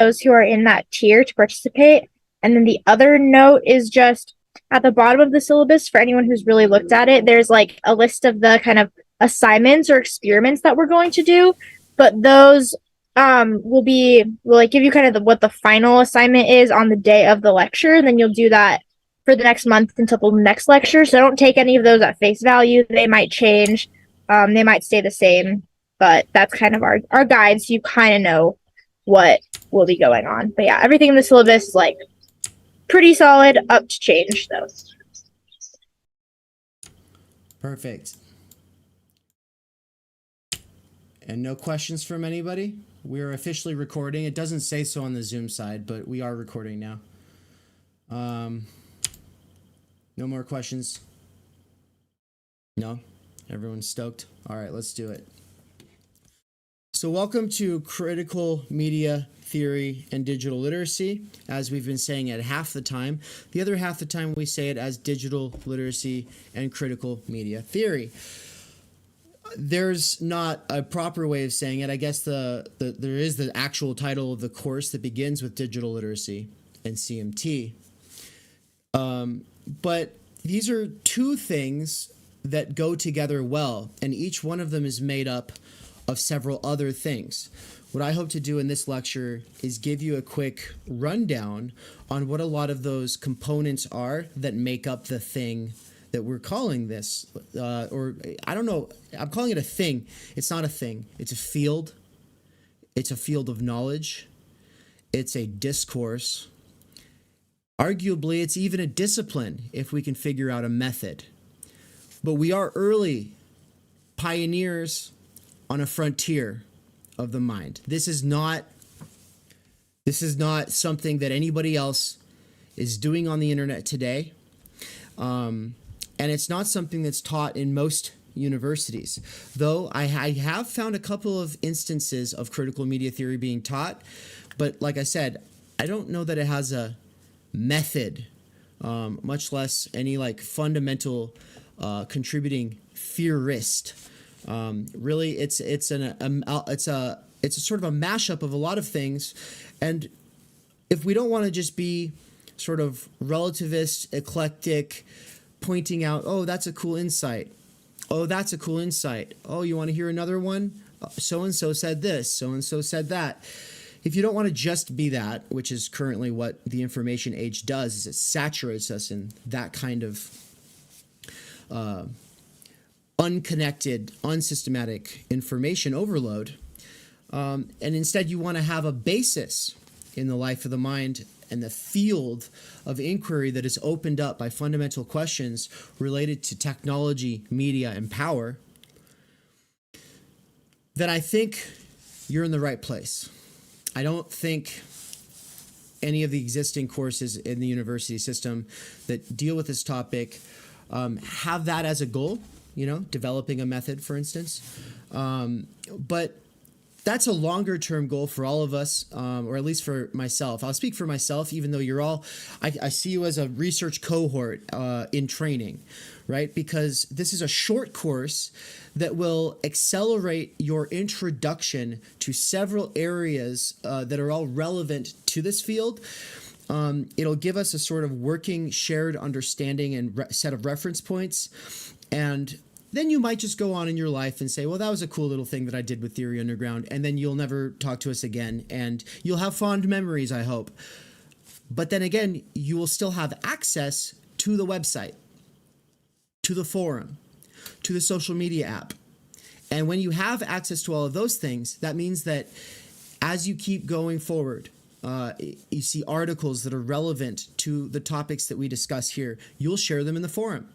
those who are in that tier to participate. And then the other note is just at the bottom of the syllabus for anyone who's really looked at it, there's like a list of the kind of assignments or experiments that we're going to do. But those will like give you kind of what the final assignment is on the day of the lecture, and then you'll do that for the next month until the next lecture. So don't take any of those at face value. They might change. They might stay the same, but that's kind of our guide, so you kind of know what will be going on. But yeah, everything in the syllabus is like pretty solid, up to change though. Perfect. And no questions from anybody? We're officially recording. It doesn't say so on the Zoom side, but we are recording now. No more questions? No? Everyone's stoked? All right, let's do it. So welcome to Critical Media Theory and Digital Literacy. As we've been saying at half the time, the other half the time we say it as Digital Literacy and Critical Media Theory. There's not a proper way of saying it. I guess there is the actual title of the course that begins with digital literacy and CMT. But these are two things that go together well, and each one of them is made up of several other things. What I hope to do in this lecture is give you a quick rundown on what a lot of those components are that make up the thing that we're calling this, or I don't know, I'm calling it a thing. It's not a thing. It's a field. It's a field of knowledge. It's a discourse. Arguably, it's even a discipline if we can figure out a method. But we are early pioneers on a frontier of the mind. This is not something that anybody else is doing on the internet today. And it's not something that's taught in most universities. Though I have found a couple of instances of critical media theory being taught, but like I said, I don't know that it has a method, much less any like fundamental contributing theorist. Really, it's a sort of a mashup of a lot of things, and if we don't want to just be sort of relativist, eclectic, pointing out, oh, that's a cool insight. Oh, that's a cool insight. Oh, you want to hear another one? So-and-so said this. So-and-so said that. If you don't want to just be that, which is currently what the information age does, is it saturates us in that kind of unconnected, unsystematic information overload. And instead you want to have a basis in the life of the mind and the field of inquiry that is opened up by fundamental questions related to technology, media, and power, then I think you're in the right place. I don't think any of the existing courses in the university system that deal with this topic have that as a goal, developing a method, for instance. But that's a longer term goal for all of us, or at least for myself. I'll speak for myself, even though I see you as a research cohort in training, right? Because this is a short course that will accelerate your introduction to several areas that are all relevant to this field. It'll give us a sort of working shared understanding and set of reference points. And then you might just go on in your life and say, well, that was a cool little thing that I did with Theory Underground. And then you'll never talk to us again. And you'll have fond memories, I hope. But then again, you will still have access to the website, to the forum, to the social media app. And when you have access to all of those things, that means that as you keep going forward, you see articles that are relevant to the topics that we discuss here, you'll share them in the forum.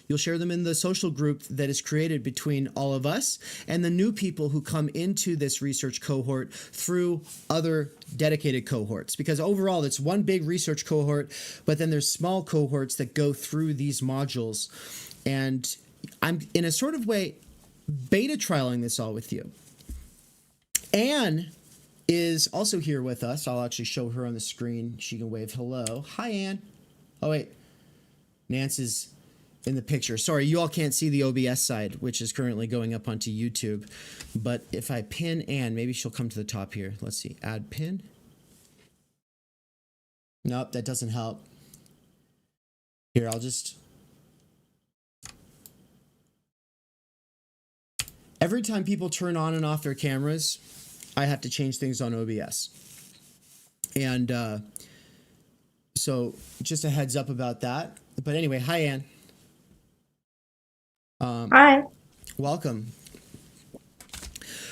You'll share them in the social group that is created between all of us and the new people who come into this research cohort through other dedicated cohorts. Because overall, it's one big research cohort, but then there's small cohorts that go through these modules. And I'm, in a sort of way, beta trialing this all with you. Anne is also here with us. I'll actually show her on the screen. She can wave hello. Hi, Anne. Oh, wait. Nance is in the picture. Sorry, you all can't see the OBS side, which is currently going up onto YouTube. But if I pin Anne, maybe she'll come to the top here. Let's see. Add pin. Nope, that doesn't help. Here, I'll just... Every time people turn on and off their cameras, I have to change things on OBS. And so just a heads up about that. But anyway, hi, Anne. Hi. Welcome.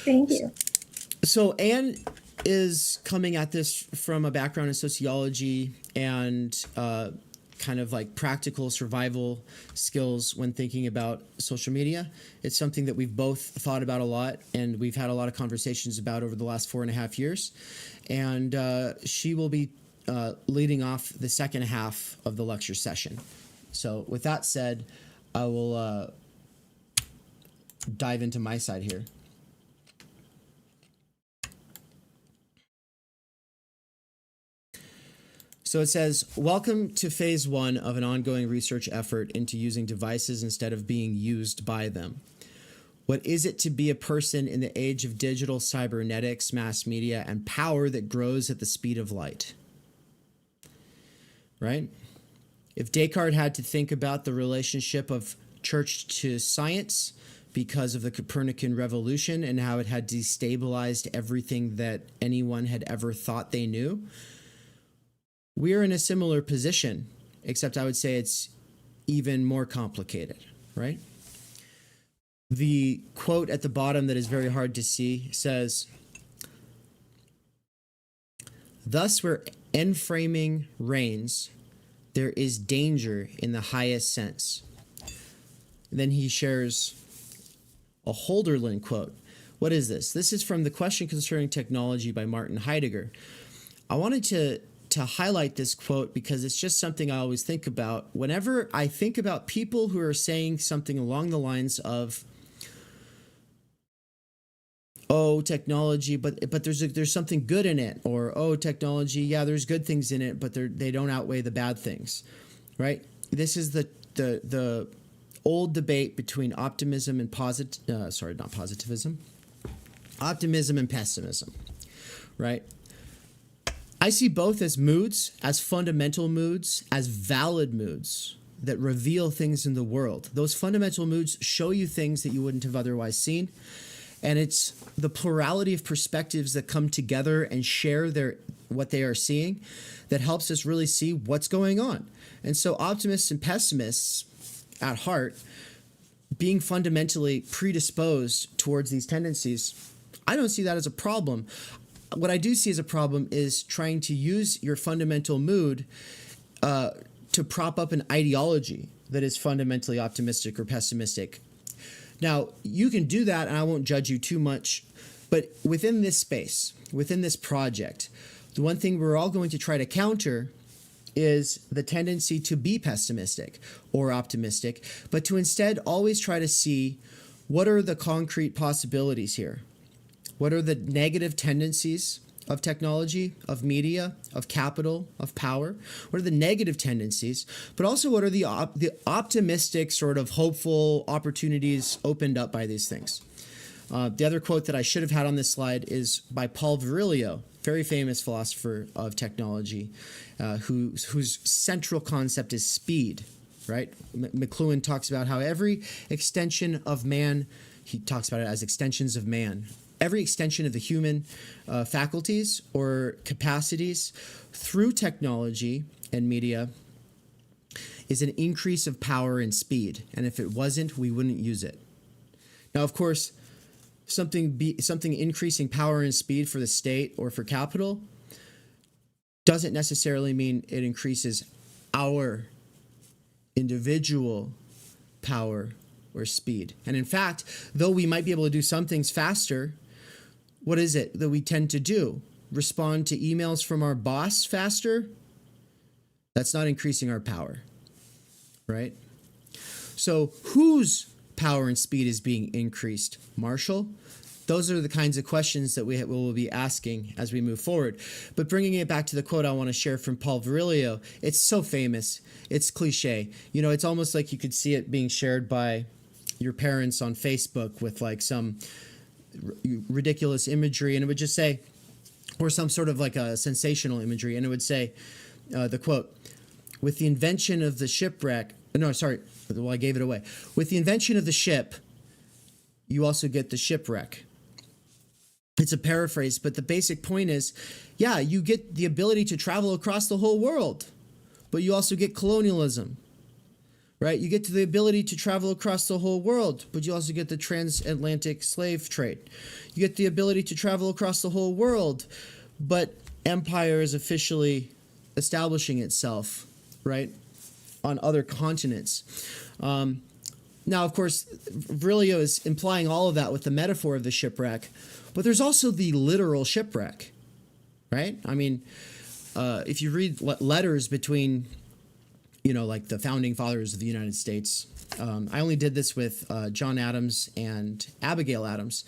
Thank you. So Anne is coming at this from a background in sociology and kind of like practical survival skills when thinking about social media. It's something that we've both thought about a lot, and we've had a lot of conversations about over the last 4.5 years. And she will be leading off the second half of the lecture session. So with that said, I will dive into my side here. So it says, welcome to phase 1 of an ongoing research effort into using devices instead of being used by them. What is it to be a person in the age of digital cybernetics, mass media, and power that grows at the speed of light? Right? If Descartes had to think about the relationship of church to science because of the Copernican revolution and how it had destabilized everything that anyone had ever thought they knew, we're in a similar position, except I would say it's even more complicated, right? The quote at the bottom that is very hard to see says, thus where enframing reigns, there is danger in the highest sense. And then he shares a Holderlin quote. What is this? This is from The Question Concerning Technology by Martin Heidegger. I wanted to highlight this quote because it's just something I always think about. Whenever I think about people who are saying something along the lines of, oh, technology, but there's something good in it, or oh, technology, yeah, there's good things in it, but they don't outweigh the bad things, right? This is the old debate between optimism and optimism and pessimism, right? I see both as moods, as fundamental moods, as valid moods that reveal things in the world. Those fundamental moods show you things that you wouldn't have otherwise seen. And it's the plurality of perspectives that come together and share what they are seeing that helps us really see what's going on. And so optimists and pessimists at heart, being fundamentally predisposed towards these tendencies, I don't see that as a problem. What I do see as a problem is trying to use your fundamental mood to prop up an ideology that is fundamentally optimistic or pessimistic. Now, you can do that, and I won't judge you too much, but within this space, within this project, the one thing we're all going to try to counter is the tendency to be pessimistic or optimistic, but to instead always try to see what are the concrete possibilities here. What are the negative tendencies of technology, of media, of capital, of power? What are the negative tendencies? But also, what are the optimistic, sort of hopeful opportunities opened up by these things? The other quote that I should have had on this slide is by Paul Virilio, very famous philosopher of technology, whose central concept is speed, right? McLuhan talks about how every extension of man, he talks about it as extensions of man. Every extension of the human faculties or capacities through technology and media is an increase of power and speed. And if it wasn't, we wouldn't use it. Now, of course, something increasing power and speed for the state or for capital doesn't necessarily mean it increases our individual power or speed. And in fact, though we might be able to do some things faster, what is it that we tend to do? Respond to emails from our boss faster? That's not increasing our power, right? So whose power and speed is being increased? Marshall? Those are the kinds of questions that we will be asking as we move forward. But bringing it back to the quote I want to share from Paul Virilio, it's so famous. It's cliche. You know, it's almost like you could see it being shared by your parents on Facebook with like some ridiculous imagery, and it would just say, or some sort of like a sensational imagery, and it would say, The quote, with the invention of the shipwreck, no, sorry, well, I gave it away. With the invention of the ship, you also get the shipwreck. It's a paraphrase, but the basic point is, yeah, you get the ability to travel across the whole world, but you also get colonialism, right? You get to the ability to travel across the whole world, but you also get the transatlantic slave trade. You get the ability to travel across the whole world, but empire is officially establishing itself, right, on other continents. Now, of course, Virilio is implying all of that with the metaphor of the shipwreck, but there's also the literal shipwreck, right? I mean, if you read letters between, like the founding fathers of the United States, I only did this with John Adams and Abigail Adams.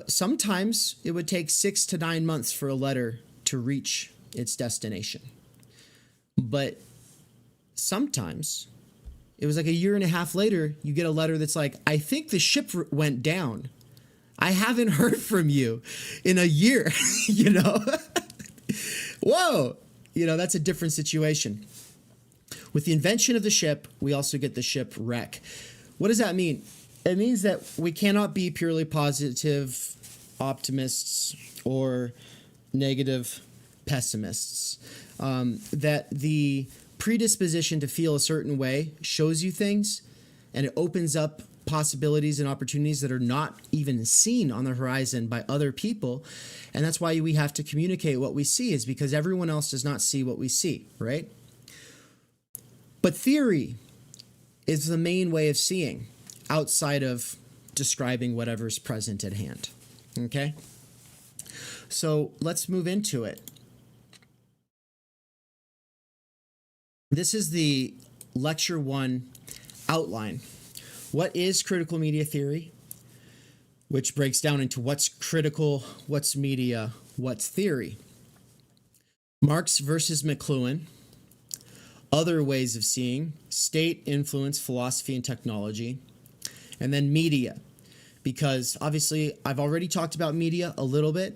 Sometimes it would take 6 to 9 months for a letter to reach its destination. But sometimes it was like a year and a half later, you get a letter that's like, I think the ship went down. I haven't heard from you in a year, Whoa, that's a different situation. With the invention of the ship, we also get the shipwreck. What does that mean? It means that we cannot be purely positive optimists or negative pessimists. That the predisposition to feel a certain way shows you things, and it opens up possibilities and opportunities that are not even seen on the horizon by other people. And that's why we have to communicate what we see, is because everyone else does not see what we see, right? But theory is the main way of seeing outside of describing whatever's present at hand. Okay? So let's move into it. This is the Lecture 1 outline. What is critical media theory? Which breaks down into what's critical, what's media, what's theory. Marx versus McLuhan. Other ways of seeing: state, influence, philosophy, and technology. And then media. Because obviously I've already talked about media a little bit.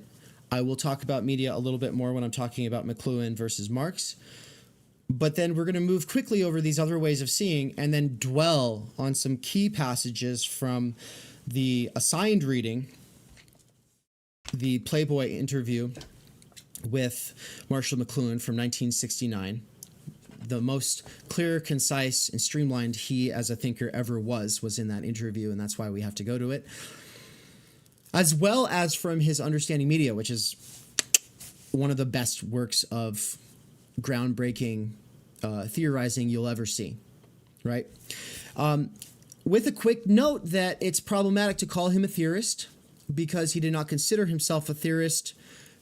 I will talk about media a little bit more when I'm talking about McLuhan versus Marx. But then we're going to move quickly over these other ways of seeing and then dwell on some key passages from the assigned reading, the Playboy interview with Marshall McLuhan from 1969. The most clear, concise, and streamlined he as a thinker ever was in that interview, and that's why we have to go to it. As well as from his Understanding Media, which is one of the best works of groundbreaking theorizing you'll ever see, right? With a quick note that it's problematic to call him a theorist, because he did not consider himself a theorist,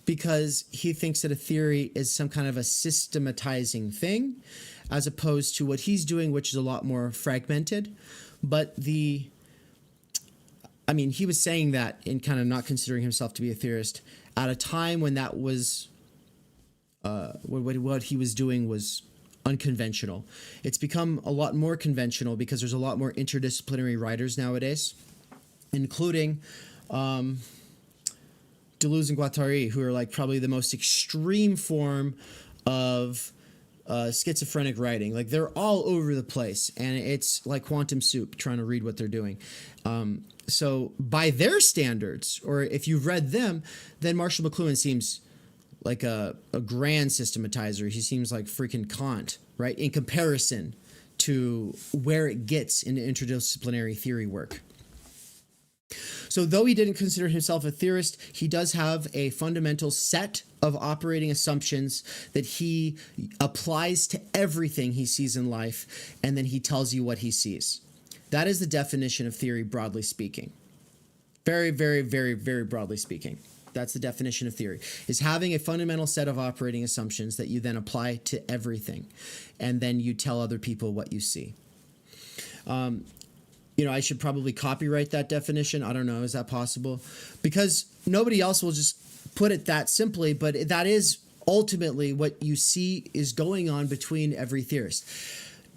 because he thinks that a theory is some kind of a systematizing thing, as opposed to what he's doing, which is a lot more fragmented. But he was saying that in kind of not considering himself to be a theorist at a time when that was what he was doing was unconventional. It's become a lot more conventional because there's a lot more interdisciplinary writers nowadays, including Deleuze and Guattari, who are like probably the most extreme form of schizophrenic writing. Like, they're all over the place, and it's like quantum soup trying to read what they're doing. So by their standards, or if you've read them, then Marshall McLuhan seems like a grand systematizer. He seems like freaking Kant, right? In comparison to where it gets in interdisciplinary theory work. So though he didn't consider himself a theorist, he does have a fundamental set of operating assumptions that he applies to everything he sees in life, and then he tells you what he sees. That is the definition of theory, broadly speaking. Very, very, very, very broadly speaking. That's the definition of theory, is having a fundamental set of operating assumptions that you then apply to everything, and then you tell other people what you see. I should probably copyright that definition. I don't know. Is that possible? Because nobody else will just put it that simply, but that is ultimately what you see is going on between every theorist.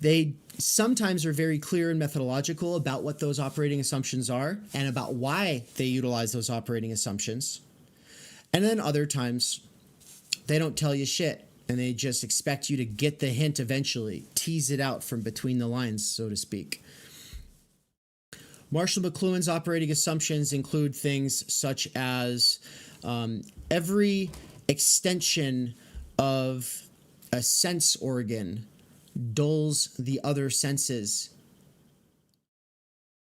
They sometimes are very clear and methodological about what those operating assumptions are and about why they utilize those operating assumptions. And then other times, they don't tell you shit. and they just expect you to get the hint eventually, tease it out from between the lines, so to speak. Marshall McLuhan's operating assumptions include things such as every extension of a sense organ dulls the other senses.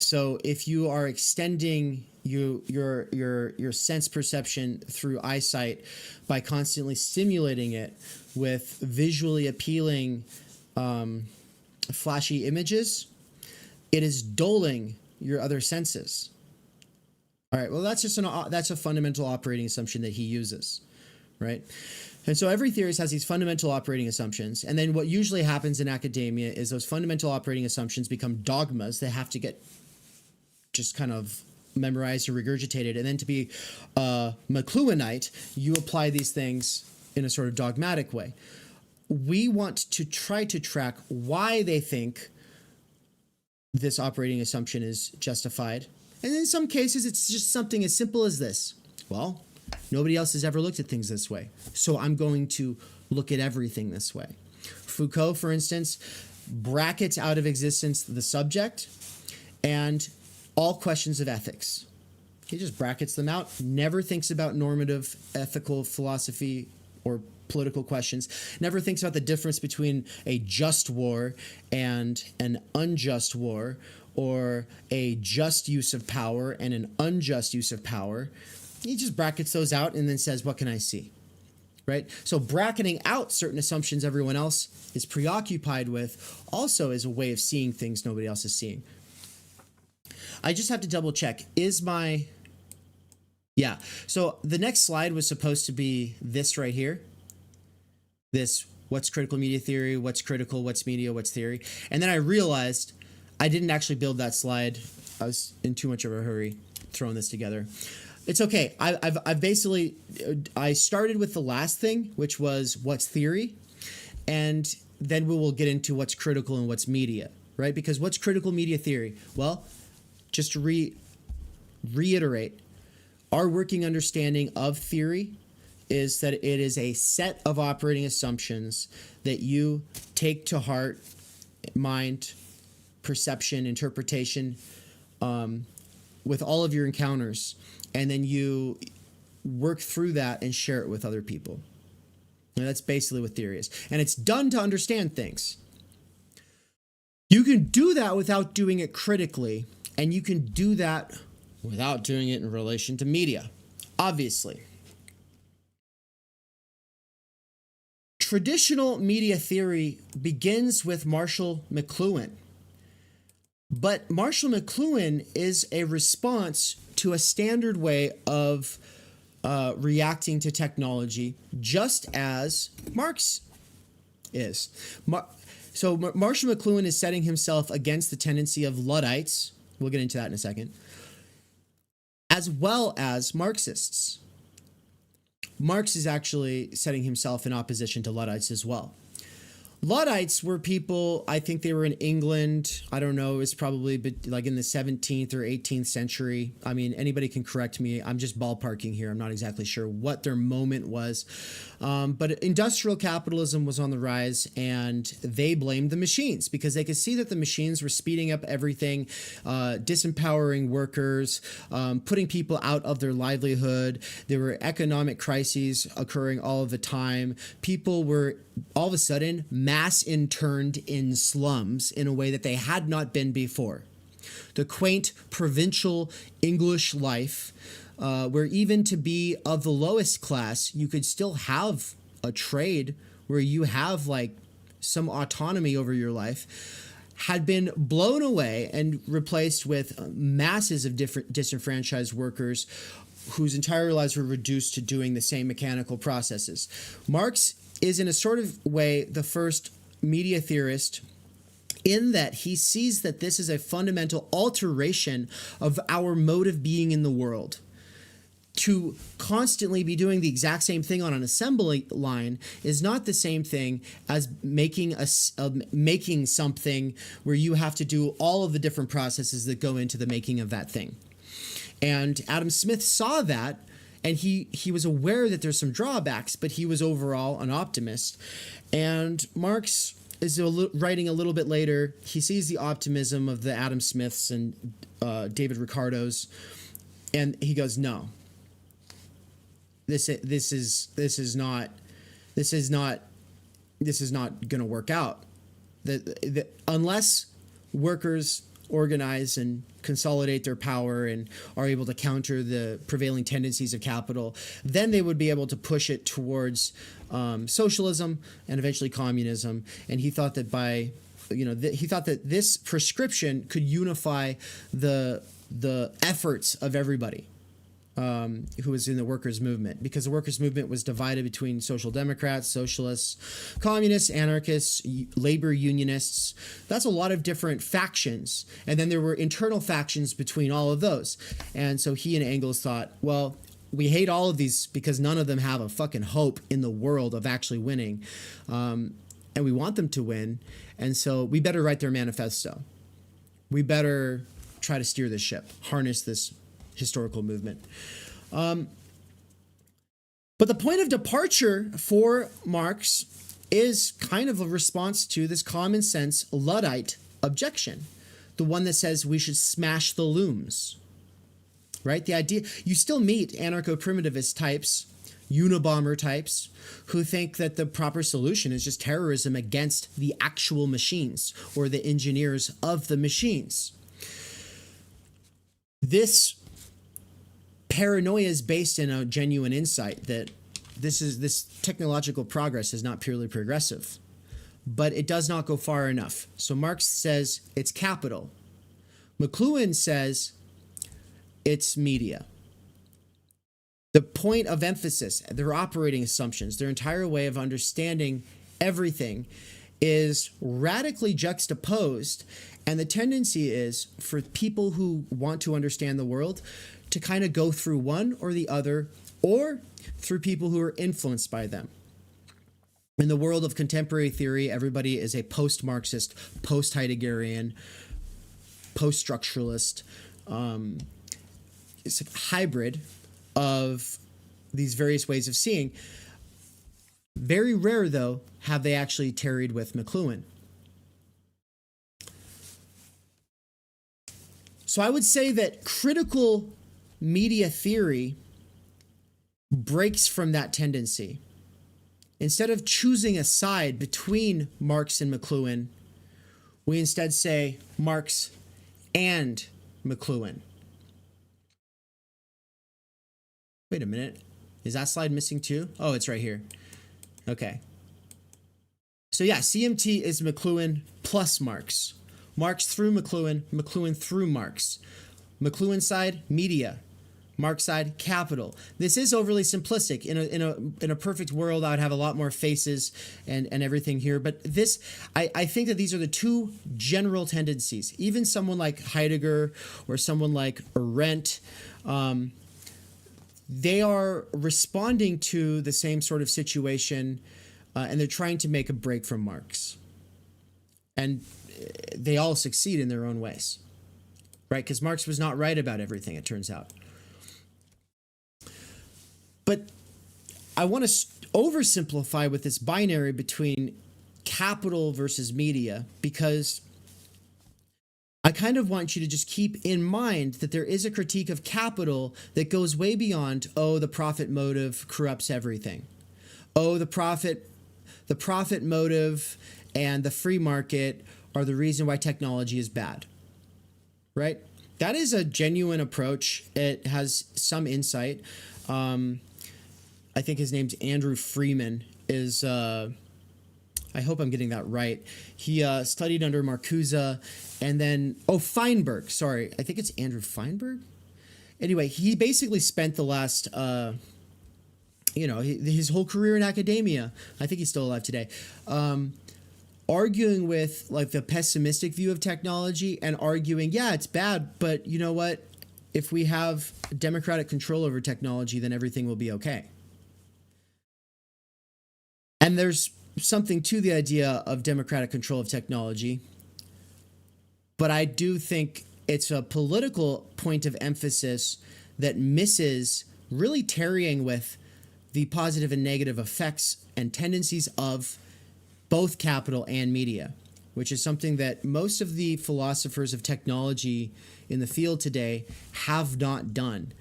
So if you are extending your sense perception through eyesight by constantly stimulating it with visually appealing flashy images, it is dulling your other senses. All right, well, that's a fundamental operating assumption that he uses, right? And so every theorist has these fundamental operating assumptions, and then what usually happens in academia is those fundamental operating assumptions become dogmas that have to get just kind of memorized or regurgitated, and then to be a McLuhanite, you apply these things in a sort of dogmatic way. We want to try to track why they think this operating assumption is justified. And in some cases, it's just something as simple as this. Well, nobody else has ever looked at things this way, so I'm going to look at everything this way. Foucault, for instance, brackets out of existence the subject and all questions of ethics. He just brackets them out, never thinks about normative ethical philosophy or political questions, never thinks about the difference between a just war and an unjust war, or a just use of power and an unjust use of power. He just brackets those out and then says, what can I see? Right? So bracketing out certain assumptions everyone else is preoccupied with also is a way of seeing things nobody else is seeing. I just have to double check. Yeah. So the next slide was supposed to be this right here. This, what's critical media theory, what's critical, what's media, what's theory. And then I realized I didn't actually build that slide. I was in too much of a hurry throwing this together. It's okay. I've basically, I started with the last thing, which was what's theory. And then we will get into what's critical and what's media, right? Because what's critical media theory? Well, just to reiterate, our working understanding of theory is that it is a set of operating assumptions that you take to heart, mind, perception, interpretation, with all of your encounters, and then you work through that and share it with other people. And that's basically what theory is. And it's done to understand things. You can do that without doing it critically, and you can do that without doing it in relation to media, obviously. Traditional media theory begins with Marshall McLuhan. But Marshall McLuhan is a response to a standard way of reacting to technology, just as Marx is. So Marshall McLuhan is setting himself against the tendency of Luddites, we'll get into that in a second, as well as Marxists. Marx is actually setting himself in opposition to Luddites as well. Luddites were people, I think they were in England, I don't know, it's probably like in the 17th or 18th century. I mean, anybody can correct me. I'm just ballparking here. I'm not exactly sure what their moment was. But industrial capitalism was on the rise, and they blamed the machines because they could see that the machines were speeding up everything, disempowering workers, putting people out of their livelihood. There were economic crises occurring all of the time. People were all of a sudden mass interned in slums in a way that they had not been before. The quaint provincial English life, where even to be of the lowest class, you could still have a trade where you have like some autonomy over your life, had been blown away and replaced with masses of different disenfranchised workers whose entire lives were reduced to doing the same mechanical processes. Marx is in a sort of way the first media theorist in that he sees that this is a fundamental alteration of our mode of being in the world. To constantly be doing the exact same thing on an assembly line is not the same thing as making something where you have to do all of the different processes that go into the making of that thing. And Adam Smith saw that and he was aware that there's some drawbacks, but he was overall an optimist. And Marx is writing a little bit later. He sees the optimism of the Adam Smiths and David Ricardos, and he goes, "No, this is not going to work out. Unless workers organize and consolidate their power and are able to counter the prevailing tendencies of capital, then they would be able to push it towards socialism and eventually communism." And he thought that he thought that this prescription could unify the efforts of everybody who was in the workers' movement, because the workers' movement was divided between social democrats, socialists, communists, anarchists, labor unionists. That's a lot of different factions. And then there were internal factions between all of those. And so he and Engels thought, well, we hate all of these because none of them have a fucking hope in the world of actually winning. And we want them to win. And so we better write their manifesto. We better try to steer this ship, harness this historical movement. But the point of departure for Marx is kind of a response to this common sense Luddite objection, the one that says we should smash the looms, right? The idea, you still meet anarcho-primitivist types, Unabomber types, who think that the proper solution is just terrorism against the actual machines or the engineers of the machines. This paranoia is based in a genuine insight that this technological progress is not purely progressive, but it does not go far enough. So Marx says it's capital. McLuhan says it's media. The point of emphasis, their operating assumptions, their entire way of understanding everything is radically juxtaposed. And the tendency is for people who want to understand the world to kind of go through one or the other, or through people who are influenced by them. In the world of contemporary theory, everybody is a post-Marxist, post-Heideggerian, post-structuralist. It's a hybrid of these various ways of seeing. Very rare, though, have they actually tarried with McLuhan. So I would say that critical media theory breaks from that tendency. Instead of choosing a side between Marx and McLuhan, we instead say Marx and McLuhan. Wait a minute. Is that slide missing too? Oh, it's right here. Okay. So yeah, CMT is McLuhan plus Marx. Marx through McLuhan, McLuhan through Marx. McLuhan side, media. Marx side, capital. This is overly simplistic. In a perfect world, I would have a lot more faces and everything here. But this, I think that these are the two general tendencies. Even someone like Heidegger or someone like Arendt, they are responding to the same sort of situation, and they're trying to make a break from Marx. And they all succeed in their own ways, right? Because Marx was not right about everything, it turns out. But I want to oversimplify with this binary between capital versus media, because I kind of want you to just keep in mind that there is a critique of capital that goes way beyond, oh, the profit motive corrupts everything. Oh, the profit motive and the free market are the reason why technology is bad, right? That is a genuine approach. It has some insight. I think his name's Andrew Freeman. I hope I'm getting that right. He studied under Marcuse, and then Feinberg. Sorry, I think it's Andrew Feinberg. Anyway, he basically spent the last, his whole career in academia. I think he's still alive today. Arguing with like the pessimistic view of technology and arguing, yeah, it's bad, but you know what? If we have democratic control over technology, then everything will be okay. And there's something to the idea of democratic control of technology, but I do think it's a political point of emphasis that misses really tarrying with the positive and negative effects and tendencies of both capital and media, which is something that most of the philosophers of technology in the field today have not done.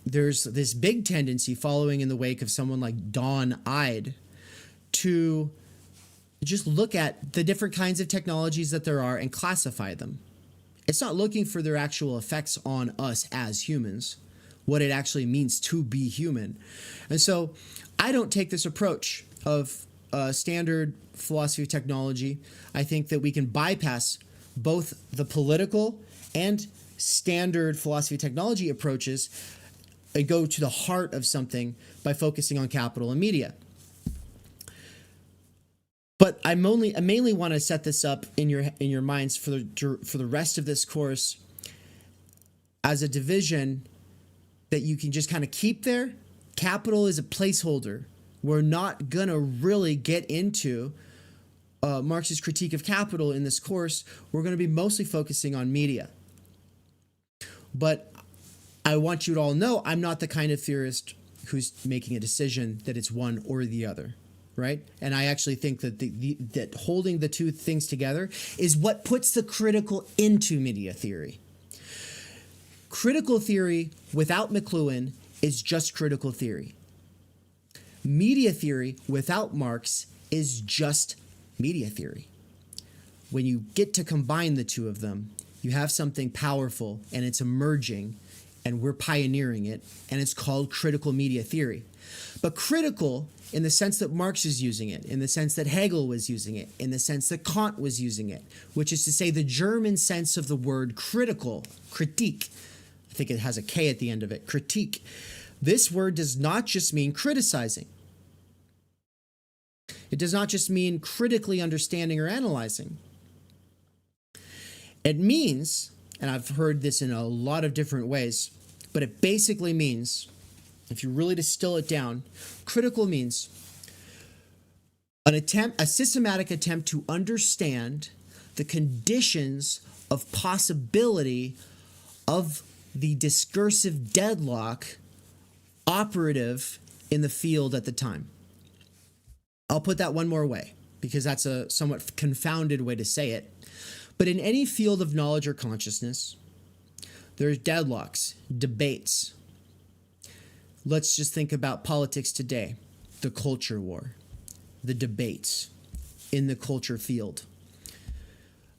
There's this big tendency following in the wake of someone like Don Ide to just look at the different kinds of technologies that there are and classify them. It's not looking for their actual effects on us as humans, what it actually means to be human. And so I don't take this approach of standard philosophy of technology. I think that we can bypass both the political and standard philosophy of technology approaches and go to the heart of something by focusing on capital and media. But I mainly want to set this up in your minds for the rest of this course as a division that you can just kind of keep there. Capital is a placeholder. We're not gonna really get into Marx's critique of capital in this course. We're going to be mostly focusing on media. But I want you to all know I'm not the kind of theorist who's making a decision that it's one or the other, right? And I actually think that that holding the two things together is what puts the critical into media theory. Critical theory without McLuhan is just critical theory. Media theory without Marx is just media theory. When you get to combine the two of them, you have something powerful and it's emerging and we're pioneering it, and it's called critical media theory. But critical in the sense that Marx is using it, in the sense that Hegel was using it, in the sense that Kant was using it, which is to say the German sense of the word critical, critique. I think it has a K at the end of it, critique. This word does not just mean criticizing. It does not just mean critically understanding or analyzing. It means, and I've heard this in a lot of different ways, but it basically means, if you really distill it down, critical means a systematic attempt to understand the conditions of possibility of the discursive deadlock operative in the field at the time. I'll put that one more way, because that's a somewhat confounded way to say it. But in any field of knowledge or consciousness, there's deadlocks, debates. Let's just think about politics today, the culture war, the debates in the culture field.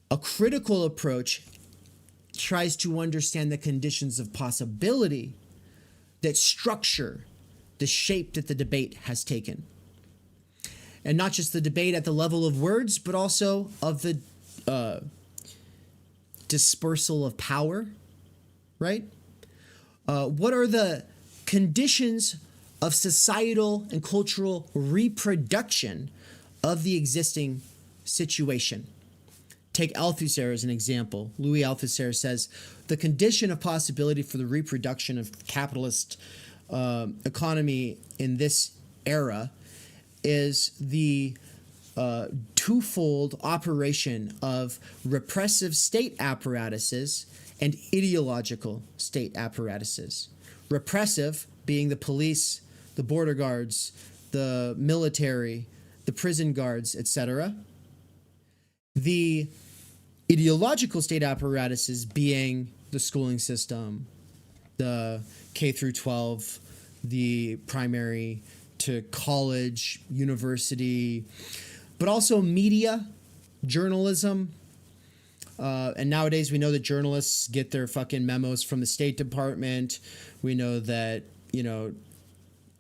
A critical approach tries to understand the conditions of possibility that structure the shape that the debate has taken. And not just the debate at the level of words, but also of the dispersal of power, right? What are the conditions of societal and cultural reproduction of the existing situation? Take Althusser as an example. Louis Althusser says, the condition of possibility for the reproduction of capitalist economy in this era is the twofold operation of repressive state apparatuses and ideological state apparatuses. Repressive being the police, the border guards, the military, the prison guards, etc. The ideological state apparatuses being the schooling system, the K through 12, the primary to college, university, but also media, journalism. And nowadays we know that journalists get their fucking memos from the State Department. We know that, you know,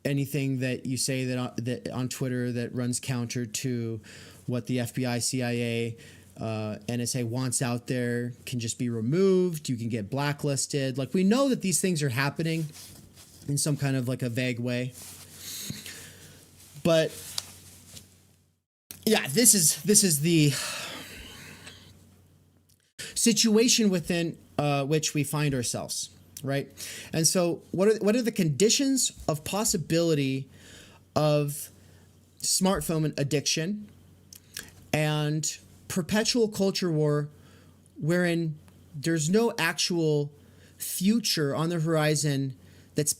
anything that you say that on Twitter that runs counter to what the FBI, CIA, NSA wants out there can just be removed. You can get blacklisted. Like, we know that these things are happening in some kind of like a vague way. But yeah, this is the situation within which we find ourselves, right? And so what are the conditions of possibility of smartphone addiction and perpetual culture war, wherein there's no actual future on the horizon that's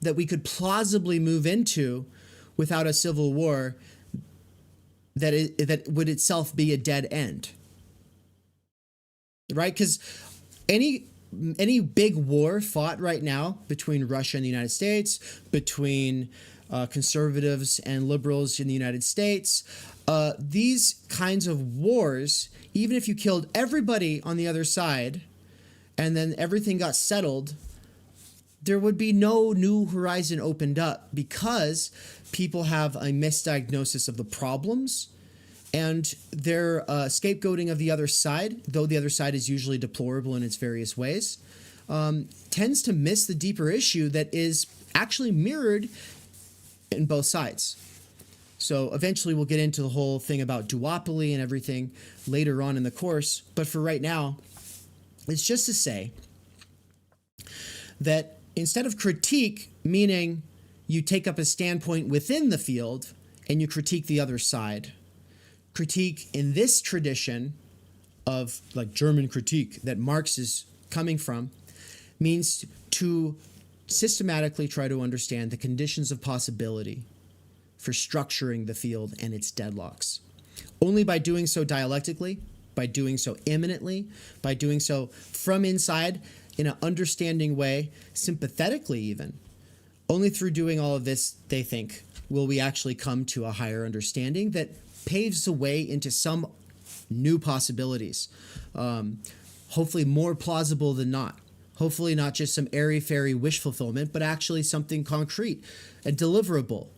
that we could plausibly move into without a civil war that would itself be a dead end, right? Because any big war fought right now between Russia and the United States, between conservatives and liberals in the United States, these kinds of wars, even if you killed everybody on the other side and then everything got settled, there would be no new horizon opened up because people have a misdiagnosis of the problems and their scapegoating of the other side, though the other side is usually deplorable in its various ways, tends to miss the deeper issue that is actually mirrored in both sides. So eventually we'll get into the whole thing about duopoly and everything later on in the course. But for right now, it's just to say that instead of critique, meaning you take up a standpoint within the field and you critique the other side, critique in this tradition of like German critique that Marx is coming from means to systematically try to understand the conditions of possibility for structuring the field and its deadlocks. Only by doing so dialectically, by doing so immanently, by doing so from inside in an understanding way, sympathetically even, only through doing all of this, they think, will we actually come to a higher understanding that paves the way into some new possibilities. Hopefully more plausible than not. Hopefully not just some airy-fairy wish fulfillment, but actually something concrete and deliverable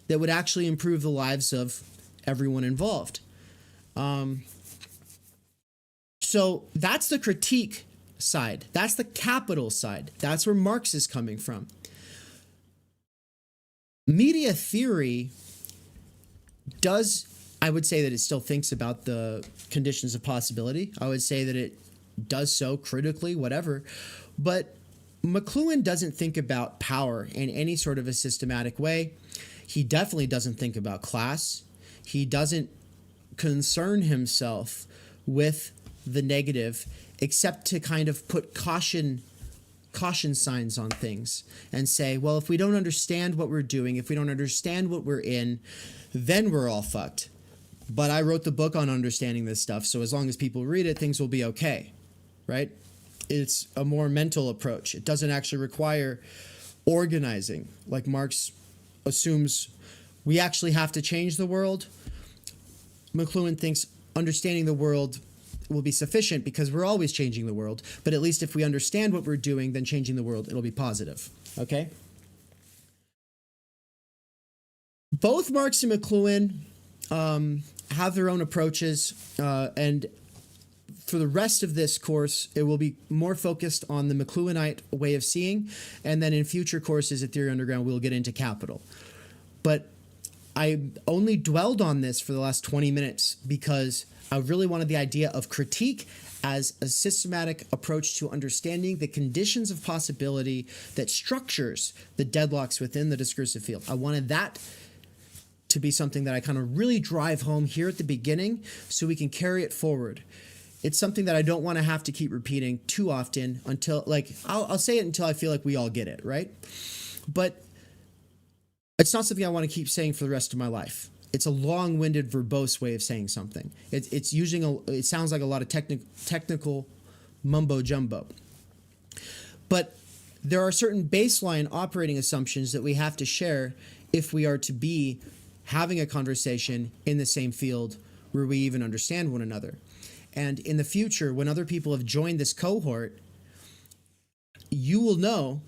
that would actually improve the lives of everyone involved. So that's the critique side. That's the capital side. That's where Marx is coming from. Media theory does, I would say that it still thinks about the conditions of possibility. I would say that it does so critically, whatever. But McLuhan doesn't think about power in any sort of a systematic way. He definitely doesn't think about class. He doesn't concern himself with the negative except to kind of put caution signs on things and say, well, if we don't understand what we're doing, if we don't understand what we're in, then we're all fucked. But I wrote the book on understanding this stuff, so as long as people read it, things will be okay, right? It's a more mental approach. It doesn't actually require organizing, like Marx assumes we actually have to change the world. McLuhan thinks understanding the world will be sufficient because we're always changing the world. But at least if we understand what we're doing, then changing the world, it'll be positive. Okay? Both Marx and McLuhan have their own approaches. And for the rest of this course, it will be more focused on the McLuhanite way of seeing. And then in future courses at Theory Underground, we'll get into capital. But I only dwelled on this for the last 20 minutes because I really wanted the idea of critique as a systematic approach to understanding the conditions of possibility that structures the deadlocks within the discursive field. I wanted that to be something that I kind of really drive home here at the beginning so we can carry it forward. It's something that I don't want to have to keep repeating too often until, like, I'll say it until I feel like we all get it, right? But it's not something I want to keep saying for the rest of my life. It's a long-winded, verbose way of saying something. It's using it sounds like a lot of technical mumbo jumbo. But there are certain baseline operating assumptions that we have to share if we are to be having a conversation in the same field where we even understand one another. And in the future, when other people have joined this cohort, you will know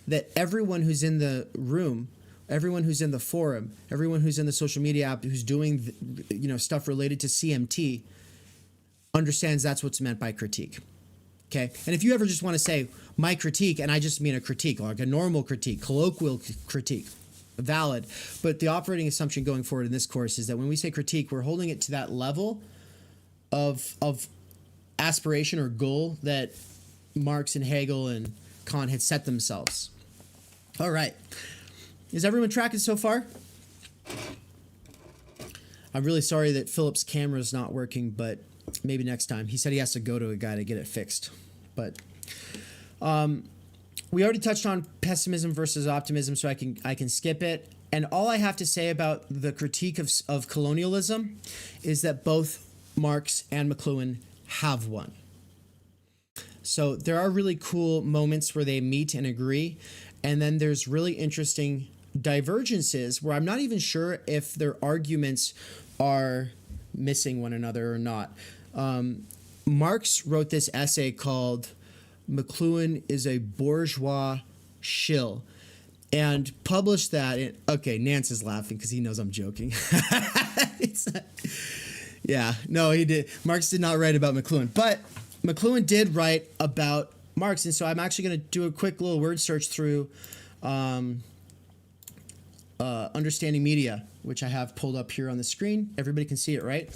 that everyone who's in the room, everyone who's in the forum, everyone who's in the social media app who's doing stuff related to CMT understands that's what's meant by critique. Okay? And if you ever just want to say my critique, and I just mean a critique, like a normal critique, colloquial critique, valid. But the operating assumption going forward in this course is that when we say critique, we're holding it to that level of aspiration or goal that Marx and Hegel and Kant had set themselves. All right. Is everyone tracking so far? I'm really sorry that Philip's camera is not working, but maybe next time. He said he has to go to a guy to get it fixed. But we already touched on pessimism versus optimism, so I can skip it. And all I have to say about the critique of colonialism is that both Marx and McLuhan have one. So there are really cool moments where they meet and agree, and then there's really interesting divergences where I'm not even sure if their arguments are missing one another or not. Marx wrote this essay called "McLuhan is a Bourgeois Shill," and published that. Okay, Nance is laughing because he knows I'm joking. Yeah, no, he did. Marx did not write about McLuhan, but McLuhan did write about Marx, and so I'm actually going to do a quick little word search through Understanding Media, which I have pulled up here on the screen. Everybody can see it, right?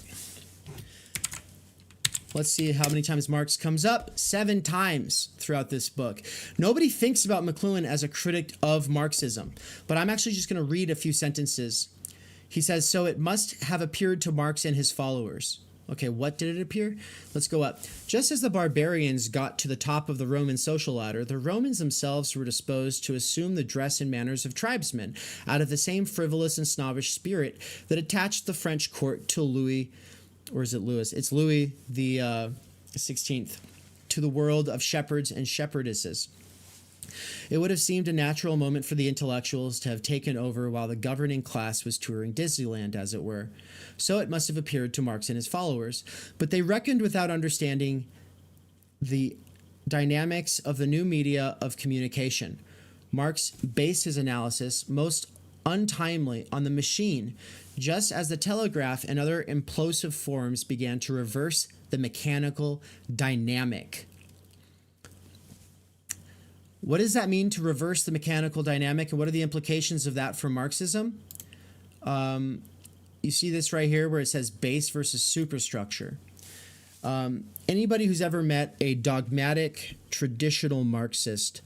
Let's see how many times Marx comes up. 7 times throughout this book. Nobody thinks about McLuhan as a critic of Marxism, but I'm actually just going to read a few sentences. He says, "So it must have appeared to Marx and his followers." Okay, what did it appear? Let's go up. "Just as the barbarians got to the top of the Roman social ladder, the Romans themselves were disposed to assume the dress and manners of tribesmen, out of the same frivolous and snobbish spirit that attached the French court to Louis, or is it Louis? It's Louis the 16th, to the world of shepherds and shepherdesses. It would have seemed a natural moment for the intellectuals to have taken over while the governing class was touring Disneyland, as it were. So it must have appeared to Marx and his followers, but they reckoned without understanding the dynamics of the new media of communication. Marx based his analysis most untimely on the machine, just as the telegraph and other implosive forms began to reverse the mechanical dynamic." What does that mean, to reverse the mechanical dynamic, and what are the implications of that for Marxism? You see this right here where it says base versus superstructure. Anybody who's ever met a dogmatic traditional Marxist,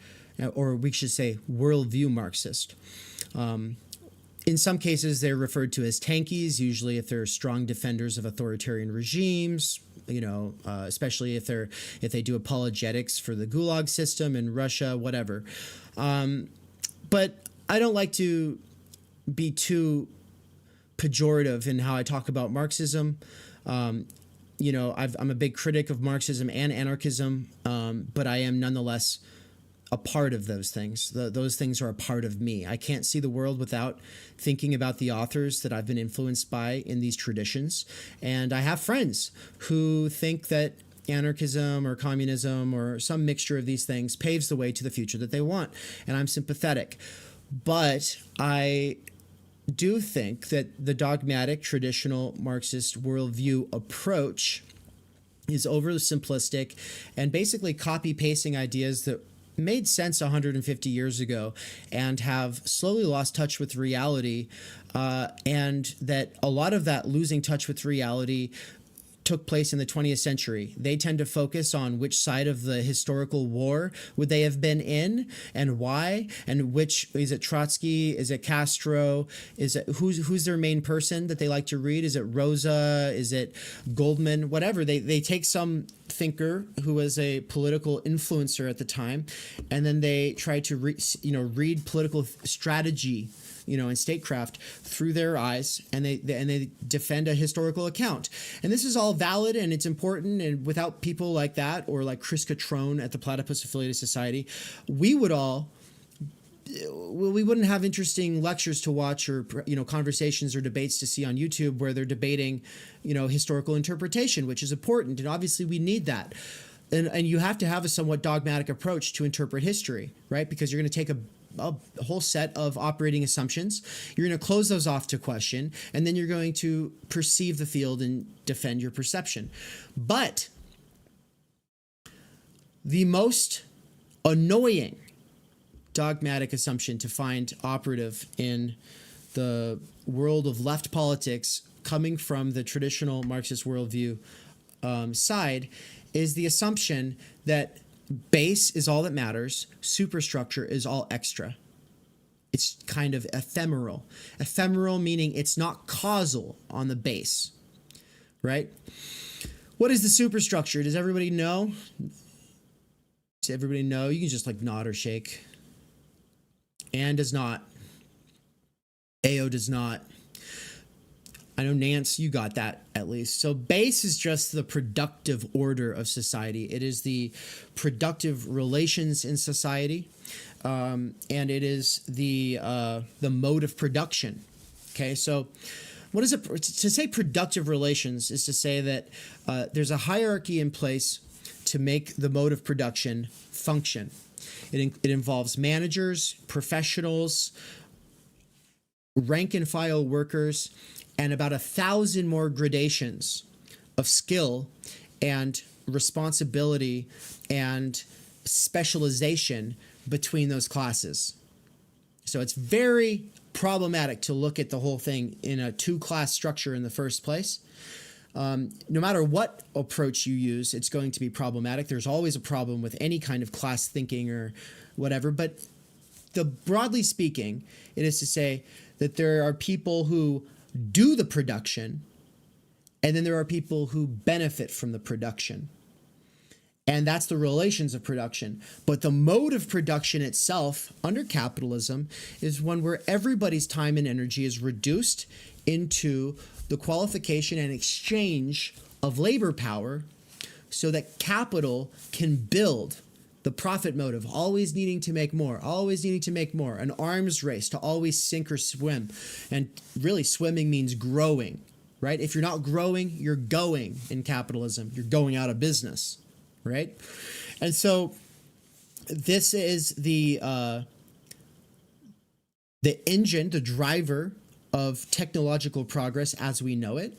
or we should say worldview Marxist, in some cases they're referred to as tankies, usually if they're strong defenders of authoritarian regimes, especially if they do apologetics for the Gulag system in Russia, whatever. But I don't like to be too pejorative in how I talk about Marxism. I'm a big critic of Marxism and anarchism, but I am nonetheless a part of those things. Those things are a part of me. I can't see the world without thinking about the authors that I've been influenced by in these traditions. And I have friends who think that anarchism or communism or some mixture of these things paves the way to the future that they want. And I'm sympathetic. But I do think that the dogmatic traditional Marxist worldview approach is over simplistic and basically copy pasting ideas that made sense 150 years ago and have slowly lost touch with reality, and that a lot of that losing touch with reality took place in the 20th century. They tend to focus on which side of the historical war would they have been in and why, and which, is it Trotsky, is it Castro, is it who's their main person that they like to read, is it Rosa, is it Goldman, whatever. They take some thinker who was a political influencer at the time, and then they try to read political strategy and statecraft through their eyes, and they defend a historical account. And this is all valid and it's important, and without people like that, or like Chris Catrone at the Platypus Affiliated Society, we wouldn't have interesting lectures to watch, or conversations or debates to see on YouTube where they're debating historical interpretation, which is important, and obviously we need that. And you have to have a somewhat dogmatic approach to interpret history, right? Because you're going to take a whole set of operating assumptions. You're going to close those off to question, and then you're going to perceive the field and defend your perception. But the most annoying dogmatic assumption to find operative in the world of left politics coming from the traditional Marxist worldview side is the assumption that base is all that matters, superstructure is all extra. It's kind of ephemeral. Ephemeral meaning it's not causal on the base, right? What is the superstructure? Does everybody know? Does Everybody know? You can just like nod or shake. Anne does not. AO does not. I know, Nance, you got that at least. So base is just the productive order of society. It is the productive relations in society, and it is the mode of production. Okay, so what is it? To say productive relations is to say that there's a hierarchy in place to make the mode of production function. It involves managers, professionals, rank and file workers, and about 1,000 more gradations of skill and responsibility and specialization between those classes. So it's very problematic to look at the whole thing in a two-class structure in the first place. No matter what approach you use, it's going to be problematic. There's always a problem with any kind of class thinking or whatever. But broadly speaking, it is to say that there are people who do the production, and then there are people who benefit from the production. And that's the relations of production. But the mode of production itself under capitalism is one where everybody's time and energy is reduced into the qualification and exchange of labor power so that capital can build the profit motive, always needing to make more, always needing to make more, an arms race to always sink or swim. And really, swimming means growing, right? If you're not growing, you're going in capitalism. You're going out of business, right? And so this is the engine, the driver of technological progress as we know it.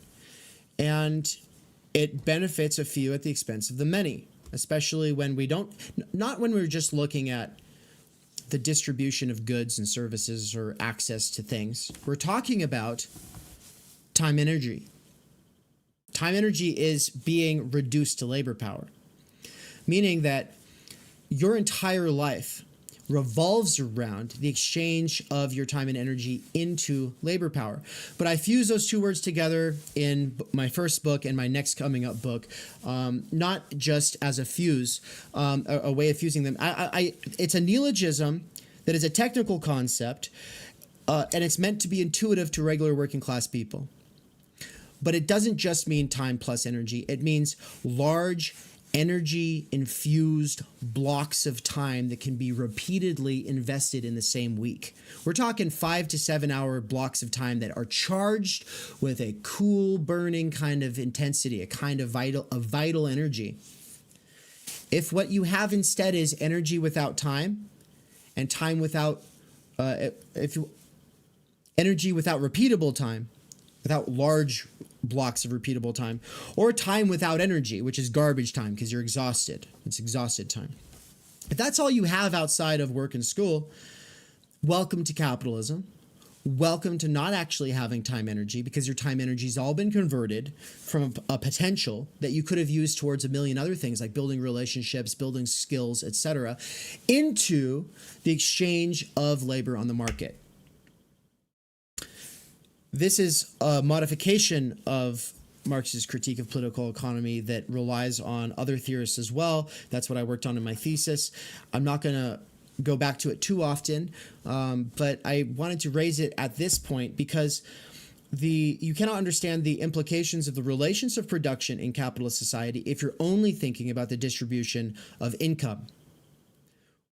And it benefits a few at the expense of the many, especially when we don't, not when we're just looking at the distribution of goods and services or access to things. We're talking about time energy. Time energy is being reduced to labor power, meaning that your entire life revolves around the exchange of your time and energy into labor power. But I fuse those two words together in my first book and my next coming up book, not just as a fuse, a way of fusing them. It's a neologism that is a technical concept, and it's meant to be intuitive to regular working class people. But it doesn't just mean time plus energy. It means large energy infused blocks of time that can be repeatedly invested in the same week. We're talking 5 to 7 hour blocks of time that are charged with a cool burning kind of intensity, a kind of vital energy. If what you have instead is energy without time and time without energy without repeatable time, without large blocks of repeatable time, or time without energy, which is garbage time because you're exhausted. It's exhausted time. If that's all you have outside of work and school, welcome to capitalism. Welcome to not actually having time energy, because your time energy has all been converted from a potential that you could have used towards a million other things like building relationships, building skills, etc., into the exchange of labor on the market. This is a modification of Marx's critique of political economy that relies on other theorists as well. That's what I worked on in my thesis. I'm not going to go back to it too often, but I wanted to raise it at this point because you cannot understand the implications of the relations of production in capitalist society if you're only thinking about the distribution of income.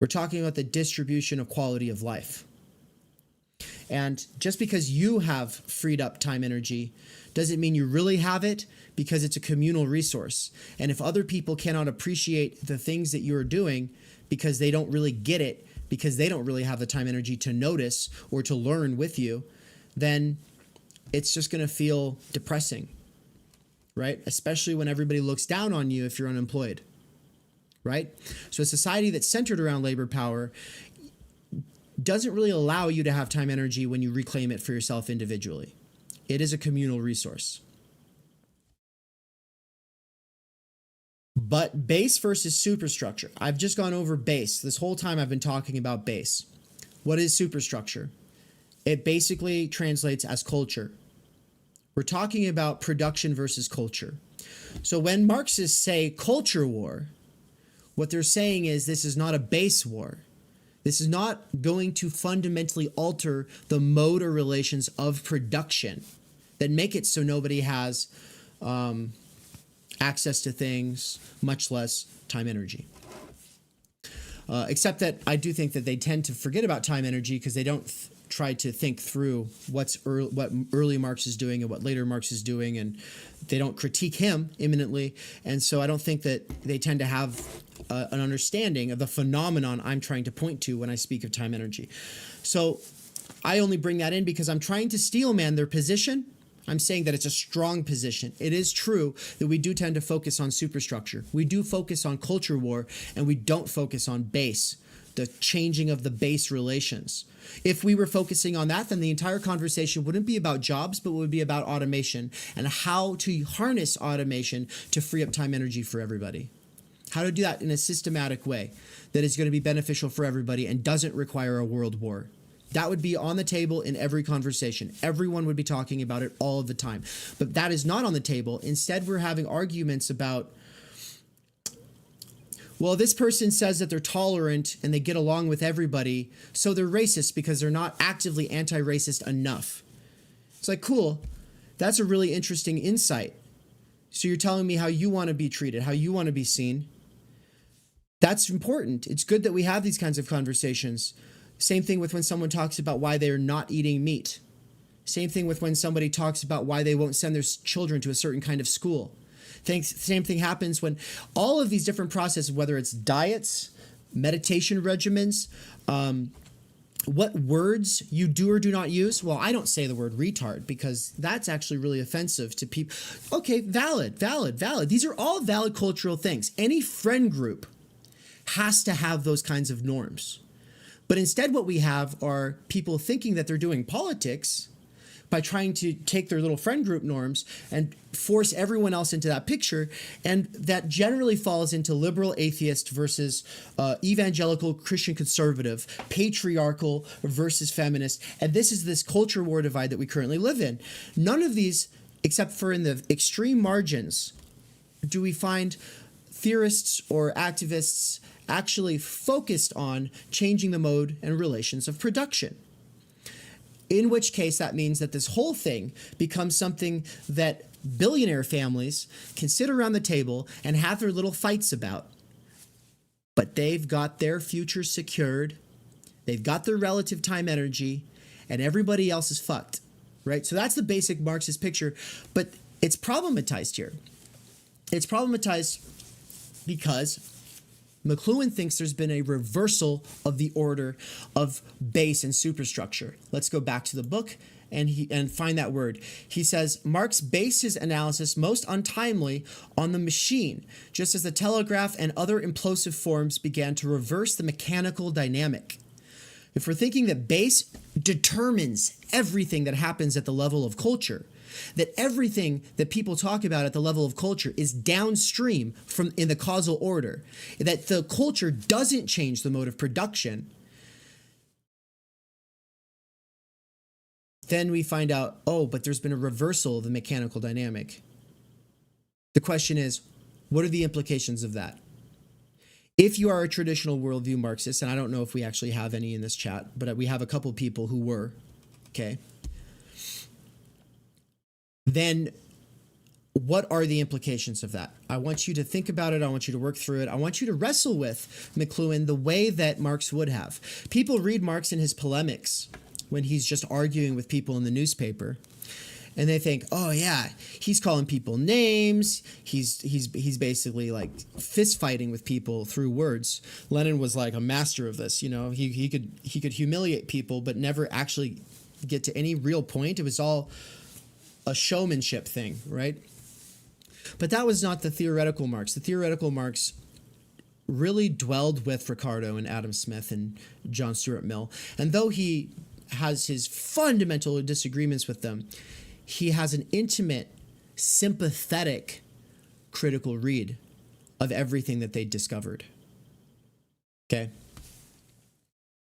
We're talking about the distribution of quality of life. And just because you have freed up time energy doesn't mean you really have it, because it's a communal resource. And if other people cannot appreciate the things that you're doing because they don't really get it, because they don't really have the time energy to notice or to learn with you, then it's just going to feel depressing, right? Especially when everybody looks down on you if you're unemployed, right? So a society that's centered around labor power doesn't really allow you to have time energy when you reclaim it for yourself individually. It is a communal resource. But base versus superstructure. I've just gone over base. This whole time I've been talking about base. What is superstructure? It basically translates as culture. We're talking about production versus culture. So when Marxists say culture war, What they're saying is this is not a base war. This is not going to fundamentally alter the mode or relations of production that make it so nobody has access to things, much less time, energy. Except that I do think that they tend to forget about time, energy because they don't try to think through what early Marx is doing and what later Marx is doing, and they don't critique him imminently. And so I don't think that they tend to have an understanding of the phenomenon I'm trying to point to when I speak of time, energy. So I only bring that in because I'm trying to steelman their position. I'm saying that it's a strong position. It is true that we do tend to focus on superstructure. We do focus on culture war, and we don't focus on base, the changing of the base relations. If we were focusing on that, then the entire conversation wouldn't be about jobs, but would be about automation and how to harness automation to free up time, energy for everybody. How to do that in a systematic way that is going to be beneficial for everybody and doesn't require a world war. That would be on the table in every conversation. Everyone would be talking about it all of the time. But that is not on the table. Instead, we're having arguments about, well, this person says that they're tolerant and they get along with everybody, so they're racist because they're not actively anti-racist enough. It's like, cool. That's a really interesting insight. So you're telling me how you want to be treated, how you want to be seen. That's important. It's good that we have these kinds of conversations. Same thing with when someone talks about why they're not eating meat. Same thing with when somebody talks about why they won't send their children to a certain kind of school. Same thing happens when all of these different processes, whether it's diets, meditation regimens, what words you do or do not use. Well, I don't say the word retard because that's actually really offensive to people. Okay, valid. These are all valid cultural things. Any friend group has to have those kinds of norms. But instead what we have are people thinking that they're doing politics by trying to take their little friend group norms and force everyone else into that picture. And that generally falls into liberal atheist versus evangelical Christian conservative, patriarchal versus feminist. And this culture war divide that we currently live in. None of these, except for in the extreme margins, do we find theorists or activists actually focused on changing the mode and relations of production. In which case that means that this whole thing becomes something that billionaire families can sit around the table and have their little fights about. But they've got their future secured, they've got their relative time, energy, and everybody else is fucked, right? So that's the basic Marxist picture, but it's problematized here. It's problematized because McLuhan thinks there's been a reversal of the order of base and superstructure. Let's go back to the book and find that word. He says, Marx based his analysis most untimely on the machine, just as the telegraph and other implosive forms began to reverse the mechanical dynamic. If we're thinking that base determines everything that happens at the level of culture, that everything that people talk about at the level of culture is downstream from in the causal order, that the culture doesn't change the mode of production, then we find out, oh, but there's been a reversal of the mechanical dynamic. The question is, what are the implications of that? If you are a traditional worldview Marxist, and I don't know if we actually have any in this chat, but we have a couple people who were, okay, then what are the implications of that? I want you to think about it. I want you to work through it. I want you to wrestle with McLuhan the way that Marx would have. People read Marx in his polemics when he's just arguing with people in the newspaper, and they think, oh yeah, he's calling people names. He's basically like fist fighting with people through words. Lenin was like a master of this. You know, he could humiliate people, but never actually get to any real point. It was all a showmanship thing, right? But that was not the theoretical Marx. The theoretical Marx really dwelled with Ricardo and Adam Smith and John Stuart Mill. And though he has his fundamental disagreements with them, he has an intimate, sympathetic, critical read of everything that they discovered. Okay?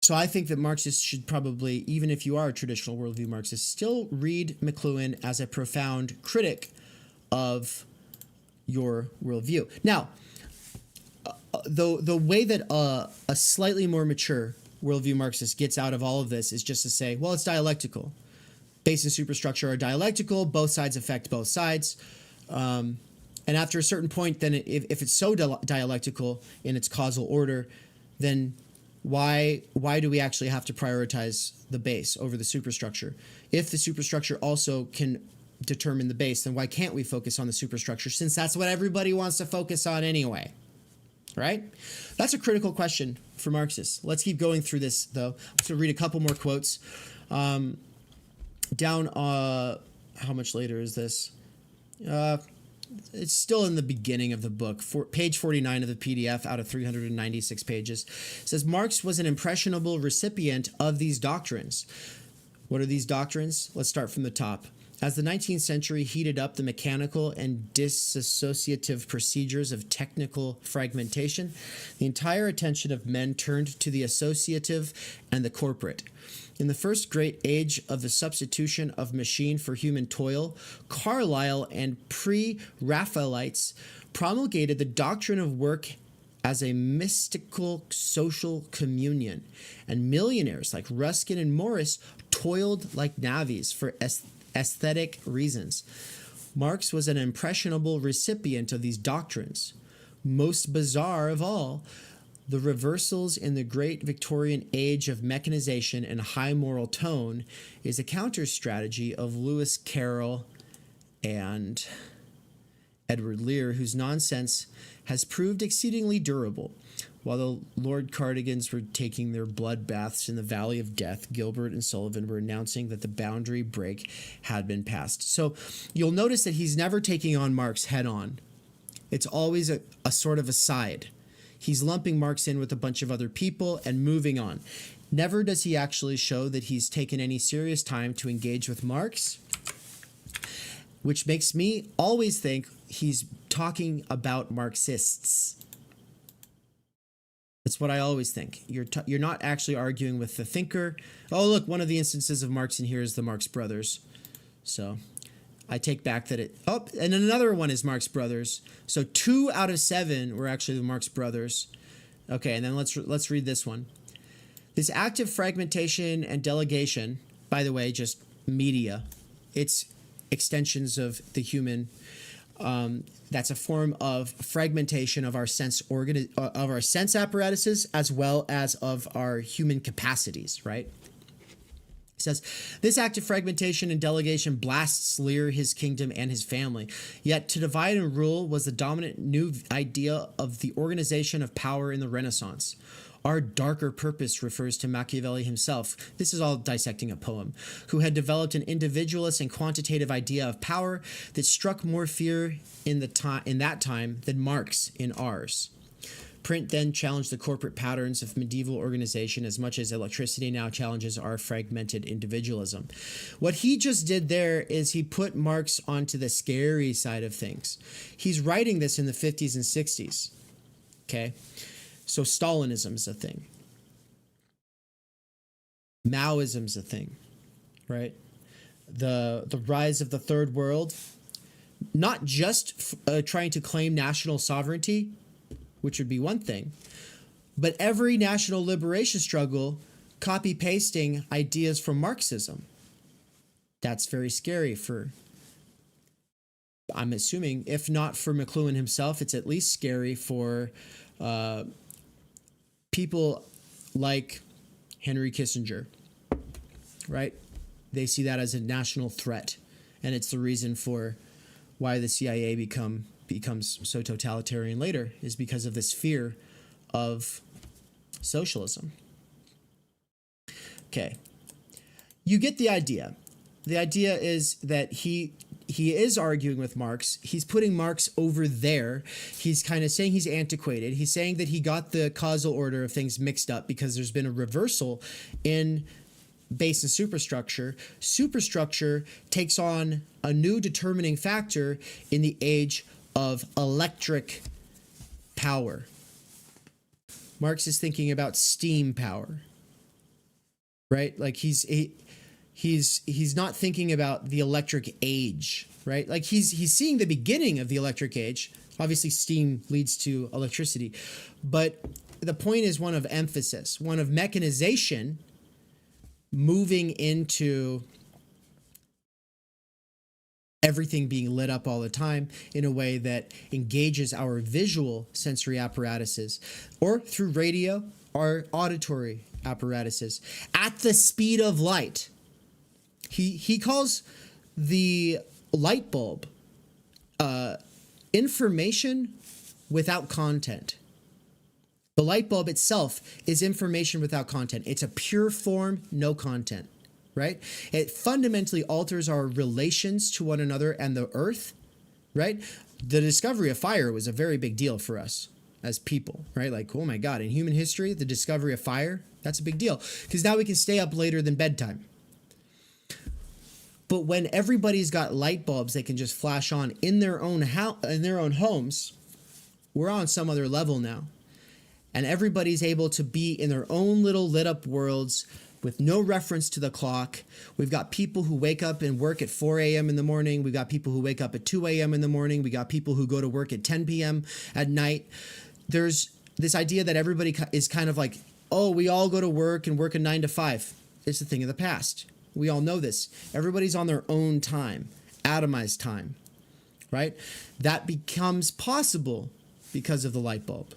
So I think that Marxists should probably, even if you are a traditional worldview Marxist, still read McLuhan as a profound critic of your worldview. Now, the way that a slightly more mature worldview Marxist gets out of all of this is just to say, well, it's dialectical. Base and superstructure are dialectical. Both sides affect both sides. And after a certain point, then if it's so dialectical in its causal order, then why do we actually have to prioritize the base over the superstructure? If the superstructure also can determine the base, then why can't we focus on the superstructure, since that's what everybody wants to focus on anyway? Right? That's a critical question for Marxists. Let's keep going through this, though. I'm going to read a couple more quotes. How much later is this? It's still in the beginning of the book. Page 49 of the PDF out of 396 pages. It says, Marx was an impressionable recipient of these doctrines. What are these doctrines? Let's start from the top. As the 19th century heated up the mechanical and disassociative procedures of technical fragmentation, the entire attention of men turned to the associative and the corporate. In the first great age of the substitution of machine for human toil, Carlyle and pre-Raphaelites promulgated the doctrine of work as a mystical social communion, and millionaires like Ruskin and Morris toiled like navvies for aesthetic reasons. Marx was an impressionable recipient of these doctrines. Most bizarre of all, the reversals in the great Victorian age of mechanization and high moral tone is a counter strategy of Lewis Carroll and Edward Lear, whose nonsense has proved exceedingly durable. While the Lord Cardigans were taking their blood baths in the valley of death, Gilbert and Sullivan were announcing that the boundary break had been passed. So you'll notice that he's never taking on Marx head on. It's always a sort of aside. He's lumping Marx in with a bunch of other people and moving on. Never does he actually show that he's taken any serious time to engage with Marx, which makes me always think he's talking about Marxists. That's what I always think. You're not actually arguing with the thinker. Oh, look, one of the instances of Marx in here is the Marx Brothers. So I take back that it... Oh, and another one is Marx Brothers. So 2 out of 7 were actually the Marx Brothers. Okay, and then let's read this one. This active fragmentation and delegation, by the way, just media. It's extensions of the human... that's a form of fragmentation of our sense apparatuses as well as of our human capacities, right? It says, this act of fragmentation and delegation blasts Lear, his kingdom, and his family. Yet to divide and rule was the dominant new idea of the organization of power in the Renaissance. Our darker purpose refers to Machiavelli himself. This is all dissecting a poem, who had developed an individualist and quantitative idea of power that struck more fear in that time than Marx in ours. Print then challenged the corporate patterns of medieval organization as much as electricity now challenges our fragmented individualism. What he just did there is he put Marx onto the scary side of things. He's writing this in the 50s and 60s. Okay? So Stalinism's a thing. Maoism's a thing, right? The rise of the third world, not just trying to claim national sovereignty, which would be one thing, but every national liberation struggle copy-pasting ideas from Marxism. That's very scary for, I'm assuming, if not for McLuhan himself, it's at least scary for people like Henry Kissinger, right? They see that as a national threat, and it's the reason for why the CIA becomes so totalitarian later, is because of this fear of socialism. Okay. You get the idea. The idea is that he is arguing with Marx. He's putting Marx over there. He's kind of saying he's antiquated. He's saying that he got the causal order of things mixed up because there's been a reversal in base and superstructure. Superstructure takes on a new determining factor in the age of electric power. Marx is thinking about steam power, right? Like he's not thinking about the electric age, right? Like he's seeing the beginning of the electric age, Obviously, steam leads to electricity, but the point is one of emphasis, one of mechanization moving into everything being lit up all the time in a way that engages our visual sensory apparatuses, or through radio, our auditory apparatuses at the speed of light. He calls the light bulb information without content. The light bulb itself is information without content. It's a pure form, no content, right? It fundamentally alters our relations to one another and the earth, right? The discovery of fire was a very big deal for us as people, right? Like, oh my God, in human history, the discovery of fire, that's a big deal because now we can stay up later than bedtime. But when everybody's got light bulbs they can just flash on in their own in their own homes, we're on some other level now. And everybody's able to be in their own little lit up worlds with no reference to the clock. We've got people who wake up and work at 4 a.m. in the morning. We've got people who wake up at 2 a.m. in the morning. We got people who go to work at 10 p.m. at night. There's this idea that everybody is kind of like, oh, we all go to work and work a 9 to 5. It's a thing of the past. We all know this. Everybody's on their own time, atomized time, right? That becomes possible because of the light bulb.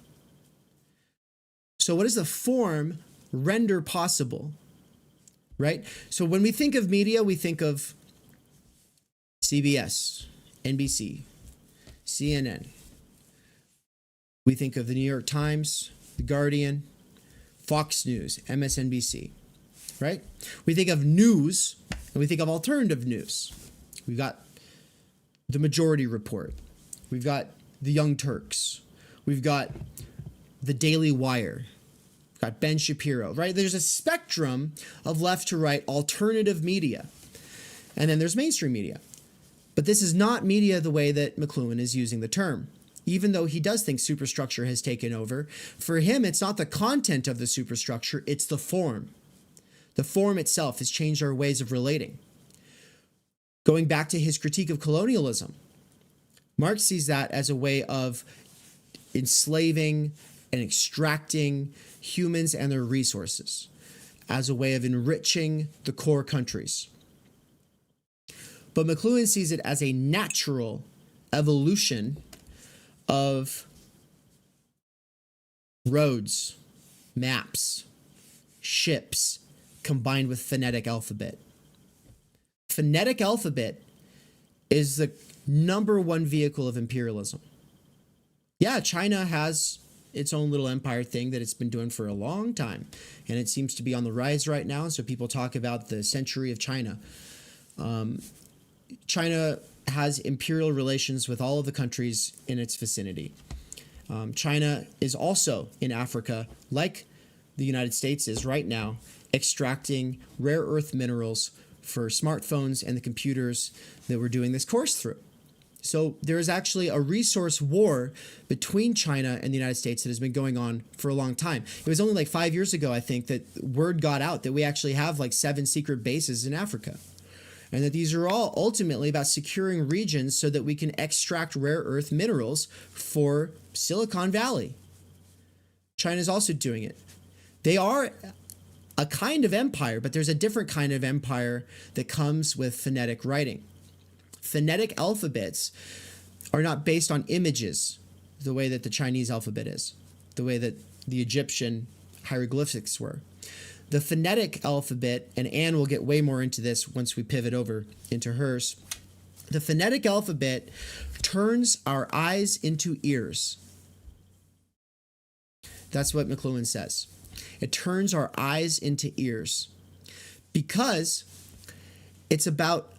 So what does the form render possible, right? So when we think of media, we think of CBS, NBC, CNN. We think of the New York Times, The Guardian, Fox News, MSNBC, right? We think of news, and we think of alternative news. We've got the Majority Report. We've got the Young Turks. We've got the Daily Wire. We've got Ben Shapiro, right? There's a spectrum of left to right alternative media. And then there's mainstream media. But this is not media the way that McLuhan is using the term. Even though he does think superstructure has taken over, for him, it's not the content of the superstructure, it's the form. The form itself has changed our ways of relating. Going back to his critique of colonialism, Marx sees that as a way of enslaving and extracting humans and their resources, as a way of enriching the core countries. But McLuhan sees it as a natural evolution of roads, maps, ships, combined with phonetic alphabet. Phonetic alphabet is the number one vehicle of imperialism. Yeah, China has its own little empire thing that it's been doing for a long time, and it seems to be on the rise right now, so people talk about the century of China. China has imperial relations with all of the countries in its vicinity. China is also in Africa, like the United States is right now, extracting rare earth minerals for smartphones and the computers that we're doing this course through. So there is actually a resource war between China and the United States that has been going on for a long time. It was only like 5 years ago, I think, that word got out that we actually have like 7 secret bases in Africa. And that these are all ultimately about securing regions so that we can extract rare earth minerals for Silicon Valley. China is also doing it. They are a kind of empire, but there's a different kind of empire that comes with phonetic writing. Phonetic alphabets are not based on images the way that the Chinese alphabet is, the way that the Egyptian hieroglyphics were. The phonetic alphabet, and Anne will get way more into this once we pivot over into hers. The phonetic alphabet turns our eyes into ears. That's what McLuhan says. It turns our eyes into ears because it's about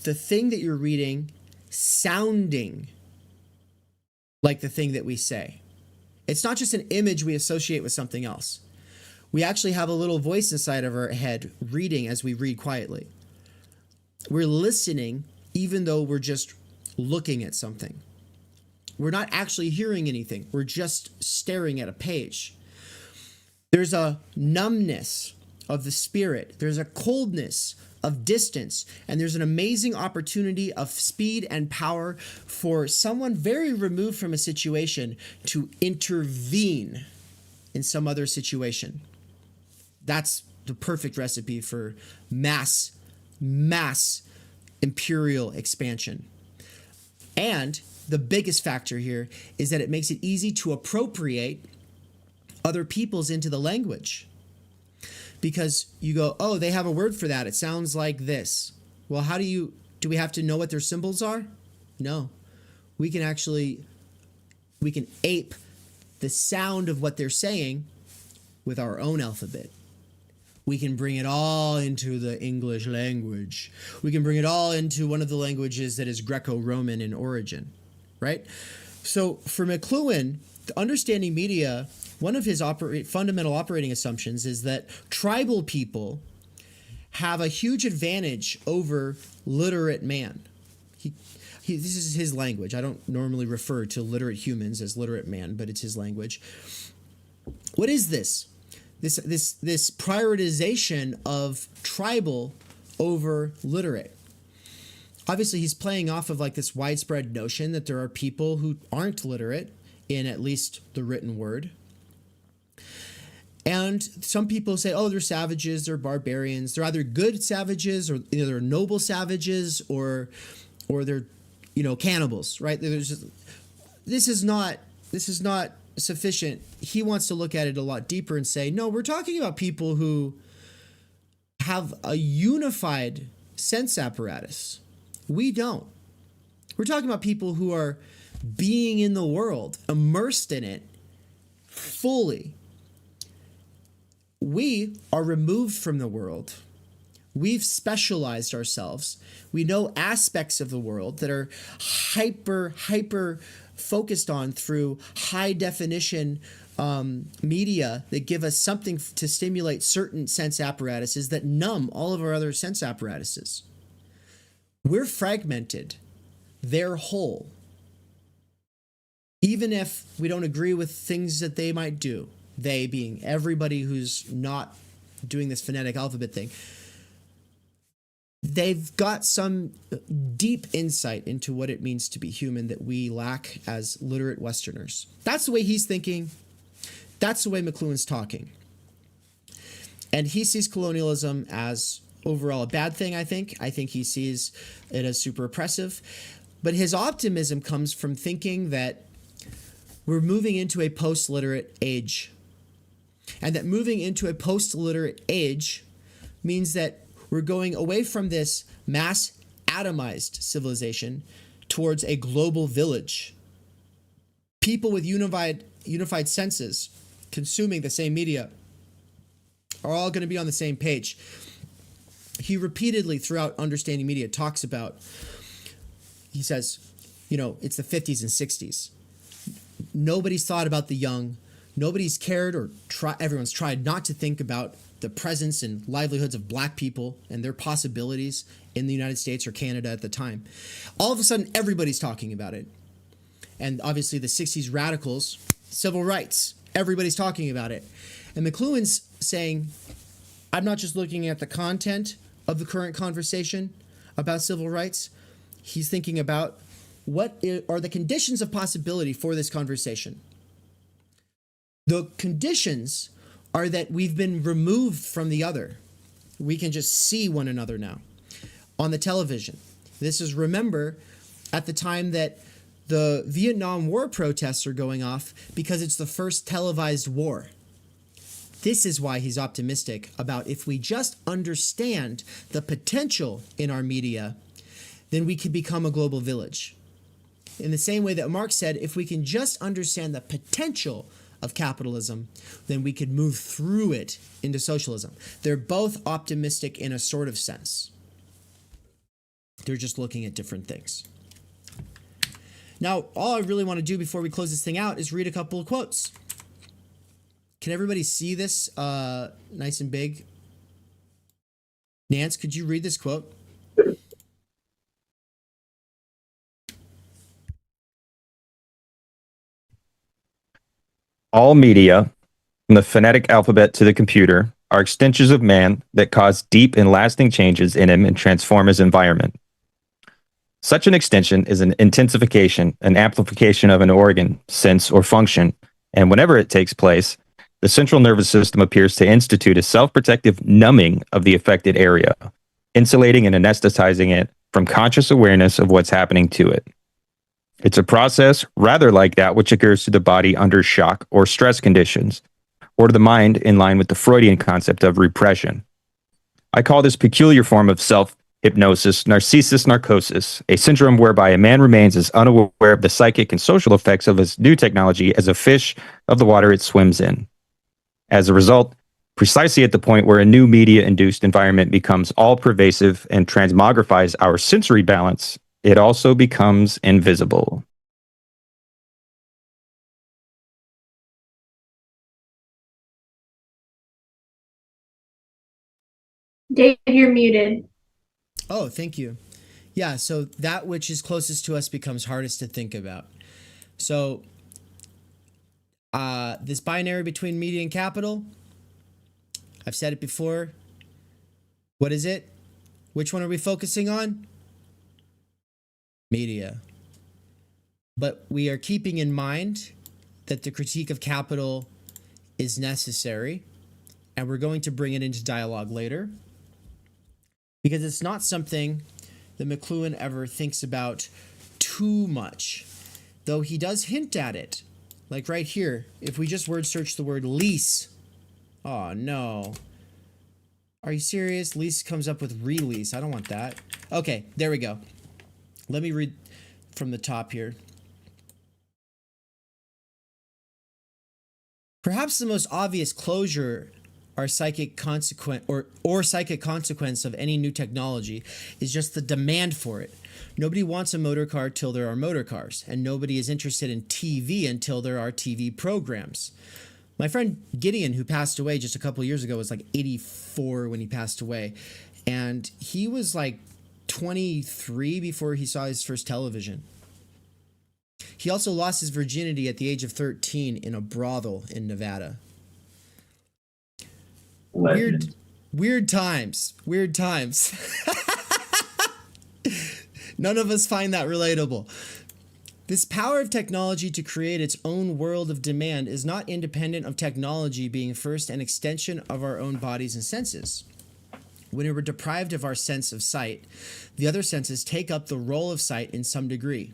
the thing that you're reading sounding like the thing that we say. It's not just an image we associate with something else. We actually have a little voice inside of our head reading as we read quietly. We're listening even though we're just looking at something. We're not actually hearing anything. We're just staring at a page. There's a numbness of the spirit. There's a coldness of distance, and there's an amazing opportunity of speed and power for someone very removed from a situation to intervene in some other situation. That's the perfect recipe for mass imperial expansion. And the biggest factor here is that it makes it easy to appropriate other peoples into the language. Because you go, oh, they have a word for that. It sounds like this. Well, do we have to know what their symbols are? No. We can ape the sound of what they're saying with our own alphabet. We can bring it all into the English language. We can bring it all into one of the languages that is Greco-Roman in origin, right? So for McLuhan, the understanding media, one of his fundamental operating assumptions is that tribal people have a huge advantage over literate man. This is his language. I don't normally refer to literate humans as literate man, but it's his language. What is this? This prioritization of tribal over literate. Obviously, he's playing off of like this widespread notion that there are people who aren't literate in at least the written word. And some people say, oh, they're savages, they're barbarians. They're either good savages, or they're noble savages, or they're, cannibals, right? This is not sufficient. He wants to look at it a lot deeper and say, no, we're talking about people who have a unified sense apparatus. We don't. We're talking about people who are being in the world, immersed in it fully. We are removed from the world. We've specialized ourselves. We know aspects of the world that are hyper focused on through high definition media that give us something to stimulate certain sense apparatuses that numb all of our other sense apparatuses. We're fragmented. They're whole. Even if we don't agree with things that they might do, they being everybody who's not doing this phonetic alphabet thing, they've got some deep insight into what it means to be human that we lack as literate Westerners. That's the way he's thinking. That's the way McLuhan's talking. And he sees colonialism as overall a bad thing, I think. I think he sees it as super oppressive. But his optimism comes from thinking that we're moving into a post-literate age. And that moving into a post-literate age means that we're going away from this mass atomized civilization towards a global village. People with unified senses consuming the same media are all going to be on the same page. He repeatedly throughout Understanding Media talks about, he says, it's the 50s and 60s. Nobody's thought about the young. Nobody's cared everyone's tried not to think about the presence and livelihoods of black people and their possibilities in the United States or Canada at the time. All of a sudden, everybody's talking about it. And obviously the 60s radicals, civil rights, everybody's talking about it. And McLuhan's saying, I'm not just looking at the content of the current conversation about civil rights. He's thinking about what are the conditions of possibility for this conversation. The conditions are that we've been removed from the other. We can just see one another now on the television. This is, remember, at the time that the Vietnam War protests are going off because it's the first televised war. This is why he's optimistic about if we just understand the potential in our media, then we can become a global village. In the same way that Marx said, if we can just understand the potential of capitalism, then we could move through it into socialism. They're both optimistic in a sort of sense. They're just looking at different things. Now, all I really want to do before we close this thing out is read a couple of quotes. Can everybody see this nice and big? Nance, could you read this quote? All media, from the phonetic alphabet to the computer, are extensions of man that cause deep and lasting changes in him and transform his environment. Such an extension is an intensification, an amplification of an organ, sense, or function, and whenever it takes place, the central nervous system appears to institute a self-protective numbing of the affected area, insulating and anesthetizing it from conscious awareness of what's happening to it. It's a process rather like that which occurs to the body under shock or stress conditions, or to the mind in line with the Freudian concept of repression. I call this peculiar form of self-hypnosis narcissus narcosis, a syndrome whereby a man remains as unaware of the psychic and social effects of his new technology as a fish of the water it swims in. As a result, precisely at the point where a new media-induced environment becomes all-pervasive and transmogrifies our sensory balance, it also becomes invisible. Dave, you're muted. Oh, thank you. Yeah, so that which is closest to us becomes hardest to think about. So, this binary between media and capital, I've said it before. What is it? Which one are we focusing on? Media. But we are keeping in mind that the critique of capital is necessary, and we're going to bring it into dialogue later, because it's not something that McLuhan ever thinks about too much, though he does hint at it. Like right here, if we just word search the word lease. Oh no. Are you serious? Lease comes up with release. I don't want that. Okay, there we go. Let me read from the top here. Perhaps the most obvious closure or psychic consequence of any new technology is just the demand for it. Nobody wants a motor car till there are motor cars, and nobody is interested in TV until there are TV programs. My friend Gideon, who passed away just a couple years ago, was like 84 when he passed away, and he was like 23 before he saw his first television. He also lost his virginity at the age of 13 in a brothel in Nevada. Weird times. None of us find that relatable. This power of technology to create its own world of demand is not independent of technology being first an extension of our own bodies and senses. When we were deprived of our sense of sight, the other senses take up the role of sight in some degree.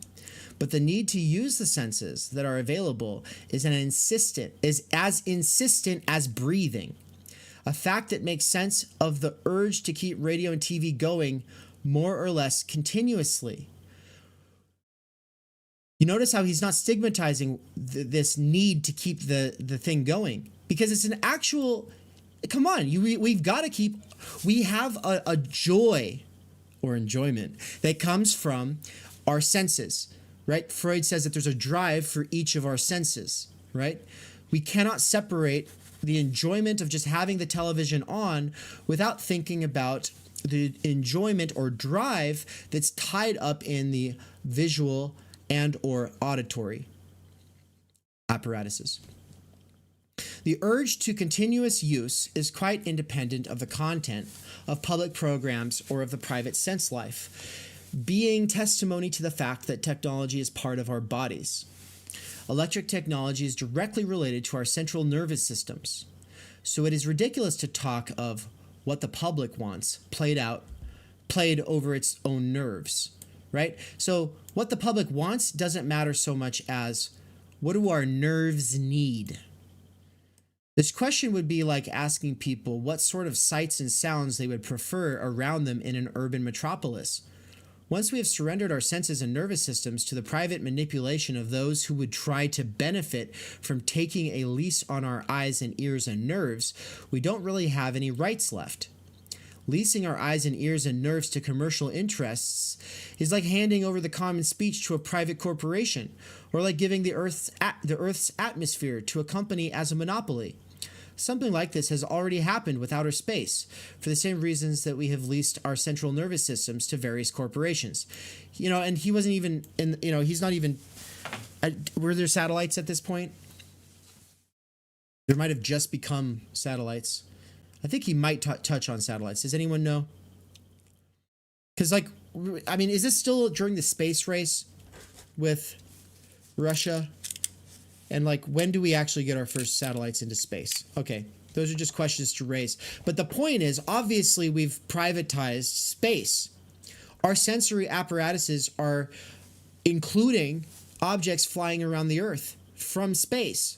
But the need to use the senses that are available is as insistent as breathing. A fact that makes sense of the urge to keep radio and TV going more or less continuously. You notice how he's not stigmatizing this need to keep the thing going, because it's an actual, come on, we've got to keep, we have a joy or enjoyment that comes from our senses, right? Freud says that there's a drive for each of our senses, right? We cannot separate the enjoyment of just having the television on without thinking about the enjoyment or drive that's tied up in the visual and or auditory apparatuses. The urge to continuous use is quite independent of the content of public programs or of the private sense life, being testimony to the fact that technology is part of our bodies. Electric technology is directly related to our central nervous systems, so it is ridiculous to talk of what the public wants played over its own nerves, right? So what the public wants doesn't matter so much as what do our nerves need? This question would be like asking people what sort of sights and sounds they would prefer around them in an urban metropolis. Once we have surrendered our senses and nervous systems to the private manipulation of those who would try to benefit from taking a lease on our eyes and ears and nerves, we don't really have any rights left. Leasing our eyes and ears and nerves to commercial interests is like handing over the common speech to a private corporation, or like giving the Earth's atmosphere to a company as a monopoly. Something like this has already happened with outer space, for the same reasons that we have leased our central nervous systems to various corporations. And he wasn't even he's not even, were there satellites at this point? There might have just become satellites. I think he might touch on satellites. Does anyone know? Because, like, I mean, is this still during the space race with Russia? And, like, when do we actually get our first satellites into space? Okay, those are just questions to raise. But the point is, obviously, we've privatized space. Our sensory apparatuses are including objects flying around the Earth from space.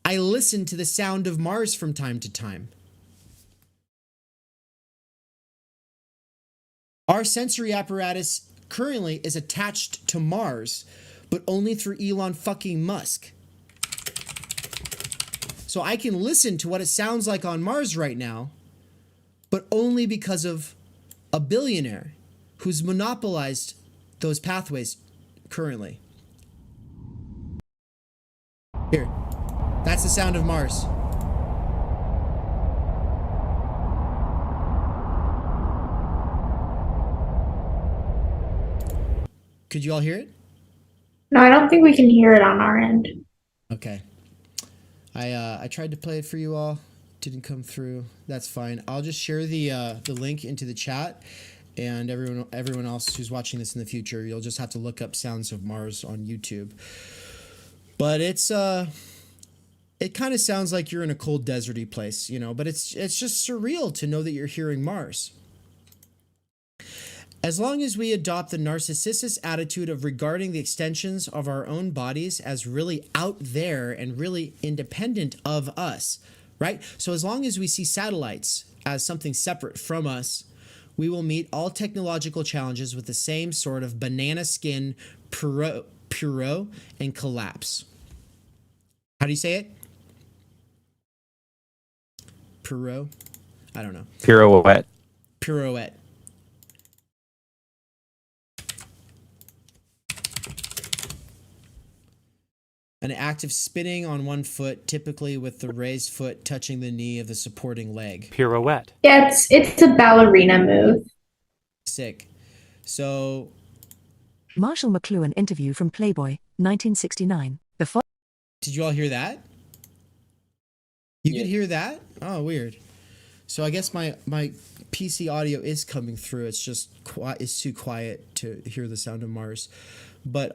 I listen to the sound of Mars from time to time. Our sensory apparatus currently is attached to Mars, but only through Elon fucking Musk. So I can listen to what it sounds like on Mars right now, but only because of a billionaire who's monopolized those pathways currently. Here, that's the sound of Mars. Could you all hear it? No, I don't think we can hear it on our end. Okay. I tried to play it for you all. Didn't come through. That's fine. I'll just share the link into the chat, and everyone else who's watching this in the future, you'll just have to look up Sounds of Mars on YouTube. But it's it kind of sounds like you're in a cold deserty place, you know, but it's just surreal to know that you're hearing Mars. As long as we adopt the narcissistic attitude of regarding the extensions of our own bodies as really out there and really independent of us, right? So as long as we see satellites as something separate from us, we will meet all technological challenges with the same sort of banana skin puro and collapse. How do you say it? Puro? I don't know. Pirouette. Pirouette. An act of spinning on one foot, typically with the raised foot touching the knee of the supporting leg. Pirouette. Yeah, it's a ballerina move. Sick. So, Marshall McLuhan interview from Playboy, 1969. did you all hear that? You could hear that? Oh, weird. So I guess my PC audio is coming through. It's just it's too quiet to hear the sound of Mars. But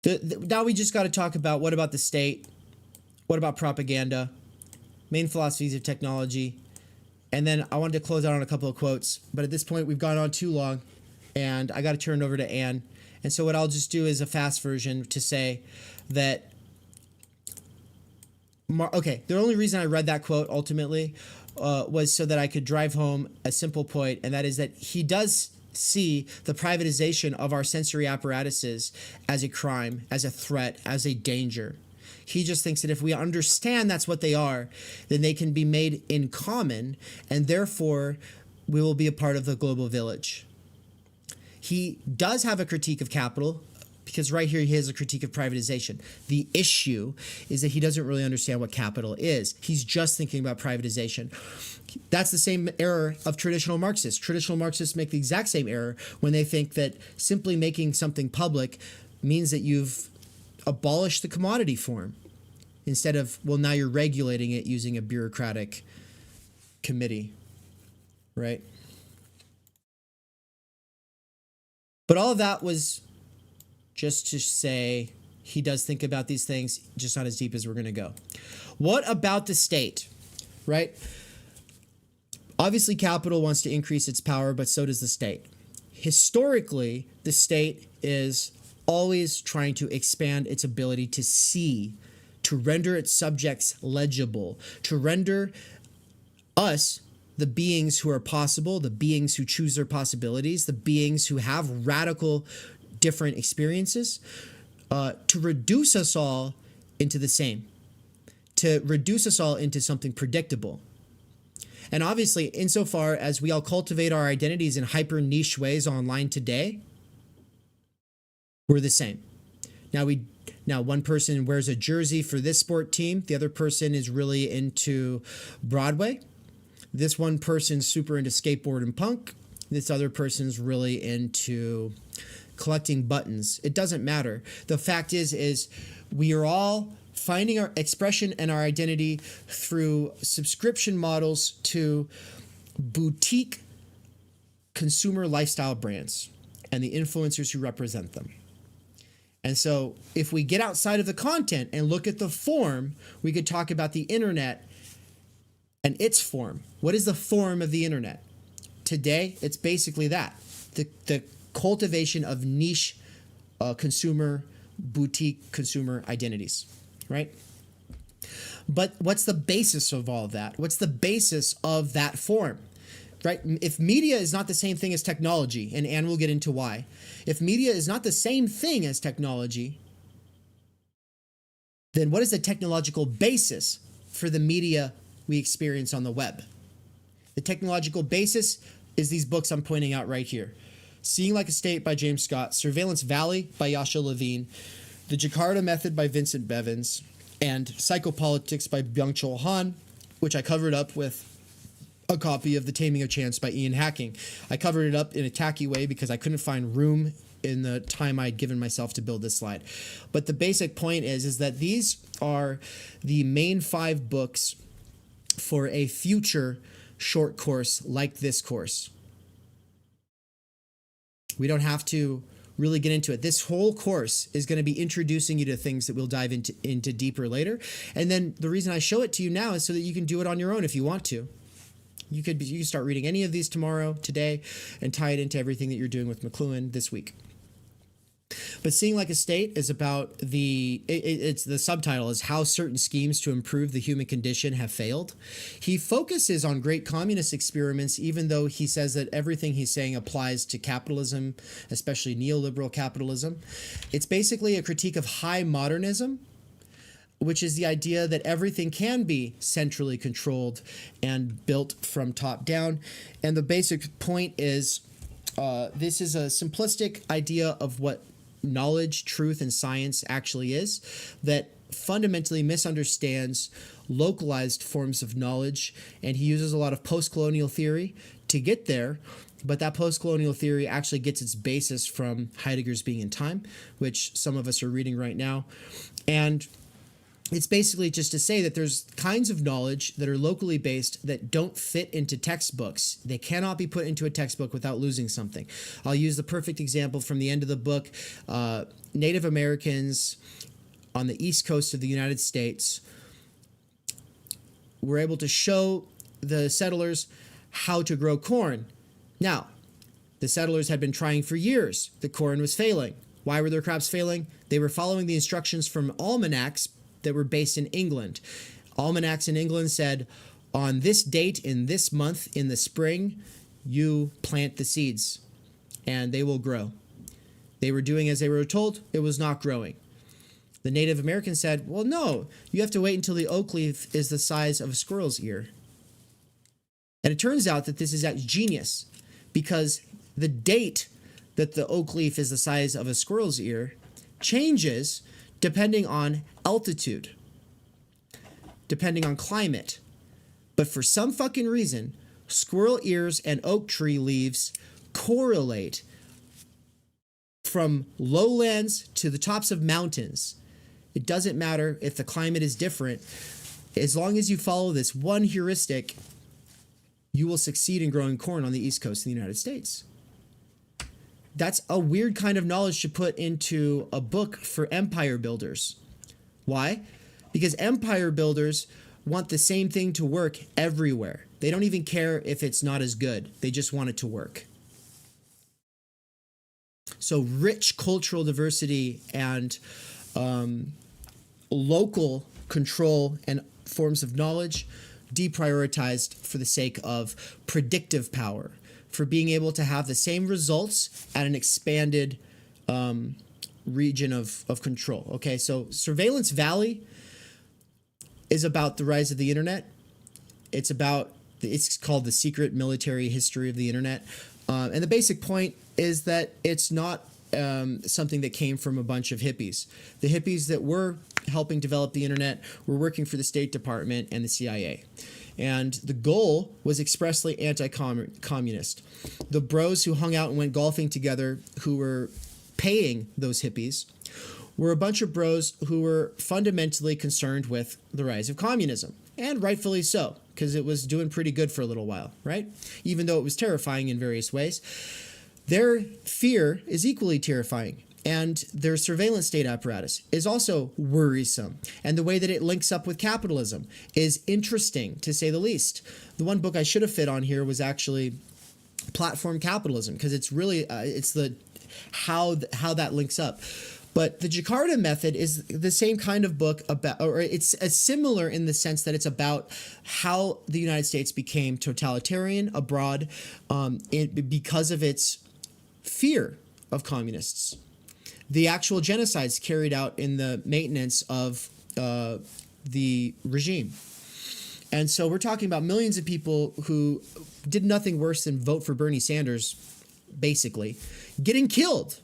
now we just got to talk about, what about the state? What about propaganda? Main philosophies of technology. And then I wanted to close out on a couple of quotes, but at this point we've gone on too long, and I got to turn it over to Anne. And so what I'll just do is a fast version to say that okay, the only reason I read that quote ultimately was so that I could drive home a simple point, and that is that he does see the privatization of our sensory apparatuses as a crime, as a threat, as a danger. He just thinks that if we understand that's what they are, then they can be made in common, and therefore we will be a part of the global village. He does have a critique of capital, because right here he has a critique of privatization. The issue is that he doesn't really understand what capital is. He's just thinking about privatization. That's the same error of traditional Marxists. Traditional Marxists make the exact same error when they think that simply making something public means that you've abolished the commodity form, instead of, well, now you're regulating it using a bureaucratic committee, right? But all of that was just to say he does think about these things, just not as deep as we're going to go. What about the state, right? Obviously, capital wants to increase its power, but so does the state. Historically, the state is always trying to expand its ability to see, to render its subjects legible, to render us, the beings who are possible, the beings who choose their possibilities, the beings who have radical different experiences, to reduce us all into the same, to reduce us all into something predictable. And obviously, insofar as we all cultivate our identities in hyper niche ways online today, we're the same. Now one person wears a jersey for this sport team. The other person is really into Broadway. This one person's super into skateboard and punk. This other person's really into collecting buttons. It doesn't matter. The fact is we are all finding our expression and our identity through subscription models to boutique consumer lifestyle brands and the influencers who represent them. And so if we get outside of the content and look at the form, we could talk about the internet and its form. What is the form of the internet? Today, it's basically that. The cultivation of niche consumer, boutique consumer identities, right? But what's the basis of all of that? What's the basis of that form? Right? If media is not the same thing as technology, and Anne will get into why. If media is not the same thing as technology, then what is the technological basis for the media we experience on the web? The technological basis is these books I'm pointing out right here. Seeing Like a State by James Scott, Surveillance Valley by Yasha Levine, The Jakarta Method by Vincent Bevins, and Psychopolitics by Byung-Chul Han, which I covered up with a copy of The Taming of Chance by Ian Hacking. I covered it up in a tacky way because I couldn't find room in the time I'd given myself to build this slide. But the basic point is that these are the main 5 books for a future short course like this course. We don't have to really get into it. This whole course is going to be introducing you to things that we'll dive into deeper later. And then the reason I show it to you now is so that you can do it on your own if you want to. You can start reading any of these tomorrow, today, and tie it into everything that you're doing with McLuhan this week. But Seeing Like a State is about it's the subtitle is How Certain Schemes to Improve the Human Condition Have Failed. He focuses on great communist experiments, even though he says that everything he's saying applies to capitalism, especially neoliberal capitalism. It's basically a critique of high modernism, which is the idea that everything can be centrally controlled and built from top down. And the basic point is this is a simplistic idea of what knowledge, truth, and science actually is that fundamentally misunderstands localized forms of knowledge. And he uses a lot of post-colonial theory to get there. But that post-colonial theory actually gets its basis from Heidegger's Being and Time, which some of us are reading right now. And it's basically just to say that there's kinds of knowledge that are locally based that don't fit into textbooks. They cannot be put into a textbook without losing something. I'll use the perfect example from the end of the book. Native Americans on the east coast of the United States were able to show the settlers how to grow corn. Now, the settlers had been trying for years. The corn was failing. Why were their crops failing? They were following the instructions from almanacs that were based in England. Almanacs in England said, on this date, in this month, in the spring, you plant the seeds and they will grow. They were doing as they were told. It was not growing. The Native Americans said, well, no, you have to wait until the oak leaf is the size of a squirrel's ear. And it turns out that this is genius because the date that the oak leaf is the size of a squirrel's ear changes depending on altitude, depending on climate. But for some fucking reason, squirrel ears and oak tree leaves correlate from lowlands to the tops of mountains. It doesn't matter if the climate is different. As long as you follow this one heuristic, you will succeed in growing corn on the East Coast of the United States. That's a weird kind of knowledge to put into a book for empire builders. Why? Because empire builders want the same thing to work everywhere. They don't even care if it's not as good. They just want it to work. So rich cultural diversity and local control and forms of knowledge deprioritized for the sake of predictive power, for being able to have the same results at an expanded region of control. Okay, so Surveillance Valley is about the rise of the internet. It's called The Secret Military History of the Internet. And the basic point is that it's not something that came from a bunch of hippies. The hippies that were helping develop the internet were working for the State Department and the CIA. And the goal was expressly anti-communist. The bros who hung out and went golfing together, who were paying those hippies were a bunch of bros who were fundamentally concerned with the rise of communism, and rightfully so, because it was doing pretty good for a little while, right? Even though it was terrifying in various ways. Their fear is equally terrifying, and their surveillance state apparatus is also worrisome. And the way that it links up with capitalism is interesting, to say the least. The one book I should have fit on here was actually Platform Capitalism, because it's really it's the how that links up. But the Jakarta Method is the same kind of book about, or it's similar in the sense that it's about how the United States became totalitarian abroad because of its fear of communists. The actual genocides carried out in the maintenance of the regime. And so we're talking about millions of people who did nothing worse than vote for Bernie Sanders, basically, getting killed.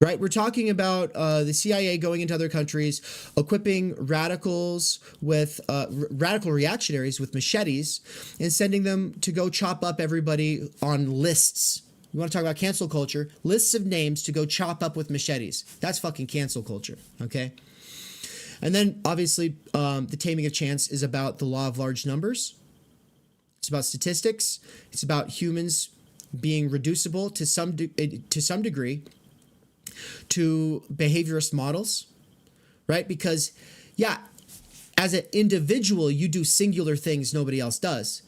Right, we're talking about the CIA going into other countries, equipping radicals with radical reactionaries with machetes, and sending them to go chop up everybody on lists. You want to talk about cancel culture? Lists of names to go chop up with machetes. That's fucking cancel culture. Okay. And then obviously, the Taming of Chance is about the law of large numbers. It's about statistics. It's about humans being reducible to some degree to behaviorist models, right? Because, yeah, as an individual, you do singular things nobody else does,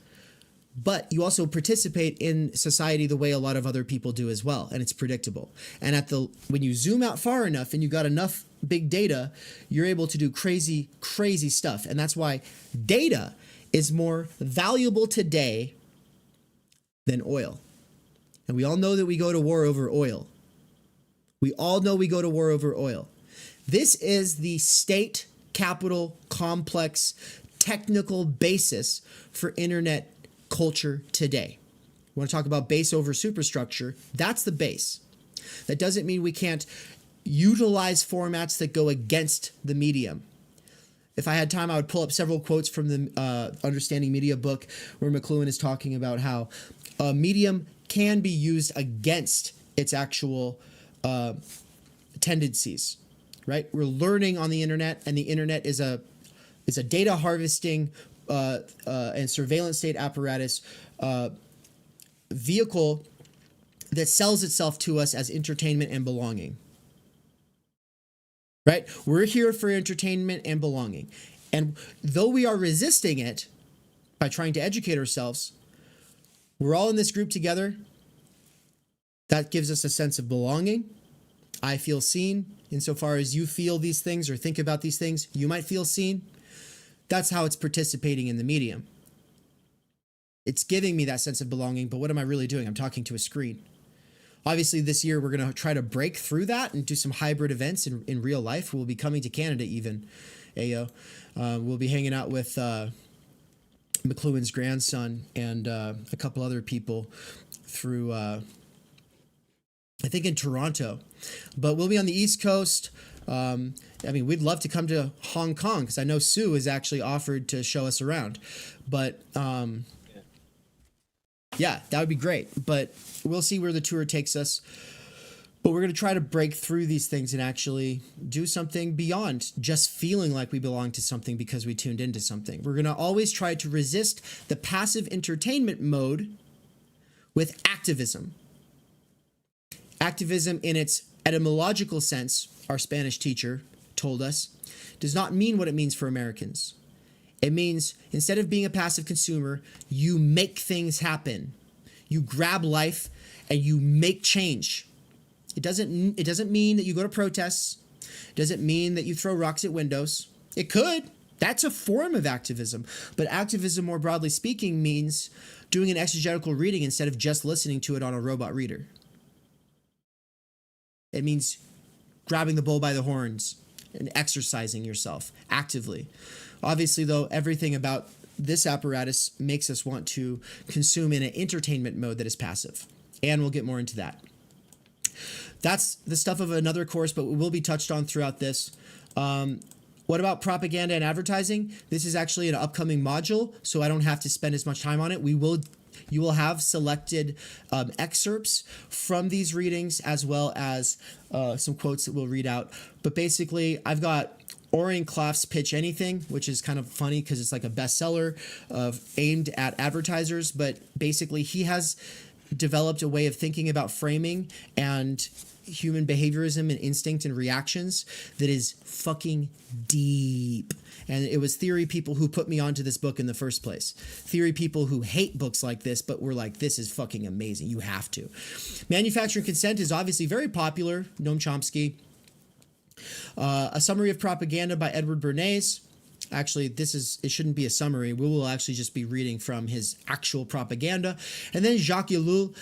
but you also participate in society the way a lot of other people do as well, and it's predictable. And when you zoom out far enough and you got enough big data, you're able to do crazy, crazy stuff. And that's why data is more valuable today than oil. And we all know that we go to war over oil. We all know we go to war over oil. This is the state capital complex technical basis for internet culture today. We want to talk about base over superstructure. That's the base. That doesn't mean we can't utilize formats that go against the medium. If I had time, I would pull up several quotes from the Understanding Media book where McLuhan is talking about how a medium can be used against its actual tendencies, right? We're learning on the internet, and the internet is a data harvesting and surveillance state apparatus vehicle that sells itself to us as entertainment and belonging, right? We're here for entertainment and belonging. And though we are resisting it by trying to educate ourselves, we're all in this group together. That gives us a sense of belonging. I feel seen. Insofar as you feel these things or think about these things, you might feel seen. That's how it's participating in the medium. It's giving me that sense of belonging, but what am I really doing? I'm talking to a screen. Obviously, this year, we're going to try to break through that and do some hybrid events in real life. We'll be coming to Canada even, Ayo. We'll be hanging out with McLuhan's grandson and a couple other people through... I think in Toronto, but we'll be on the East Coast. I mean, we'd love to come to Hong Kong because I know Sue has actually offered to show us around, but yeah, that would be great. But we'll see where the tour takes us. But we're going to try to break through these things and actually do something beyond just feeling like we belong to something because we tuned into something. We're going to always try to resist the passive entertainment mode with activism. Activism in its etymological sense, our Spanish teacher told us, does not mean what it means for Americans. It means instead of being a passive consumer, you make things happen. You grab life and you make change. It doesn't mean that you go to protests. It doesn't mean that you throw rocks at windows. It could. That's a form of activism. But activism, more broadly speaking, means doing an exegetical reading instead of just listening to it on a robot reader. It means grabbing the bull by the horns and exercising yourself actively. Obviously, though, everything about this apparatus makes us want to consume in an entertainment mode that is passive. And we'll get more into that. That's the stuff of another course, but it will be touched on throughout this. What about propaganda and advertising? This is actually an upcoming module, so I don't have to spend as much time on it. We will You will have selected excerpts from these readings, as well as some quotes that we'll read out. But basically, I've got Orion Klaff's Pitch Anything, which is kind of funny because it's like a bestseller aimed at advertisers. But basically, he has developed a way of thinking about framing and human behaviorism and instinct and reactions that is fucking deep. And it was theory people who put me onto this book in the first place. Theory people who hate books like this, but were like, this is fucking amazing. You have to. Manufacturing Consent is obviously very popular. Noam Chomsky. A Summary of Propaganda by Edward Bernays. Actually, it shouldn't be a summary. We will actually just be reading from his actual propaganda. And then Jacques Ellul,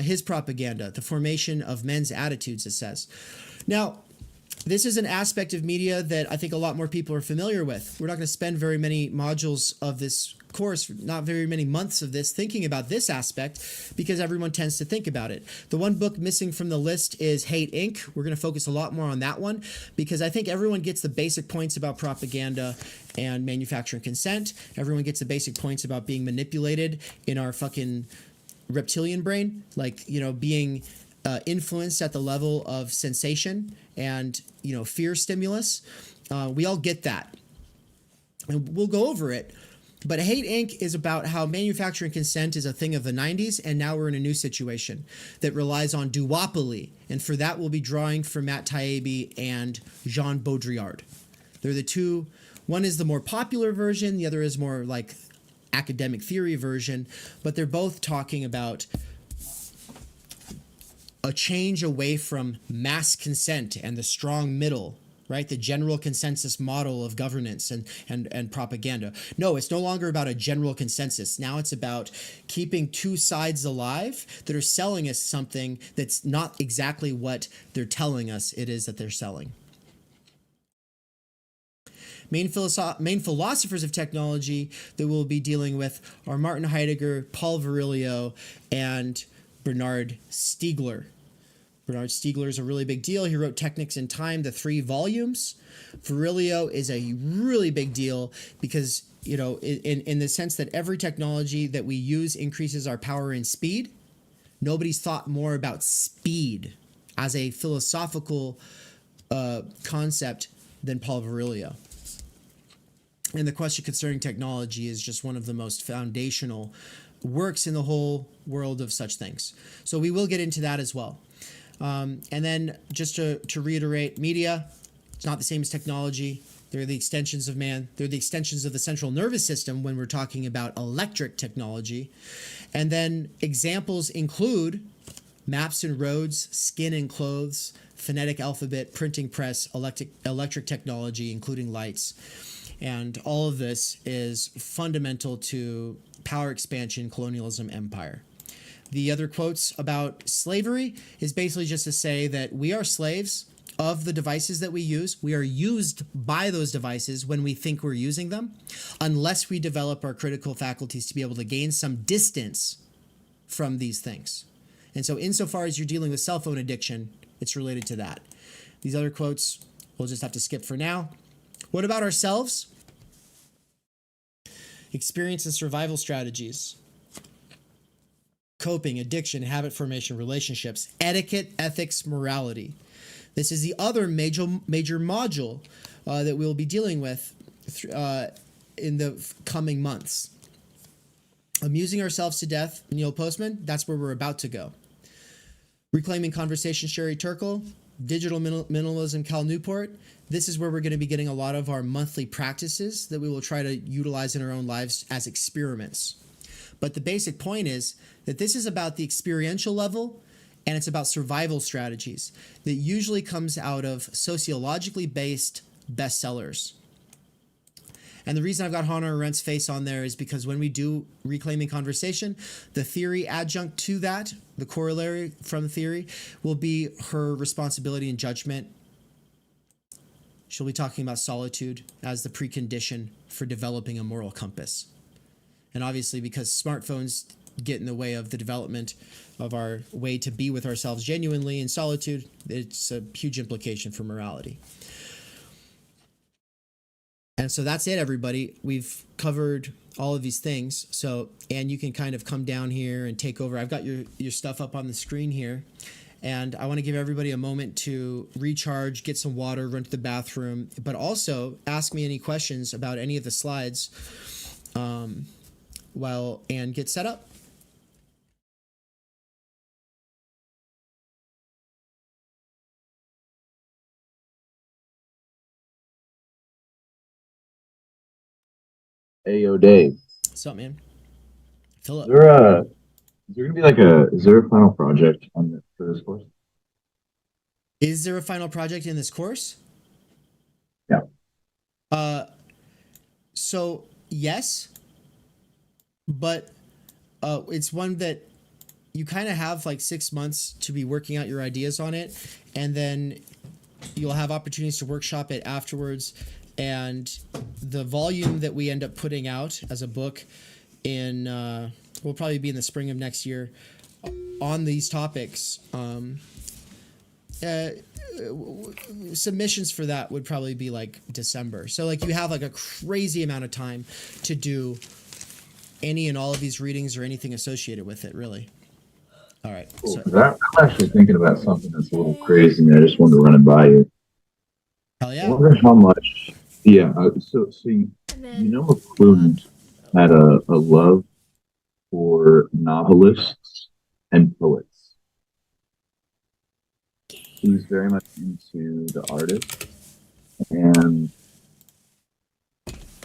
his propaganda, The Formation of Men's Attitudes, it says. Now, this is an aspect of media that I think a lot more people are familiar with. We're not going to spend very many modules of this course, not very many months of this, thinking about this aspect because everyone tends to think about it. The one book missing from the list is Hate Inc. We're going to focus a lot more on that one because I think everyone gets the basic points about propaganda and manufacturing consent. Everyone gets the basic points about being manipulated in our fucking reptilian brain, like, being influenced at the level of sensation and, fear stimulus. We all get that. And we'll go over it. But Hate Inc. is about how manufacturing consent is a thing of the 90s, and now we're in a new situation that relies on duopoly. And for that, we'll be drawing from Matt Taibbi and Jean Baudrillard. They're the two. One is the more popular version. The other is more like academic theory version. But they're both talking about a change away from mass consent and the strong middle, right? The general consensus model of governance and propaganda. No, it's no longer about a general consensus. Now it's about keeping two sides alive that are selling us something that's not exactly what they're telling us it is that they're selling. Main philosophers of technology that we'll be dealing with are Martin Heidegger, Paul Virilio, and Bernard Stiegler. Bernard Stiegler is a really big deal. He wrote Technics in Time, the 3 volumes. Virilio is a really big deal because, in the sense that every technology that we use increases our power and speed. Nobody's thought more about speed as a philosophical concept than Paul Virilio. And the question concerning technology is just one of the most foundational works in the whole world of such things. So we will get into that as well. And then just to reiterate, media, it's not the same as technology. They're the extensions of man. They're the extensions of the central nervous system when we're talking about electric technology. And then examples include maps and roads, skin and clothes, phonetic alphabet, printing press, electric technology, including lights. And all of this is fundamental to power expansion, colonialism, empire. The other quotes about slavery is basically just to say that we are slaves of the devices that we use. We are used by those devices when we think we're using them, unless we develop our critical faculties to be able to gain some distance from these things. And so insofar as you're dealing with cell phone addiction, it's related to that. These other quotes, we'll just have to skip for now. What about ourselves? Experience and survival strategies. Coping, addiction, habit formation, relationships, etiquette, ethics, morality. This is the other major module that we'll be dealing with in the coming months. Amusing ourselves to death, Neil Postman, that's where we're about to go. Reclaiming conversation, Sherry Turkle. Digital minimalism, Cal Newport. This is where we're going to be getting a lot of our monthly practices that we will try to utilize in our own lives as experiments. But the basic point is that this is about the experiential level, and it's about survival strategies that usually comes out of sociologically based bestsellers. And the reason I've got Hannah Arendt's face on there is because when we do Reclaiming Conversation, the theory adjunct to that, the corollary from theory, will be her responsibility and judgment. She'll be talking about solitude as the precondition for developing a moral compass. And obviously, because smartphones get in the way of the development of our way to be with ourselves genuinely in solitude, it's a huge implication for morality. And so that's it, everybody. We've covered all of these things. So, and you can kind of come down here and take over. I've got your stuff up on the screen here. And I want to give everybody a moment to recharge, get some water, run to the bathroom, but also ask me any questions about any of the slides and get set up. Hey, yo, Dave. What's up, man? Philip. Is there a final project for this course? Is there a final project in this course? Yeah. So yes, but it's one that you kind of have like 6 months to be working out your ideas on it, and then you'll have opportunities to workshop it afterwards. And the volume that we end up putting out as a book in will probably be in the spring of next year on these topics. Submissions for that would probably be like December. So like you have like a crazy amount of time to do any and all of these readings or anything associated with it, really. All right. Cool. So, 'Cause I'm actually thinking about something that's a little crazy, and I just wanted to run it by you. hell I yeah. wonder how much. Yeah. You know, McLuhan had a love for novelists and poets. He was very much into the artist, and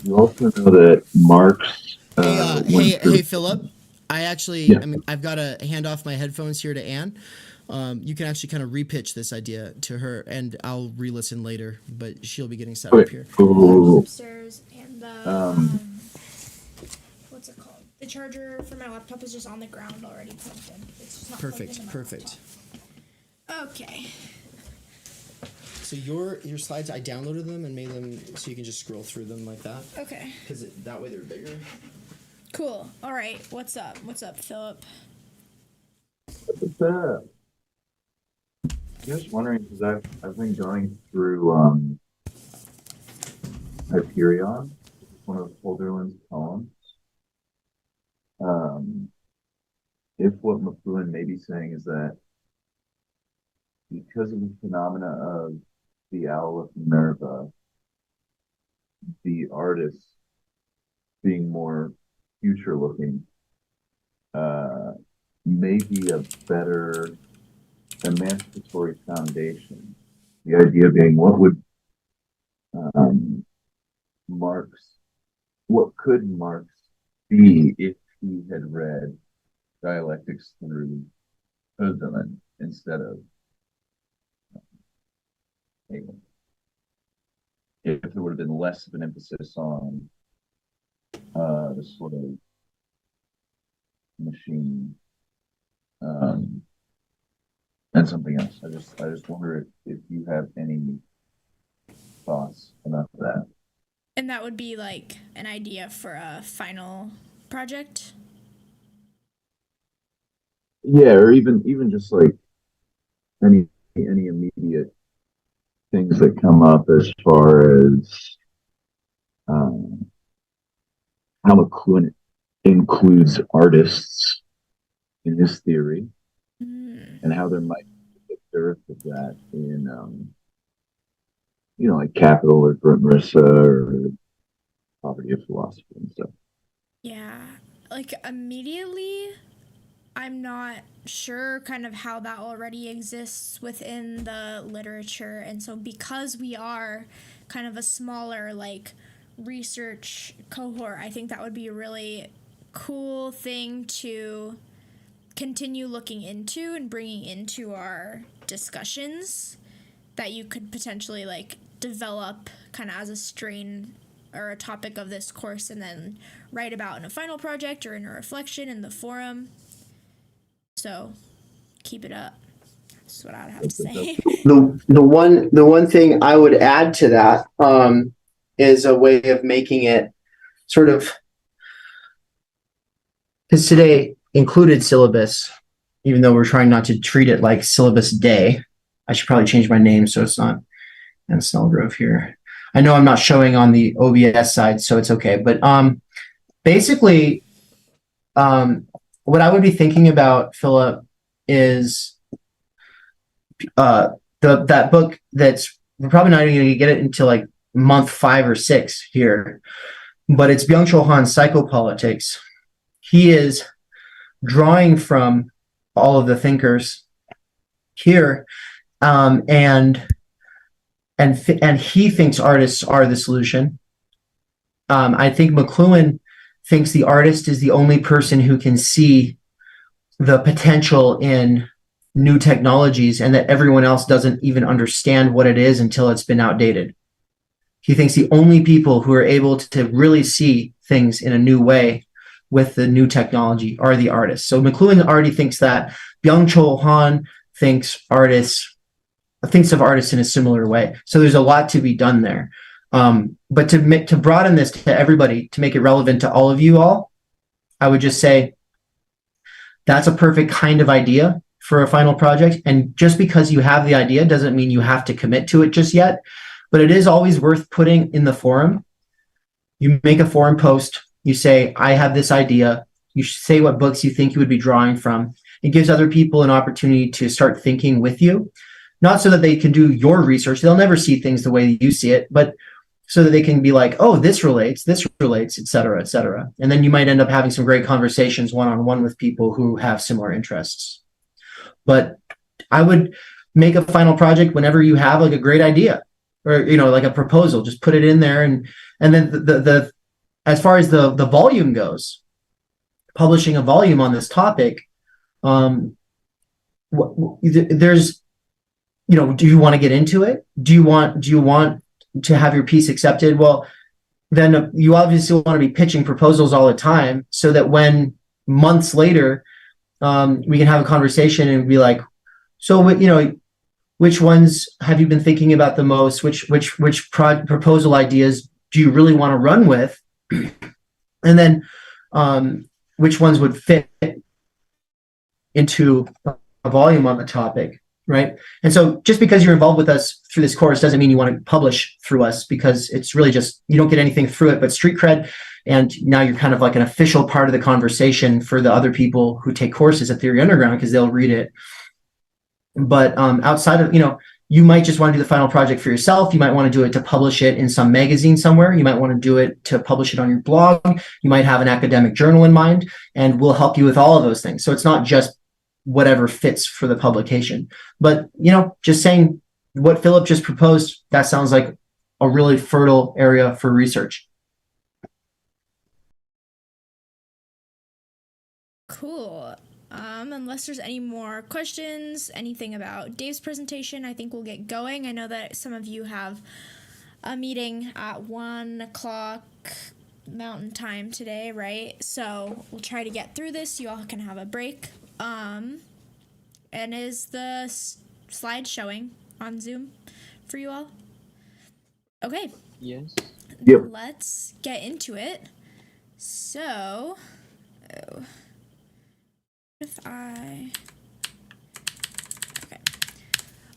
you also know that Marx. Hey, Philip. I actually, Yeah. I've got to hand off my headphones here to Anne. You can actually kind of repitch this idea to her, and I'll re-listen later. But she'll be getting set up here. Cool. Upstairs, and the what's it called? The charger for my laptop is just on the ground already plugged in. It's just not plugged into my Perfect. laptop. Okay. So your slides, I downloaded them and made them so you can just scroll through them like that, Okay. because that way they're bigger. Cool. All right. What's up? What's up, Philip? What's up? Just wondering, because I've been going through Hyperion, one of Holderlin's poems. If what McLuhan may be saying is that because of the phenomena of the Owl of Minerva, the artist being more future looking may be a better emancipatory foundation. The idea being, what could Marx be if he had read dialectics through Hölderlin instead of Hegel? If there would have been less of an emphasis on the sort of machine and something else. I just wonder if you have any thoughts about that. And that would be like an idea for a final project. Yeah, or even just like any immediate things that come up as far as how McLuhan includes artists in his theory, and how there might be a dearth of that in like Capital or Grundrisse or Poverty of Philosophy and stuff. Yeah. Like immediately, I'm not sure kind of how that already exists within the literature. And so because we are kind of a smaller like research cohort, I think that would be a really cool thing to continue looking into and bringing into our discussions that you could potentially like develop kind of as a strain or a topic of this course and then write about in a final project or in a reflection in the forum. So keep it up. That's what I would have to say. The one thing I would add to that is a way of making it sort of, because today included syllabus, even though we're trying not to treat it like syllabus day. I should probably change my name so it's not Anne Snellgrove here. I know I'm not showing on the OBS side, so it's okay. But basically, what I would be thinking about, Philip, is that book that's we're probably not even going to get it until like month 5 or 6 here, but it's Byung-Chul Han's Psychopolitics. He is drawing from all of the thinkers here, and he thinks artists are the solution. I think McLuhan thinks the artist is the only person who can see the potential in new technologies, and that everyone else doesn't even understand what it is until it's been outdated. He thinks the only people who are able to really see things in a new way with the new technology are the artists. So McLuhan already thinks that. Byung-Chul Han thinks of artists in a similar way. So there's a lot to be done there. But to broaden this to everybody, to make it relevant to all of you all, I would just say that's a perfect kind of idea for a final project. And just because you have the idea doesn't mean you have to commit to it just yet. But it is always worth putting in the forum. You make a forum post, you say, I have this idea. You say what books you think you would be drawing from. It gives other people an opportunity to start thinking with you, not so that they can do your research. They'll never see things the way you see it, but so that they can be like, oh, this relates, et cetera, et cetera. And then you might end up having some great conversations one-on-one with people who have similar interests. But I would make a final project whenever you have like a great idea, or like a proposal. Just put it in there, and then the as far as the volume goes, publishing a volume on this topic, there's do you want to get into it? Do you want to have your piece accepted? Well, then you obviously want to be pitching proposals all the time, so that when months later we can have a conversation and be like, so which ones have you been thinking about the most? Which proposal ideas do you really want to run with? And then which ones would fit into a volume on the topic, right? And so just because you're involved with us through this course doesn't mean you want to publish through us, because it's really just, you don't get anything through it but street cred. And now you're kind of like an official part of the conversation for the other people who take courses at Theory Underground, because they'll read it. But outside of, you might just want to do the final project for yourself. You might want to do it to publish it in some magazine somewhere. You might want to do it to publish it on your blog. You might have an academic journal in mind, and we'll help you with all of those things. So it's not just whatever fits for the publication. But, just saying what Philip just proposed, that sounds like a really fertile area for research. Cool. Unless there's any more questions, anything about Dave's presentation, I think we'll get going. I know that some of you have a meeting at 1 o'clock Mountain Time today, right? So we'll try to get through this. You all can have a break. And is the slide showing on Zoom for you all? Okay. Yes. Yep. Let's get into it. So, okay.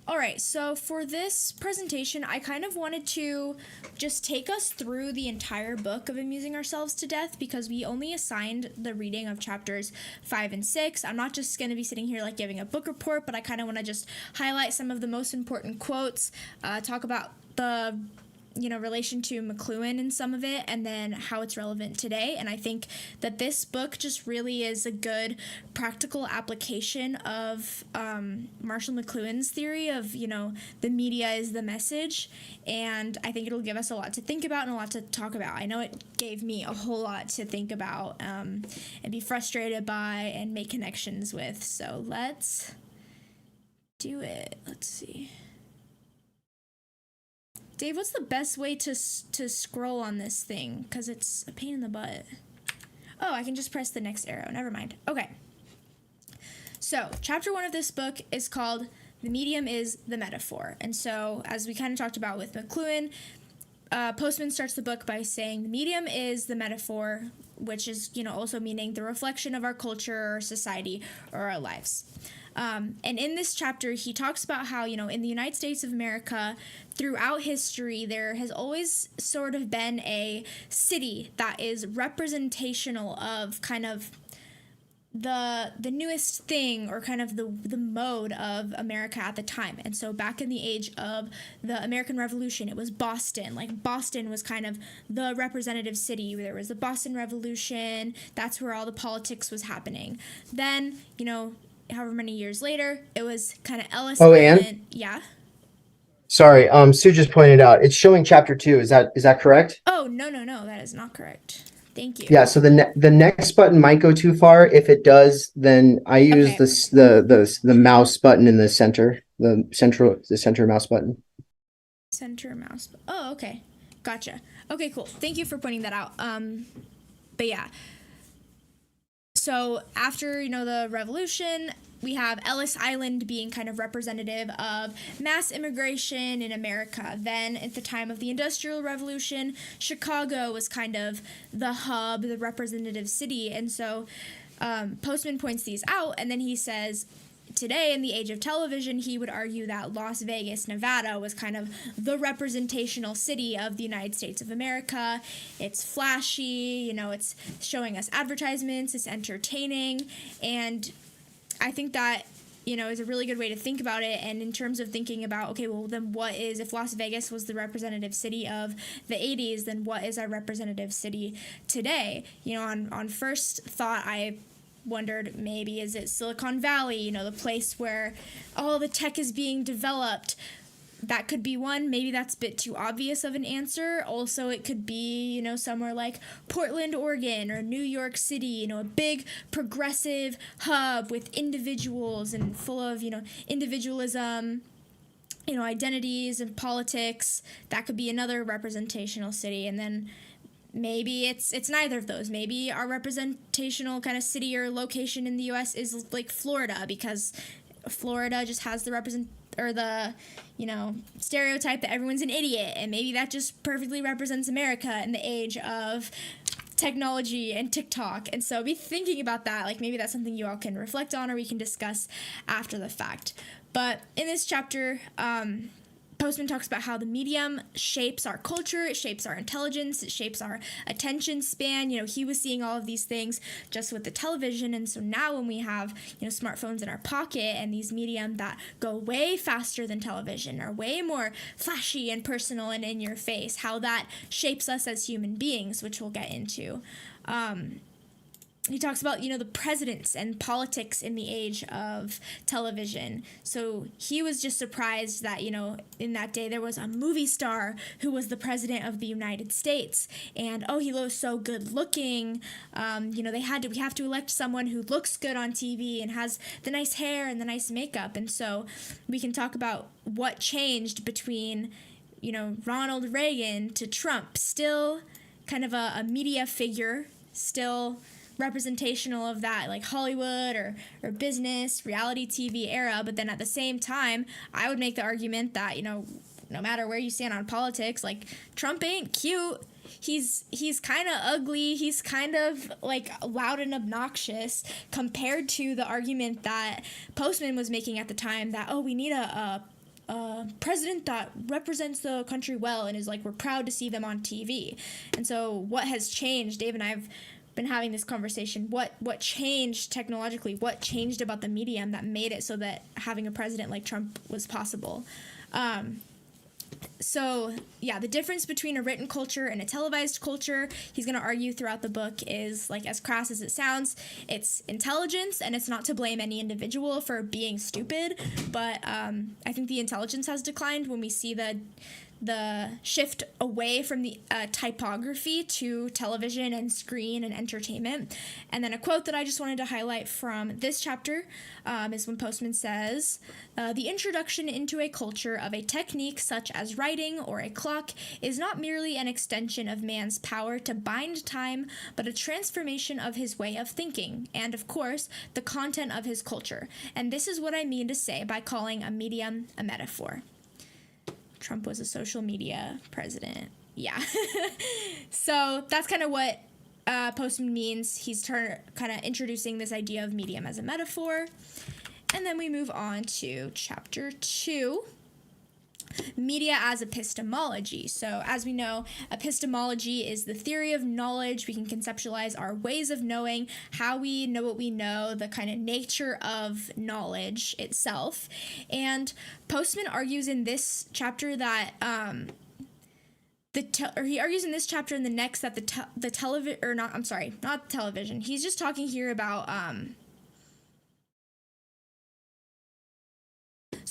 All right, so for this presentation, I kind of wanted to just take us through the entire book of Amusing Ourselves to Death, because we only assigned the reading of chapters 5 and 6. I'm not just going to be sitting here like giving a book report, but I kind of want to just highlight some of the most important quotes, talk about the relation to McLuhan in some of it, and then how it's relevant today. And I think that this book just really is a good practical application of Marshall McLuhan's theory of, the media is the message. And I think it'll give us a lot to think about and a lot to talk about. I know it gave me a whole lot to think about and be frustrated by and make connections with. So let's do it. Let's see. Dave, what's the best way to scroll on this thing? Because it's a pain in the butt. Oh, I can just press the next arrow. Never mind. Okay. So, chapter 1 of this book is called The Medium is the Metaphor. And so, as we kind of talked about with McLuhan, Postman starts the book by saying the medium is the metaphor, which is, also meaning the reflection of our culture or society or our lives. And in this chapter, he talks about how, in the United States of America, throughout history, there has always sort of been a city that is representational of kind of the newest thing, or kind of the mode of America at the time. And so back in the age of the American Revolution, it was Boston. Like, Boston was kind of the representative city. There was the Boston Revolution. That's where all the politics was happening. Then, however many years later, it was kind of Ellis Anne? Island. Yeah. Sorry, Sue just pointed out it's showing chapter 2. Is that correct? Oh, no, that is not correct. Thank you. Yeah, so the next button might go too far. If it does, then I use Okay. the mouse button in the center, the center mouse button. Center mouse. Oh, okay. Gotcha. Okay, cool. Thank you for pointing that out. But yeah. So after, the revolution, we have Ellis Island being kind of representative of mass immigration in America. Then at the time of the Industrial Revolution, Chicago was kind of the hub, the representative city. And so Postman points these out, and then he says, today, in the age of television, he would argue that Las Vegas, Nevada was kind of the representational city of the United States of America. It's flashy, it's showing us advertisements, it's entertaining, and I think that, is a really good way to think about it. And in terms of thinking about, okay, well, then what is, if Las Vegas was the representative city of the 80s, then what is our representative city today? On first thought, I wondered, maybe is it Silicon Valley, the place where all the tech is being developed? That could be one. Maybe that's a bit too obvious of an answer. Also, it could be, somewhere like Portland, Oregon, or New York City, a big progressive hub with individuals and full of, individualism, identities and politics. That could be another representational city. And then maybe it's neither of those. Maybe our representational kind of city or location in the U.S. is like Florida, because Florida just has the stereotype that everyone's an idiot, and maybe that just perfectly represents America in the age of technology and TikTok. And so be thinking about that. Like, maybe that's something you all can reflect on, or we can discuss after the fact. But in this chapter, Postman talks about how the medium shapes our culture, it shapes our intelligence, it shapes our attention span. He was seeing all of these things just with the television, and so now when we have, smartphones in our pocket and these medium that go way faster than television, are way more flashy and personal and in your face, how that shapes us as human beings, which we'll get into. He talks about, the presidents and politics in the age of television. So he was just surprised that, in that day there was a movie star who was the president of the United States. And, he was so good looking. We have to elect someone who looks good on TV and has the nice hair and the nice makeup. And so we can talk about what changed between, Ronald Reagan to Trump. Still kind of a media figure, still representational of that, like Hollywood or business, reality TV era. But then at the same time, I would make the argument that, no matter where you stand on politics, like, Trump ain't cute. He's kind of ugly. He's kind of like loud and obnoxious compared to the argument that Postman was making at the time that, we need a president that represents the country well and is like, we're proud to see them on TV. And so what has changed? Dave and I have been having this conversation. What changed technologically? What changed about the medium that made it so that having a president like Trump was possible? So yeah, the difference between a written culture and a televised culture, he's going to argue throughout the book, is, like, as crass as it sounds, it's intelligence, and it's not to blame any individual for being stupid, but I think the intelligence has declined when we see the shift away from the typography to television and screen and entertainment. And then a quote that I just wanted to highlight from this chapter is when Postman says, the introduction into a culture of a technique such as writing or a clock is not merely an extension of man's power to bind time, but a transformation of his way of thinking, and, of course, the content of his culture. And this is what I mean to say by calling a medium a metaphor. Trump was a social media president. Yeah. So that's kind of what Postman means. He's kind of introducing this idea of medium as a metaphor. And then we move on to chapter 2, media as epistemology. So, as we know, epistemology is the theory of knowledge. We can conceptualize our ways of knowing, how we know what we know, the kind of nature of knowledge itself. And Postman argues in this chapter that he argues in this chapter and the next that the television, or not, I'm sorry, not television. He's just talking here about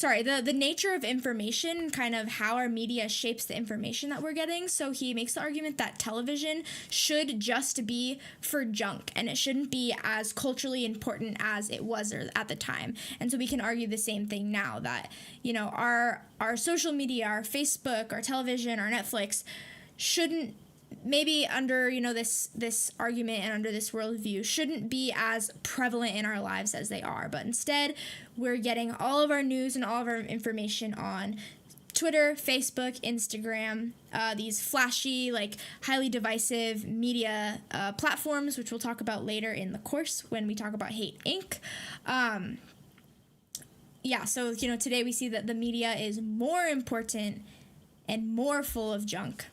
the nature of information, kind of how our media shapes the information that we're getting. So he makes the argument that television should just be for junk, and it shouldn't be as culturally important as it was at the time. And so we can argue the same thing now, that, you know, our social media, our Facebook, our television, our Netflix shouldn't, maybe under, you know, this argument and under this worldview, shouldn't be as prevalent in our lives as they are. But instead, we're getting all of our news and all of our information on Twitter, Facebook, Instagram, these flashy, like highly divisive media platforms, which we'll talk about later in the course when we talk about Hate Inc. So, you know, today we see that the media is more important and more full of junk.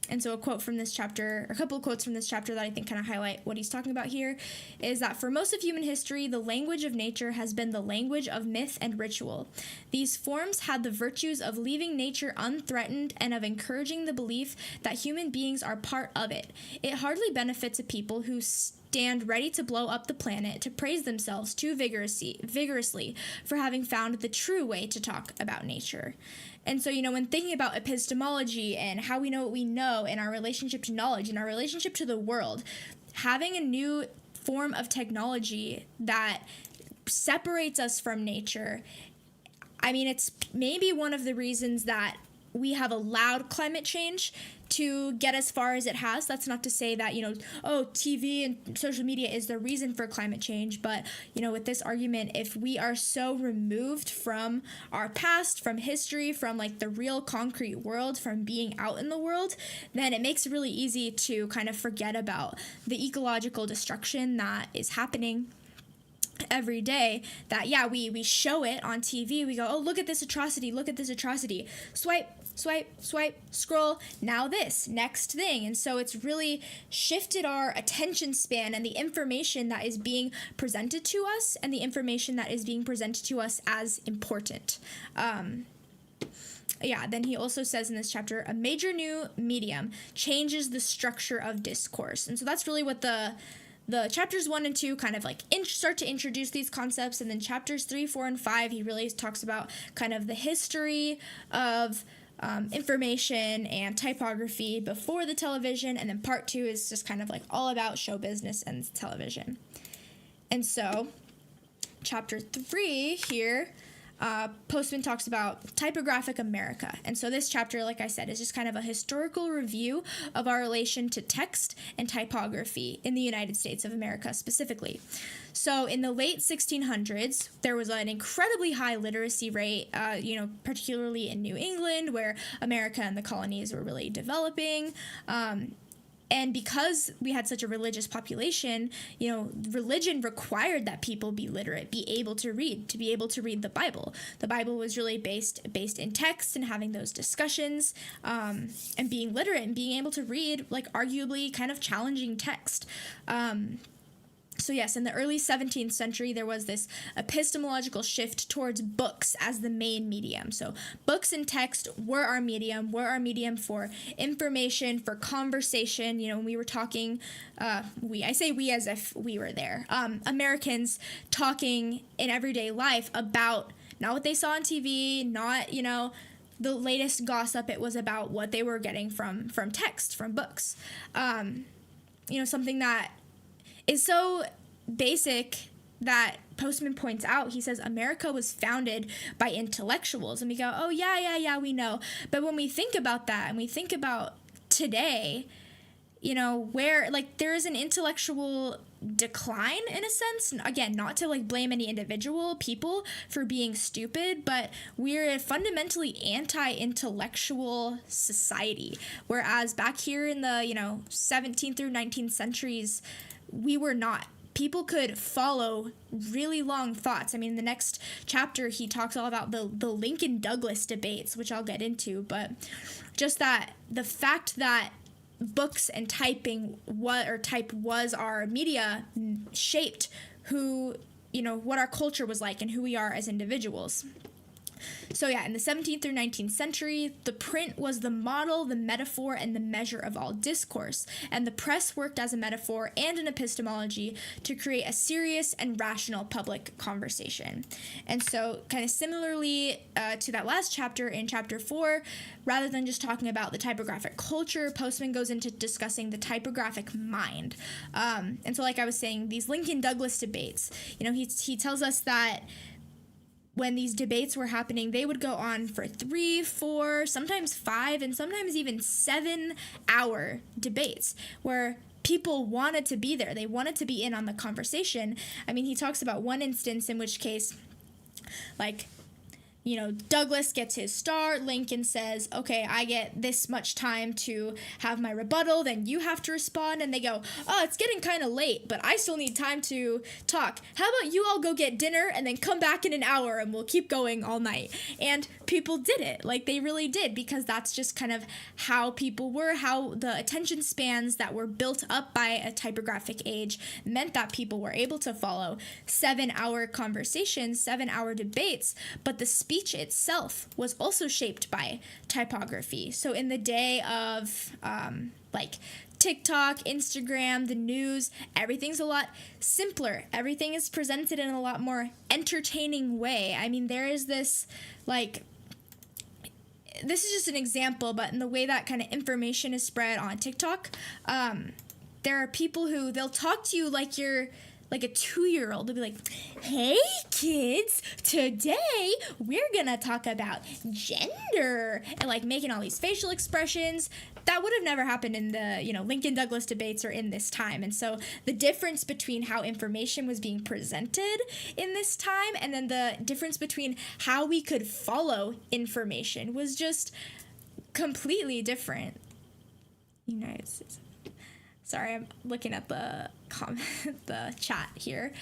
And so a quote from this chapter, or a couple of quotes from this chapter that I think kind of highlight what he's talking about here, is that for most of human history, the language of nature has been the language of myth and ritual. These forms had the virtues of leaving nature unthreatened and of encouraging the belief that human beings are part of it. It hardly benefits a people who stand ready to blow up the planet to praise themselves too vigorously for having found the true way to talk about nature. And so, you know, when thinking about epistemology and how we know what we know and our relationship to knowledge and our relationship to the world, having a new form of technology that separates us from nature, I mean, it's maybe one of the reasons that we have allowed climate change to get as far as it has. That's not to say that, you know, TV and social media is the reason for climate change. But, you know, with this argument, if we are so removed from our past, from history, from like the real concrete world, from being out in the world, then it makes it really easy to kind of forget about the ecological destruction that is happening every day. That, yeah, we show it on TV. We go, oh, look at this atrocity, swipe, scroll, now this, next thing. And so it's really shifted our attention span and the information that is being presented to us and the information that is being presented to us as important. Then he also says in this chapter, a major new medium changes the structure of discourse. And so that's really what the chapters 1 and 2 kind of like start to introduce these concepts. And then chapters 3, 4, and 5, he really talks about kind of the history of information and typography before the television. And then part 2 is just kind of like all about show business and television. And so chapter 3 here, Postman talks about typographic America. And so this chapter, like I said, is just kind of a historical review of our relation to text and typography in the United States of America specifically. So in the late 1600s, there was an incredibly high literacy rate, particularly in New England, where America and the colonies were really developing. And because we had such a religious population, you know, religion required that people be literate, be able to read the Bible. The Bible was really based in text and having those discussions, and being literate and being able to read, like, arguably kind of challenging text. So yes, in the early 17th century, there was this epistemological shift towards books as the main medium. So books and text were our medium for information, for conversation. You know, when we were talking, I say we as if we were there, Americans talking in everyday life about not what they saw on TV, not, you know, the latest gossip. It was about what they were getting from text, from books. Something that is so basic that Postman points out. He says America was founded by intellectuals, and we go, oh yeah, we know. But when we think about that and we think about today, you know, where like there is an intellectual decline in a sense. Again, not to like blame any individual people for being stupid, but we're a fundamentally anti-intellectual society. Whereas back here in the, 17th through 19th centuries, we were not. people could follow really long thoughts. I mean, the next chapter, he talks all about the Lincoln Douglas debates, which I'll get into, but just that the fact that books and typing type was our media shaped who, what our culture was like and who we are as individuals. So yeah, in the 17th through 19th century, the print was the model, the metaphor, and the measure of all discourse, and the press worked as a metaphor and an epistemology to create a serious and rational public conversation. And so kind of similarly to that last chapter, in chapter 4, rather than just talking about the typographic culture, Postman goes into discussing the typographic mind. And so like I was saying, these Lincoln Douglas debates, he tells us that when these debates were happening, they would go on for 3, 4, sometimes 5, and sometimes even 7-hour debates where people wanted to be there. They wanted to be in on the conversation. I mean, he talks about one instance in which case, like, Douglas gets his start. Lincoln says, okay, I get this much time to have my rebuttal, then you have to respond. And they go, oh, it's getting kind of late, but I still need time to talk. How about you all go get dinner and then come back in an hour and we'll keep going all night? And people did it. Like, they really did, because that's just kind of how people were, how the attention spans that were built up by a typographic age meant that people were able to follow 7-hour conversations, 7-hour debates, but the speech itself was also shaped by typography. So in the day of like TikTok, Instagram, the news, everything's a lot simpler. Everything is presented in a lot more entertaining way. I mean, there is this, like, this is just an example, but in the way that kind of information is spread on TikTok, there are people who, they'll talk to you like you're like a 2-year-old. They'll be like, hey kids, today we're gonna talk about gender, and like making all these facial expressions that would have never happened in the Lincoln Douglas debates or in this time. And so the difference between how information was being presented in this time and then the difference between how we could follow information was just completely different. United States. Sorry, I'm looking at the the chat here.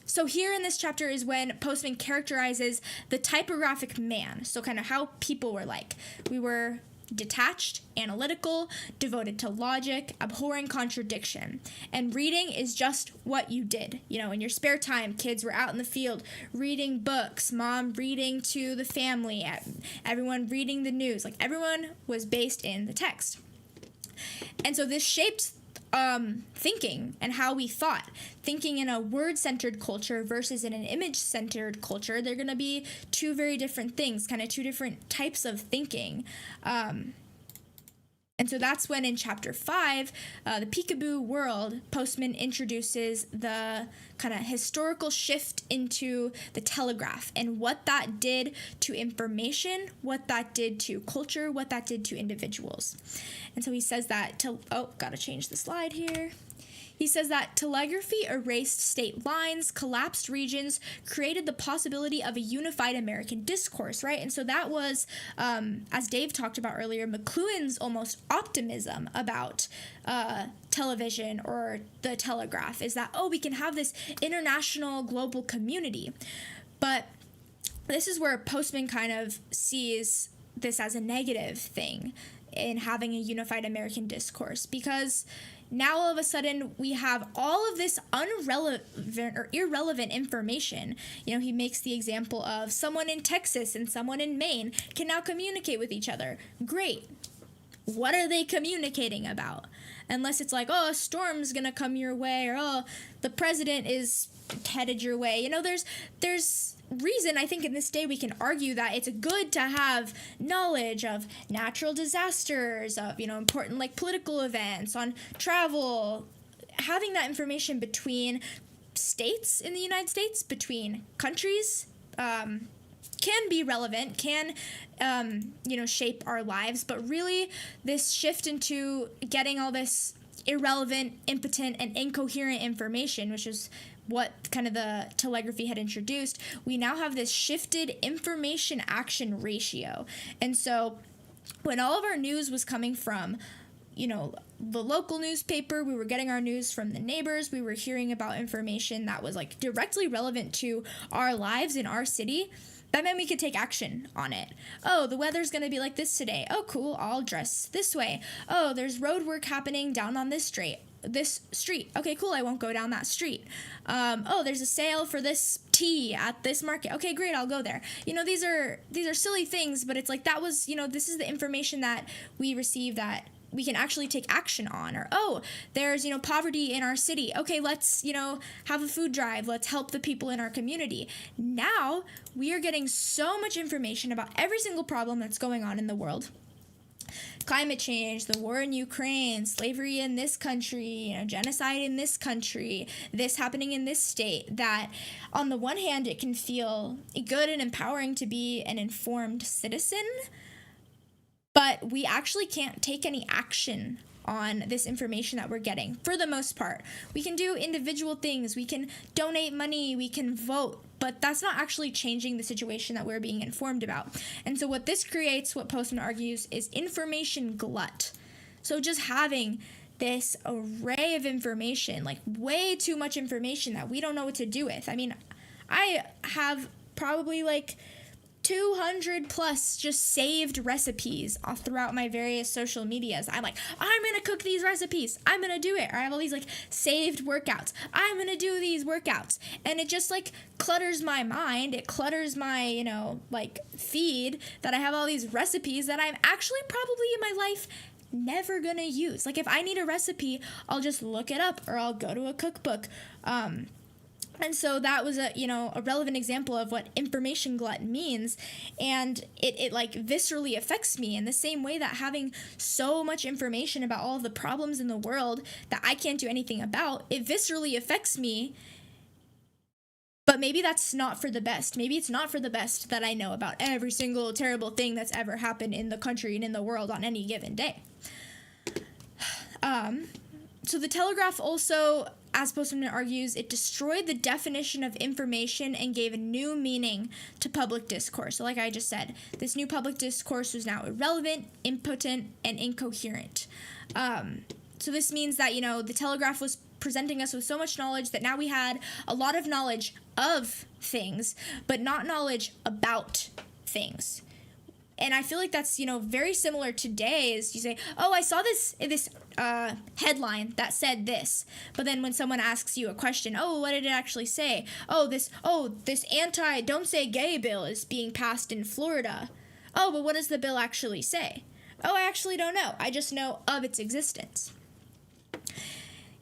So here in this chapter is when Postman characterizes the typographic man. So kind of how people were like. We were detached, analytical, devoted to logic, abhorring contradiction. And reading is just what you did. In your spare time, kids were out in the field reading books, mom reading to the family, everyone reading the news. Like, everyone was based in the text. And so this shaped thinking and how we thought. Thinking in a word-centered culture versus in an image-centered culture, they're going to be two very different things, kind of two different types of thinking. And so that's when in chapter 5, the Peekaboo World, Postman introduces the kind of historical shift into the telegraph and what that did to information, what that did to culture, what that did to individuals. And so he says that, gotta change the slide here. He says that telegraphy erased state lines, collapsed regions, created the possibility of a unified American discourse, right? And so that was, as Dave talked about earlier, McLuhan's almost optimism about television or the telegraph is that, we can have this international global community. But this is where Postman kind of sees this as a negative thing in having a unified American discourse, because now all of a sudden we have all of this irrelevant information. He makes the example of someone in Texas and someone in Maine can now communicate with each other. Great. What are they communicating about? Unless it's like, a storm's gonna come your way, or the president is headed your way. There's reason I think in this day we can argue that it's good to have knowledge of natural disasters, of important like political events, on travel. Having that information between states in the United States, between countries, can be relevant, can shape our lives. But really, this shift into getting all this irrelevant, impotent, and incoherent information, which is what kind of the telegraphy had introduced, we now have this shifted information action ratio. And so when all of our news was coming from the local newspaper. We were getting our news from the neighbors. We were hearing about information that was like directly relevant to our lives in our city. That meant we could take action on it. Oh, the weather's going to be like this today. Oh, cool. I'll dress this way. Oh, there's road work happening down on this street. Okay, cool. I won't go down that street. Oh, there's a sale for this tea at this market. Okay, great. I'll go there. These are silly things, but it's like that was, this is the information that we receive that we can actually take action on. Or, oh, there's, poverty in our city. Okay, let's, have a food drive. Let's help the people in our community. Now we are getting so much information about every single problem that's going on in the world. Climate change, the war in Ukraine, slavery in this country, genocide in this country, this happening in this state, that on the one hand, it can feel good and empowering to be an informed citizen, but we actually can't take any action on this information that we're getting for the most part. We can do individual things, we can donate money, we can vote, but that's not actually changing the situation that we're being informed about. And so what this creates, what Postman argues, is information glut. So just having this array of information, like way too much information that we don't know what to do with. I mean, I have probably like 200 plus just saved recipes all throughout my various social medias. I'm like, I'm gonna cook these recipes, I'm gonna do it. Or I have all these like saved workouts, I'm gonna do these workouts. And it just like clutters my mind, it clutters my, like feed, that I have all these recipes that I'm actually probably in my life never gonna use. Like if I need a recipe, I'll just look it up or I'll go to a cookbook. And so that was a relevant example of what information glut means. And it like viscerally affects me in the same way that having so much information about all of the problems in the world that I can't do anything about, it viscerally affects me. But maybe that's not for the best. Maybe it's not for the best that I know about every single terrible thing that's ever happened in the country and in the world on any given day. So the Telegraph also, as Postman argues, it destroyed the definition of information and gave a new meaning to public discourse. So like I just said, this new public discourse was now irrelevant, impotent, and incoherent. So this means that, the Telegraph was presenting us with so much knowledge that now we had a lot of knowledge of things, but not knowledge about things. And I feel like that's, very similar today. Is you say, oh, I saw this headline that said this. But then when someone asks you a question, oh, what did it actually say? This don't say gay bill is being passed in Florida. Oh, but what does the bill actually say? Oh, I actually don't know. I just know of its existence.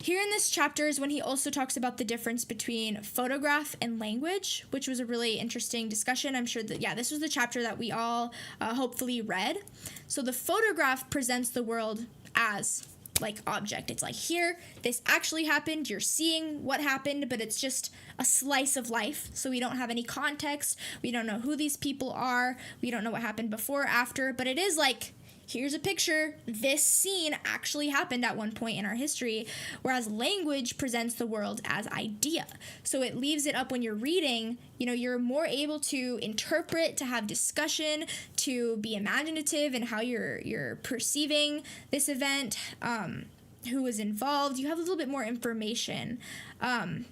Here in this chapter is when he also talks about the difference between photograph and language, which was a really interesting discussion. I'm sure that, this was the chapter that we all hopefully read. So the photograph presents the world as like object. It's like, here, this actually happened. You're seeing what happened, but it's just a slice of life. So we don't have any context. We don't know who these people are. We don't know what happened before or after, but it is like, here's a picture, this scene actually happened at one point in our history, whereas language presents the world as idea. So it leaves it up when you're reading, you're more able to interpret, to have discussion, to be imaginative in how you're perceiving this event, who was involved. You have a little bit more information. And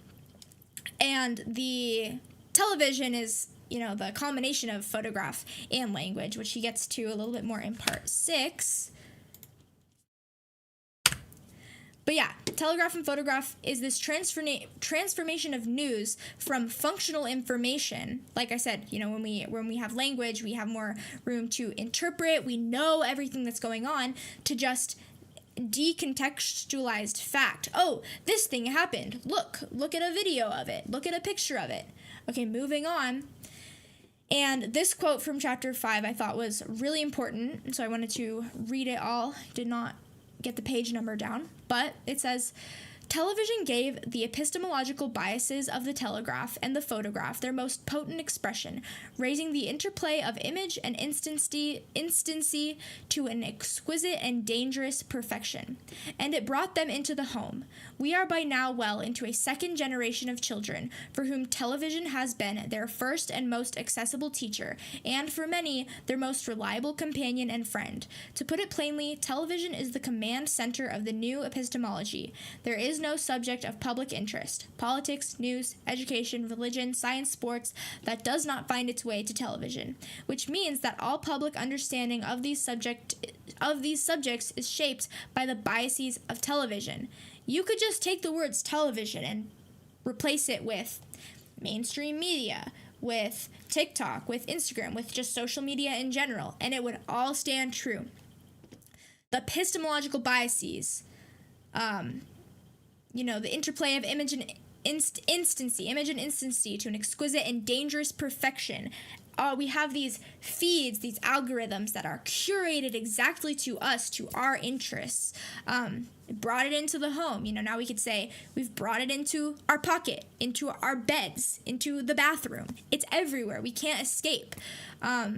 the television is the combination of photograph and language, which he gets to a little bit more in part 6. But telegraph and photograph is this transformation of news from functional information. Like I said, when we have language, we have more room to interpret. We know everything that's going on, to just decontextualized fact. Oh, this thing happened. Look at a video of it. Look at a picture of it. Okay, moving on. And this quote from chapter 5 I thought was really important, and so I wanted to read it all. Did not get the page number down, but it says, Television gave the epistemological biases of the telegraph and the photograph their most potent expression, raising the interplay of image and instancy to an exquisite and dangerous perfection. And it brought them into the home. We are by now well into a second generation of children for whom television has been their first and most accessible teacher, and for many, their most reliable companion and friend. To put it plainly, television is the command center of the new epistemology. There is no subject of public interest, politics, news, education, religion, science, sports, that does not find its way to television, which means that all public understanding of these subjects is shaped by the biases of television. You could just take the words television and replace it with mainstream media, with TikTok, with Instagram, with just social media in general, and it would all stand true. The epistemological biases, the interplay of image and instancy to an exquisite and dangerous perfection. We have these feeds, these algorithms that are curated exactly to us, to our interests. Brought it into the home. Now we could say we've brought it into our pocket, into our beds, into the bathroom. It's everywhere. We can't escape. A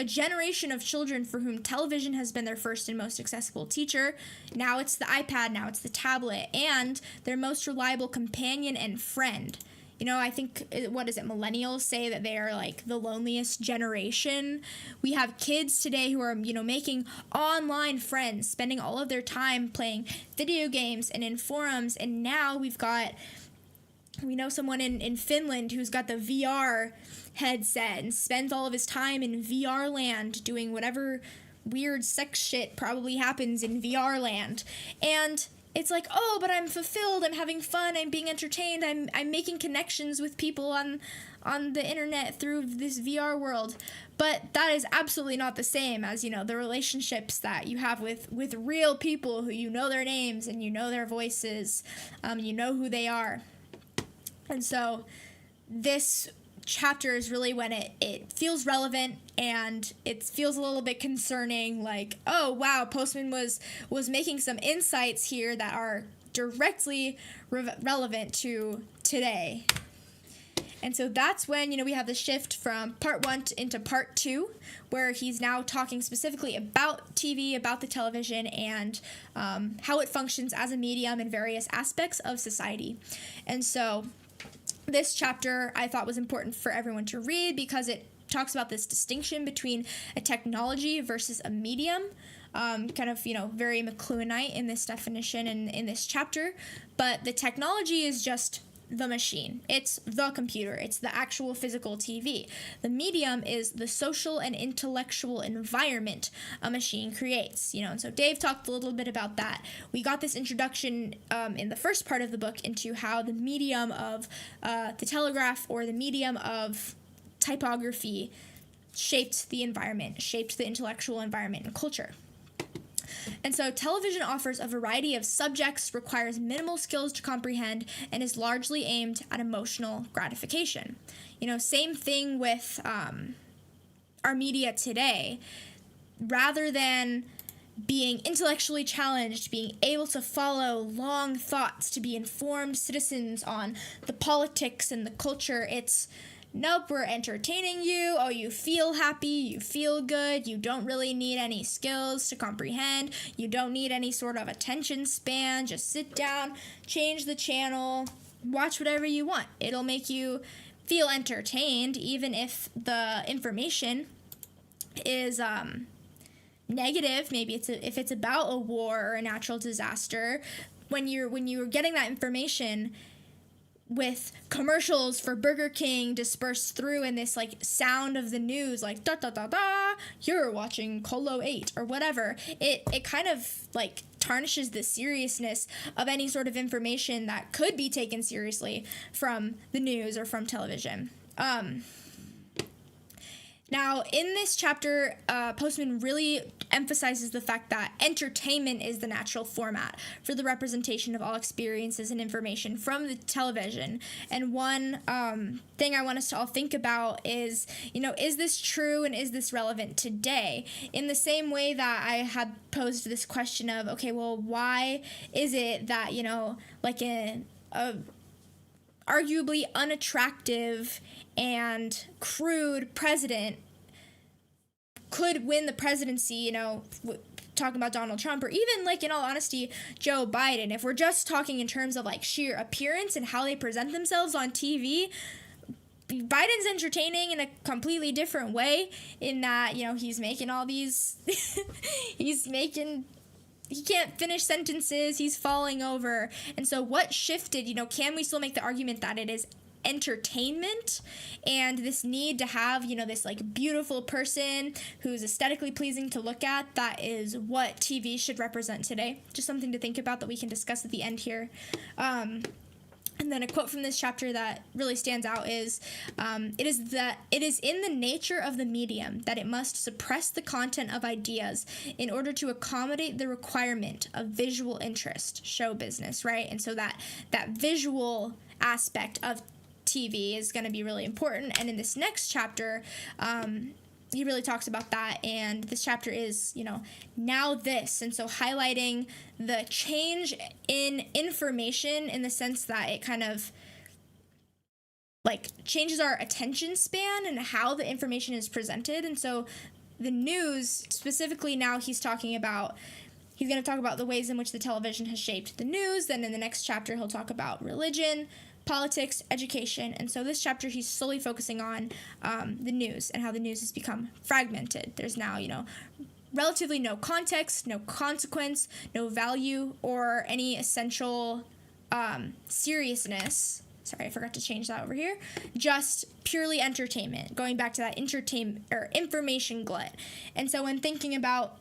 generation of children for whom television has been their first and most accessible teacher. Now it's the iPad, now it's the tablet, and their most reliable companion and friend. I think, millennials say that they are like the loneliest generation. We have kids today who are, making online friends, spending all of their time playing video games and in forums, and now we know someone in Finland who's got the VR headset and spends all of his time in VR land doing whatever weird sex shit probably happens in VR land. And it's like, oh, but I'm fulfilled, I'm having fun, I'm being entertained, I'm making connections with people on the internet through this VR world. But that is absolutely not the same as, the relationships that you have with real people who you know their names and you know their voices, you know who they are. And so this chapter is really when it feels relevant and it feels a little bit concerning, like, oh wow, Postman was making some insights here that are directly relevant to today. And so that's when, we have the shift from part 1 into part 2, where he's now talking specifically about TV, about the television, and how it functions as a medium in various aspects of society. And so this chapter I thought was important for everyone to read because it talks about this distinction between a technology versus a medium, very McLuhanite in this definition and in this chapter. But the technology is just the machine. It's the computer. It's the actual physical TV. The medium is the social and intellectual environment a machine creates. And so Dave talked a little bit about that. We got this introduction in the first part of the book into how the medium of the telegraph or the medium of typography shaped the environment, shaped the intellectual environment and culture. And so television offers a variety of subjects, requires minimal skills to comprehend, and is largely aimed at emotional gratification. Same thing with our media today. Rather than being intellectually challenged, being able to follow long thoughts, to be informed citizens on the politics and the culture, it's nope, we're entertaining you. Oh, you feel happy, you feel good, you don't really need any skills to comprehend, you don't need any sort of attention span, just sit down, change the channel, watch whatever you want. It'll make you feel entertained, even if the information is negative. Maybe if it's about a war or a natural disaster. When you're getting that information with commercials for Burger King dispersed through and this like sound of the news, like da da da da, you're watching Colo 8 or whatever, it kind of like tarnishes the seriousness of any sort of information that could be taken seriously from the news or from television. Now, in this chapter, Postman really emphasizes the fact that entertainment is the natural format for the representation of all experiences and information from the television. And one thing I want us to all think about is, is this true and is this relevant today? In the same way that I had posed this question of, okay, well, why is it that, like a arguably unattractive and crude president could win the presidency, talking about Donald Trump, or even, like, in all honesty, Joe Biden. If we're just talking in terms of, like, sheer appearance and how they present themselves on TV, Biden's entertaining in a completely different way, in that, he's making all these, he can't finish sentences, he's falling over. And so what shifted, can we still make the argument that it is entertainment, and this need to have, this like beautiful person who's aesthetically pleasing to look at, that is what TV should represent today? Just something to think about that we can discuss at the end here. And then a quote from this chapter that really stands out is, it is in the nature of the medium that it must suppress the content of ideas in order to accommodate the requirement of visual interest, show business, right? And so that visual aspect of TV is going to be really important. And in this next chapter, he really talks about that, and this chapter is, now this, and so highlighting the change in information in the sense that it kind of like changes our attention span and how the information is presented. And so the news specifically, now he's going to talk about the ways in which the television has shaped the news. Then in the next chapter, he'll talk about religion, politics, education. And so this chapter, he's solely focusing on the news and how the news has become fragmented. There's now, relatively no context, no consequence, no value, or any essential seriousness. Sorry, I forgot to change that over here. Just purely entertainment, going back to that information glut. And so when thinking about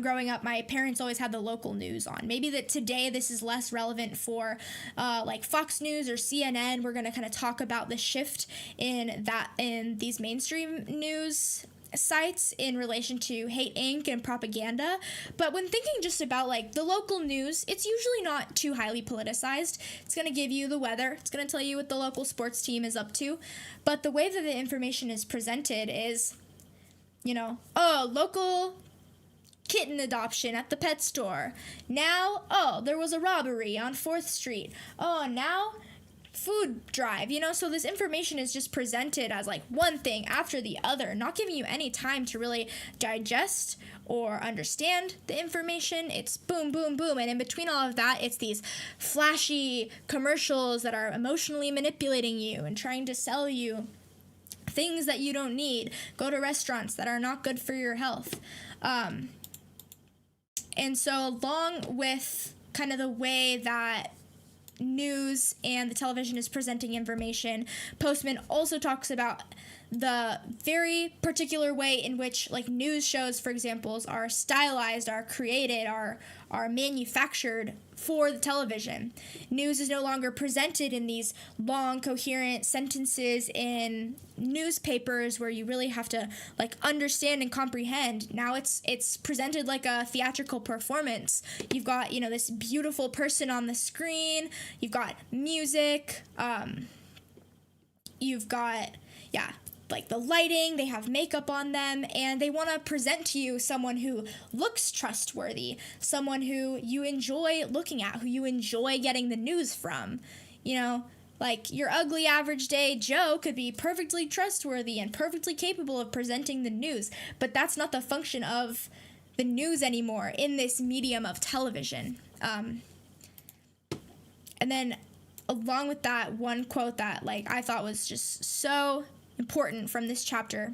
growing up, my parents always had the local news on. Maybe that today this is less relevant for like Fox News or CNN. We're going to kind of talk about the shift in these mainstream news sites in relation to Hate Inc. and propaganda. But when thinking just about like the local news, it's usually not too highly politicized. It's going to give you the weather. It's going to tell you what the local sports team is up to. But the way that the information is presented is, local kitten adoption at the pet store. Now, there was a robbery on 4th Street. Now food drive, so this information is just presented as like one thing after the other, not giving you any time to really digest or understand the information. It's boom, boom, boom. And in between all of that, it's these flashy commercials that are emotionally manipulating you and trying to sell you things that you don't need. Go to restaurants that are not good for your health. And so along with kind of the way that news and the television is presenting information, Postman also talks about the very particular way in which like news shows, for example, are stylized, are created, are manufactured for the television. News is no longer presented in these long, coherent sentences in newspapers where you really have to like understand and comprehend. Now it's presented like a theatrical performance. You've got, this beautiful person on the screen. You've got music. You've got, like the lighting, they have makeup on them, and they want to present to you someone who looks trustworthy, someone who you enjoy looking at, who you enjoy getting the news from. Like your ugly average day Joe could be perfectly trustworthy and perfectly capable of presenting the news, but that's not the function of the news anymore in this medium of television. And then along with that, one quote that like I thought was just so important from this chapter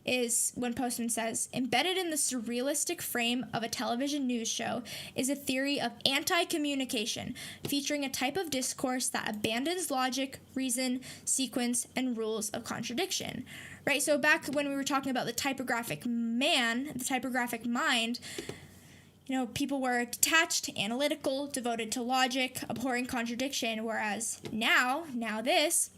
is when Postman says, embedded in the surrealistic frame of a television news show is a theory of anti-communication, featuring a type of discourse that abandons logic, reason, sequence, and rules of contradiction. Right? So back when we were talking about the typographic man, the typographic mind, people were detached, analytical, devoted to logic, abhorring contradiction, whereas now this,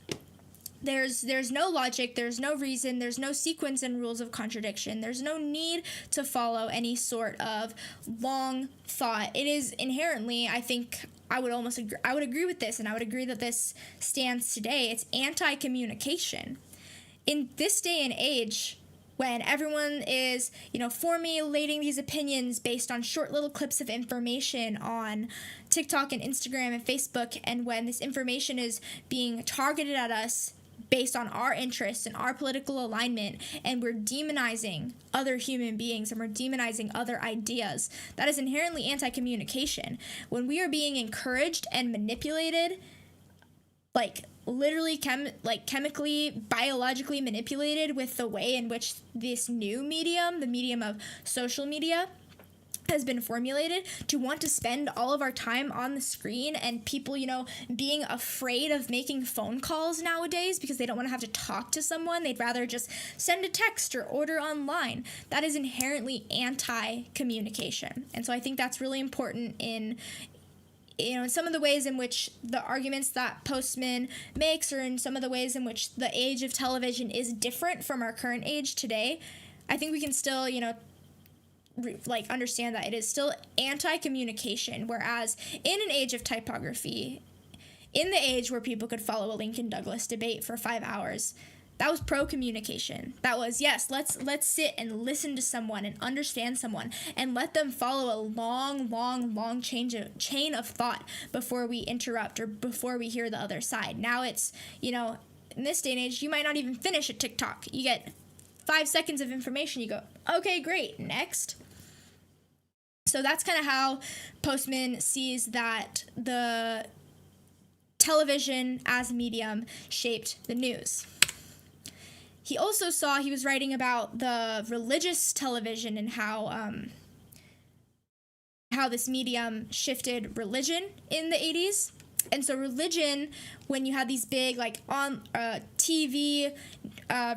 there's no logic, there's no reason, there's no sequence and rules of contradiction. There's no need to follow any sort of long thought. It is inherently, I think, I would agree with this, and I would agree that this stands today. It's anti-communication. In this day and age, when everyone is, formulating these opinions based on short little clips of information on TikTok and Instagram and Facebook, and when this information is being targeted at us based on our interests and our political alignment, and we're demonizing other human beings and we're demonizing other ideas, that is inherently anti-communication. When we are being encouraged and manipulated, like literally chemically, biologically manipulated with the way in which this new medium, the medium of social media, has been formulated to want to spend all of our time on the screen, and people, being afraid of making phone calls nowadays because they don't want to have to talk to someone. They'd rather just send a text or order online. That is inherently anti-communication. And so I think that's really important in some of the ways in which the arguments that Postman makes, or in some of the ways in which the age of television is different from our current age today. I think we can still, understand that it is still anti-communication, whereas in an age of typography, in the age where people could follow a Lincoln Douglas debate for 5 hours, that was pro-communication. That was, yes, let's sit and listen to someone and understand someone and let them follow a long chain of thought before we interrupt or before we hear the other side. Now it's, in this day and age, you might not even finish a TikTok. You get 5 seconds of information, you go, okay, great, next. So that's kind of how Postman sees that the television as a medium shaped the news. He also he was writing about the religious television and how this medium shifted religion in the 80s. And so religion, when you had these big, on TV,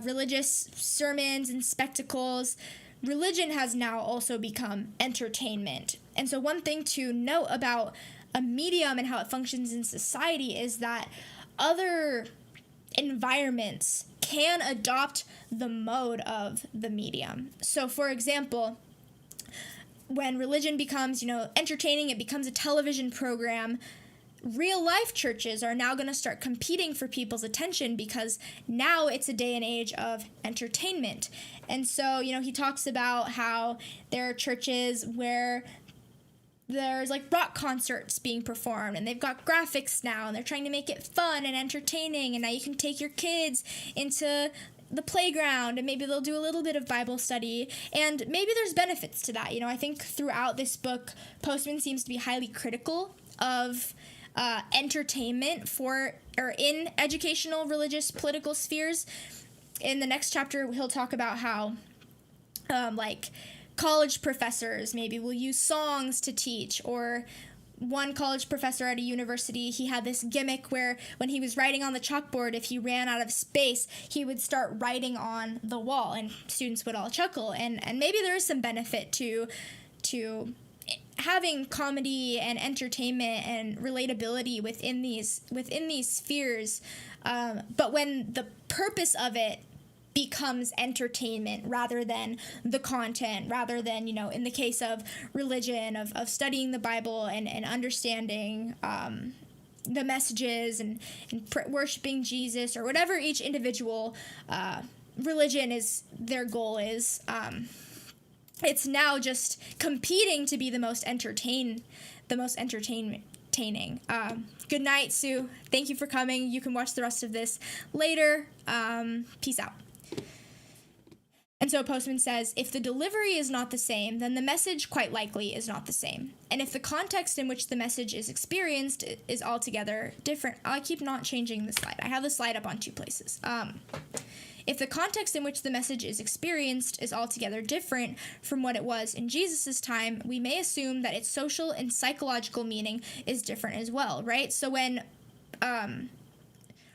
religious sermons and spectacles, religion has now also become entertainment. And so one thing to note about a medium and how it functions in society is that other environments can adopt the mode of the medium. So for example, when religion becomes, entertaining, it becomes a television program, real life churches are now going to start competing for people's attention because now it's a day and age of entertainment. And so, he talks about how there are churches where there's rock concerts being performed and they've got graphics now and they're trying to make it fun and entertaining, and now you can take your kids into the playground and maybe they'll do a little bit of Bible study, and maybe there's benefits to that. I think throughout this book, Postman seems to be highly critical of entertainment in educational, religious, political spheres. In the next chapter, he'll talk about how college professors maybe will use songs to teach, or one college professor at a university, he had this gimmick where when he was writing on the chalkboard, if he ran out of space, he would start writing on the wall, and students would all chuckle. And maybe there is some benefit to having comedy and entertainment and relatability within these spheres, but when the purpose of it becomes entertainment rather than the content, rather than, in the case of religion, of studying the Bible and understanding the messages and worshiping Jesus, or whatever each individual religion is, their goal is, it's now just competing to be the most entertaining. Good night, Sue. Thank you for coming. You can watch the rest of this later. Peace out. And so Postman says, if the delivery is not the same, then the message quite likely is not the same. And if the context in which the message is experienced is altogether different, I keep not changing the slide. I have the slide up on 2 places. If the context in which the message is experienced is altogether different from what it was in Jesus' time, we may assume that its social and psychological meaning is different as well, right? So when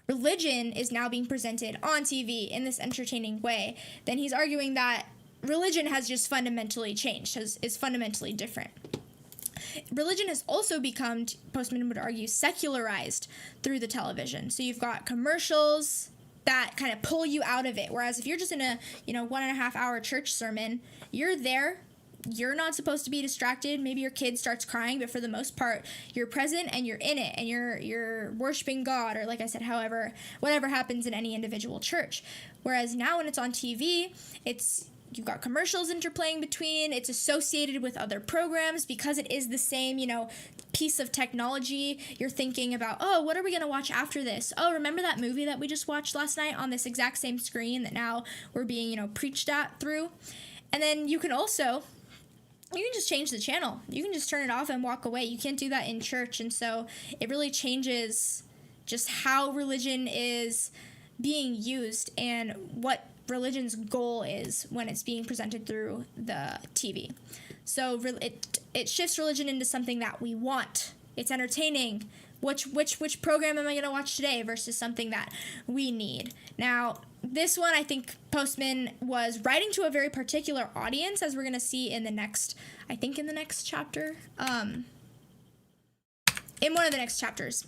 religion is now being presented on TV in this entertaining way, then he's arguing that religion has just fundamentally changed, is fundamentally different. Religion has also become, Postman would argue, secularized through the television. So you've got commercials that kind of pull you out of it. Whereas if you're just in a 1.5 hour church sermon, you're there. You're not supposed to be distracted. Maybe your kid starts crying, but for the most part, you're present and you're in it, and you're worshiping God, or like I said, whatever happens in any individual church. Whereas now when it's on TV, you've got commercials interplaying between, it's associated with other programs because it is the same, piece of technology. You're thinking about, oh, what are we going to watch after this? Oh, remember that movie that we just watched last night on this exact same screen that now we're being, preached at through? And then you can just change the channel. You can just turn it off and walk away. You can't do that in church. And so it really changes just how religion is being used and what religion's goal is when it's being presented through the TV. So it shifts religion into something that we want. It's entertaining. Which program am I going to watch today versus something that we need? Now, this one, I think Postman was writing to a very particular audience, as we're going to see in the next chapter. In one of the next chapters.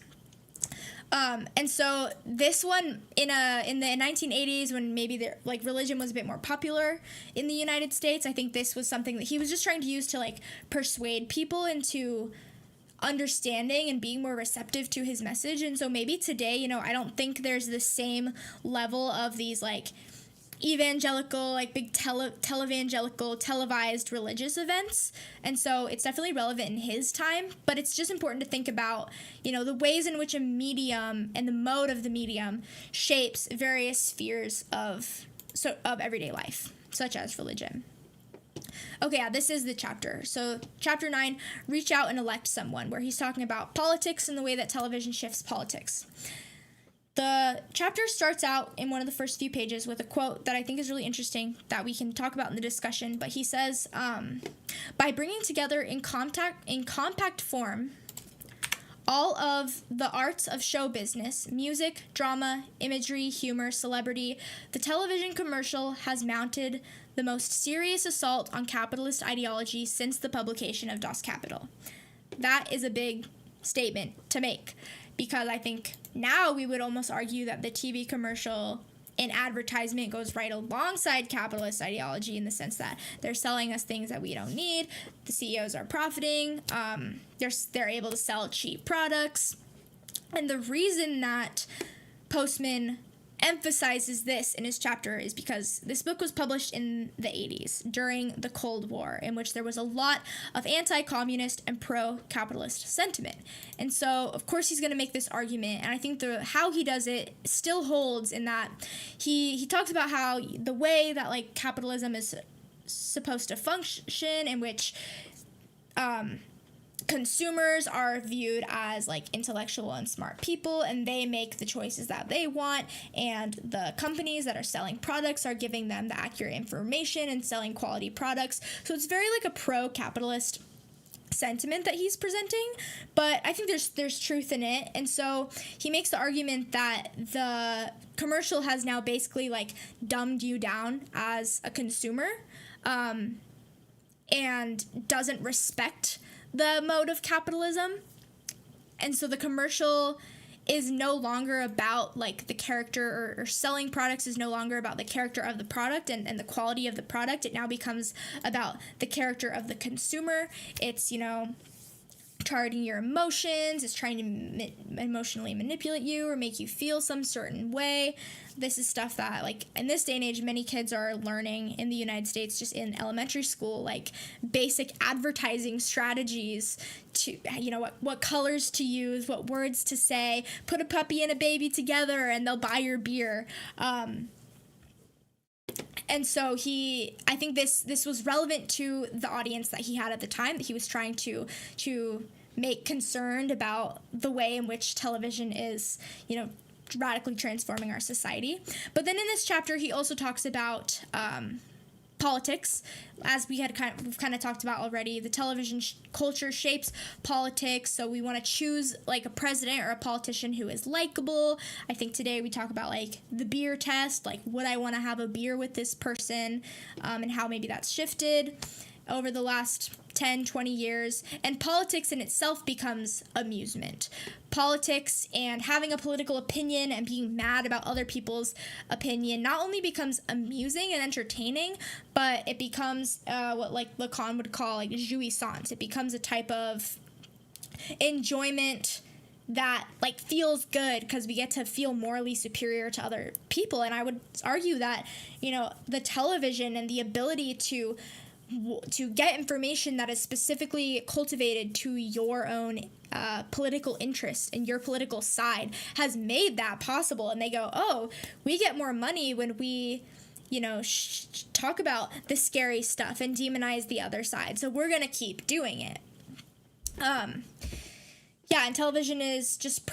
And so this one in the 1980s, when maybe religion was a bit more popular in the United States, I think this was something that he was just trying to use to persuade people into understanding and being more receptive to his message. And so maybe today, I don't think there's the same level of these evangelical, big televangelical televised religious events. And so it's definitely relevant in his time, but it's just important to think about, the ways in which a medium and the mode of the medium shapes various spheres of everyday life, such as religion. Okay, yeah, this is the chapter. So chapter 9, reach out and elect someone, where he's talking about politics and the way that television shifts politics. The chapter starts out in one of the first few pages with a quote that I think is really interesting that we can talk about in the discussion. But he says, by bringing together in compact form all of the arts of show business, music, drama, imagery, humor, celebrity, the television commercial has mounted the most serious assault on capitalist ideology since the publication of Das Kapital. That is a big statement to make, because I think now we would almost argue that the TV commercial and advertisement goes right alongside capitalist ideology, in the sense that they're selling us things that we don't need. The CEOs are profiting. They're able to sell cheap products. And the reason that Postman emphasizes this in his chapter is because this book was published in the 80s during the Cold War, in which there was a lot of anti-communist and pro-capitalist sentiment. And so, of course, he's going to make this argument, and I think how he does it still holds, in that he talks about how the way that capitalism is supposed to function, in which consumers are viewed as intellectual and smart people, and they make the choices that they want, and the companies that are selling products are giving them the accurate information and selling quality products. So it's very a pro-capitalist sentiment that he's presenting, but I think there's truth in it. And so he makes the argument that the commercial has now basically dumbed you down as a consumer, and doesn't respect the mode of capitalism. And so the commercial is no longer about the character, or selling products is no longer about the character of the product and the quality of the product. It now becomes about the character of the consumer. It's targeting your emotions. It's trying to emotionally manipulate you or make you feel some certain way. This is stuff that in this day and age, many kids are learning in the United States, just in elementary school, basic advertising strategies to what colors to use, what words to say, put a puppy and a baby together and they'll buy your beer. And so I think this was relevant to the audience that he had at the time, that he was trying to make concerned about the way in which television is, radically transforming our society. But then in this chapter, he also talks about politics, as we've kind of talked about already. The television culture shapes politics, so we want to choose a president or a politician who is likable. I think today we talk about the beer test, would I want to have a beer with this person, and how maybe that's shifted over the last 10, 20 years, and politics in itself becomes amusement. Politics and having a political opinion and being mad about other people's opinion not only becomes amusing and entertaining, but it becomes what like Lacan would call like jouissance. It becomes a type of enjoyment that like feels good because we get to feel morally superior to other people. And I would argue that, you know, the television and the ability to get information that is specifically cultivated to your own political interest and your political side has made that possible. And they go, oh, we get more money when we, you know, talk about the scary stuff and demonize the other side, so we're gonna keep doing it. Yeah, and television is just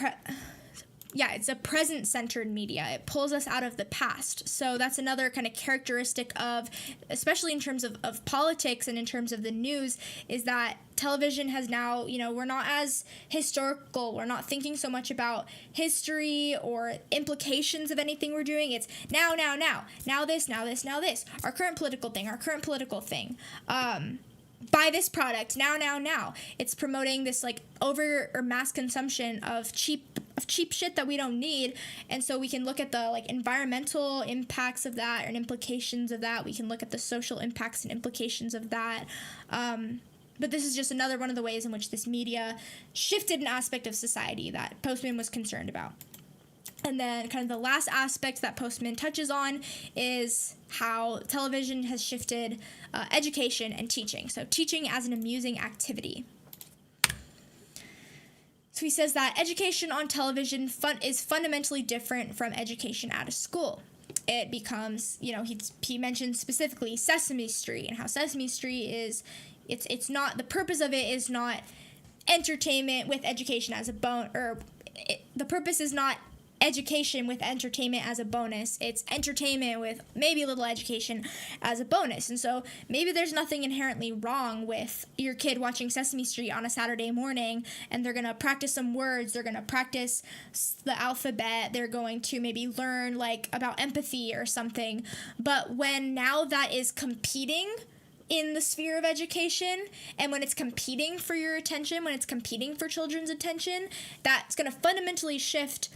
it's a present-centered media. It pulls us out of the past. So that's another kind of characteristic of, especially in terms of politics and in terms of the news, is that television has now, you know, we're not as historical. We're not thinking so much about history or implications of anything we're doing. It's now this. Our current political thing. Buy this product now. It's promoting this like over or mass consumption of cheap shit that we don't need, and so we can look at the like environmental impacts of that and implications of that. We can look at the social impacts and implications of that. But this is just another one of the ways in which this media shifted an aspect of society that Postman was concerned about. And then kind of the last aspect that Postman touches on is how television has shifted education and teaching. So teaching as an amusing activity. So he says that education on television is fundamentally different from education at a school. It becomes, you know, he mentions specifically Sesame Street and how Sesame Street is, it's not, the purpose of it is not entertainment with education as a the purpose is not education with entertainment as a bonus. It's entertainment with maybe a little education as a bonus. And so maybe there's nothing inherently wrong with your kid watching Sesame Street on a Saturday morning, and they're going to practice some words, they're going to practice the alphabet, they're going to maybe learn like about empathy or something. But when now that is competing in the sphere of education, and when it's competing for your attention, when it's competing for children's attention, that's going to fundamentally shift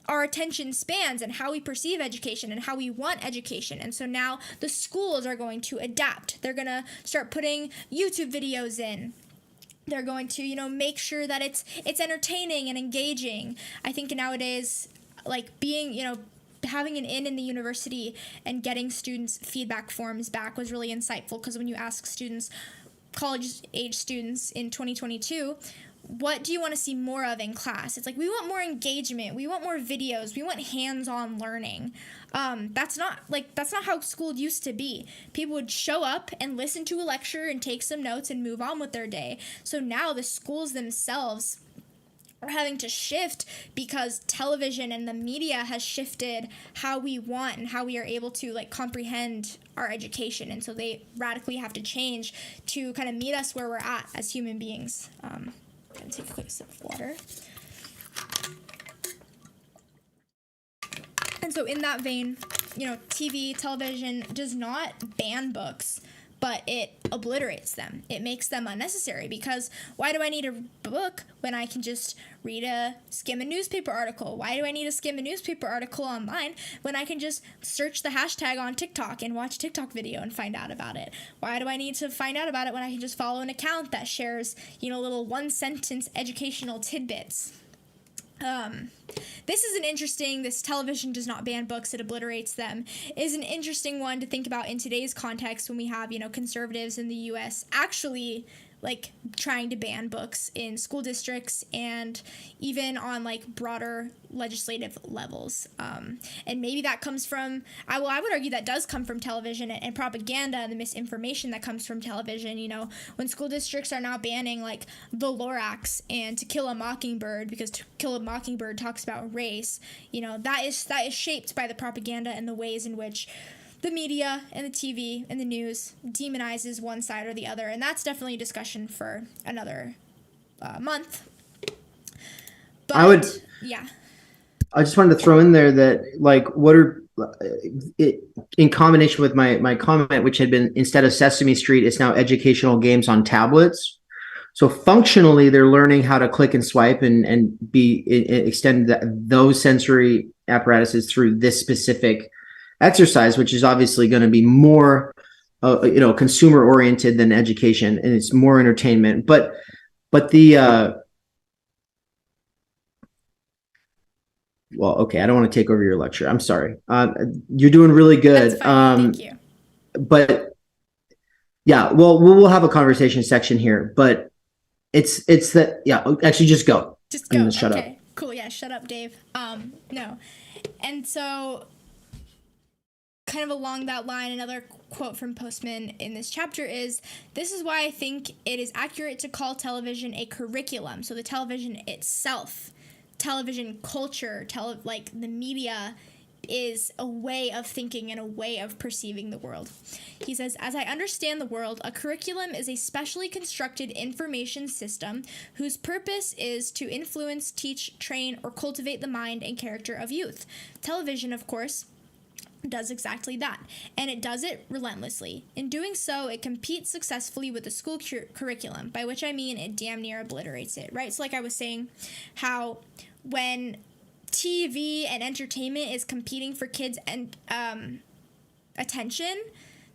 our attention spans and how we perceive education and how we want education. And so now the schools are going to adapt. They're going to start putting YouTube videos in. They're going to, you know, make sure that it's entertaining and engaging. I think nowadays, like being, you know, having an in the university and getting students' feedback forms back was really insightful, because when you ask students, college-age students in 2022, what do you want to see more of in class? It's like, we want more engagement, we want more videos, we want hands-on learning. That's not how school used to be. People would show up and listen to a lecture and take some notes and move on with their day. So now the schools themselves are having to shift because television and the media has shifted how we want and how we are able to like comprehend our education. And so they radically have to change to kind of meet us where we're at as human beings. Gonna take a quick sip of water. And so in that vein, you know, television does not ban books, but it obliterates them. It makes them unnecessary, because why do I need a book when I can just skim a newspaper article? Why do I need to skim a newspaper article online when I can just search the hashtag on TikTok and watch a TikTok video and find out about it? Why do I need to find out about it when I can just follow an account that shares, you know, little one-sentence educational tidbits? This television does not ban books, it obliterates them, is an interesting one to think about in today's context, when we have, you know, conservatives in the U.S. actually like trying to ban books in school districts and even on like broader legislative levels. And maybe that comes from, I would argue that does come from television and propaganda and the misinformation that comes from television. You know, when school districts are now banning like The Lorax and To Kill a Mockingbird, because To Kill a Mockingbird talks about race, you know, that is shaped by the propaganda and the ways in which the media and the TV and the news demonizes one side or the other. And that's definitely a discussion for another month. But, I just wanted to throw in there that, like, it, in combination with my comment, which had been instead of Sesame Street, it's now educational games on tablets. So functionally, they're learning how to click and swipe and extend those sensory apparatuses through this specific exercise, which is obviously going to be more, consumer oriented than education, and it's more entertainment. But the well, okay, I don't want to take over your lecture. I'm sorry. You're doing really good. That's fine. Thank you. But yeah, well, we'll have a conversation section here, but it's that, yeah, actually just go. Just go. Shut okay. up. Cool. Yeah. Shut up, Dave. No. And so kind of along that line, another quote from Postman in this chapter is, "This is why I think it is accurate to call television a curriculum." So the television itself, television culture, like the media, is a way of thinking and a way of perceiving the world. He says, "As I understand the world, a curriculum is a specially constructed information system whose purpose is to influence, teach, train, or cultivate the mind and character of youth. Television, of course, does exactly that, and it does it relentlessly. In doing so, it competes successfully with the school curriculum, by which I mean it damn near obliterates it," right? So like I was saying, how when TV and entertainment is competing for kids' and attention,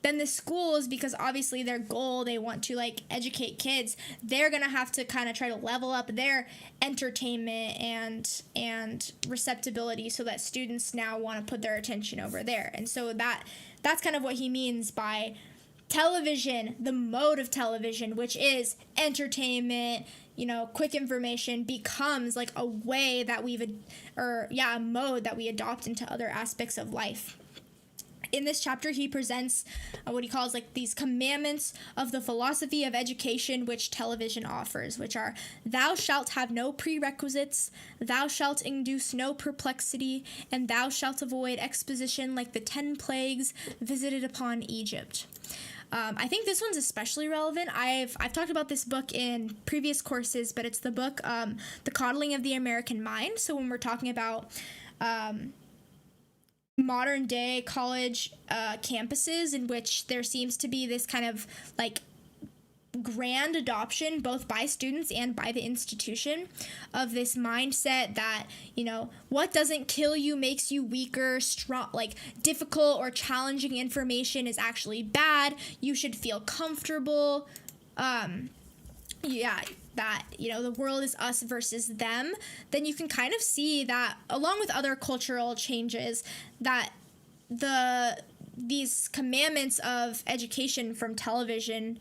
then the schools, because obviously their goal, they want to like educate kids, they're gonna have to kind of try to level up their entertainment and receptibility so that students now want to put their attention over there. And so that's kind of what he means by television, the mode of television, which is entertainment, quick information, becomes like a way that a mode that we adopt into other aspects of life. In this chapter, he presents what he calls like these commandments of the philosophy of education which television offers, which are: "Thou shalt have no prerequisites, thou shalt induce no perplexity, and thou shalt avoid exposition like the 10 plagues visited upon Egypt." I think this one's especially relevant. I've talked about this book in previous courses, but it's the book, The Coddling of the American Mind. So when we're talking about modern day college campuses in which there seems to be this kind of like grand adoption, both by students and by the institution, of this mindset that, what doesn't kill you makes you weaker, strong, like difficult or challenging information is actually bad. You should feel comfortable. That, the world is us versus them. Then you can kind of see that, along with other cultural changes, that these commandments of education from television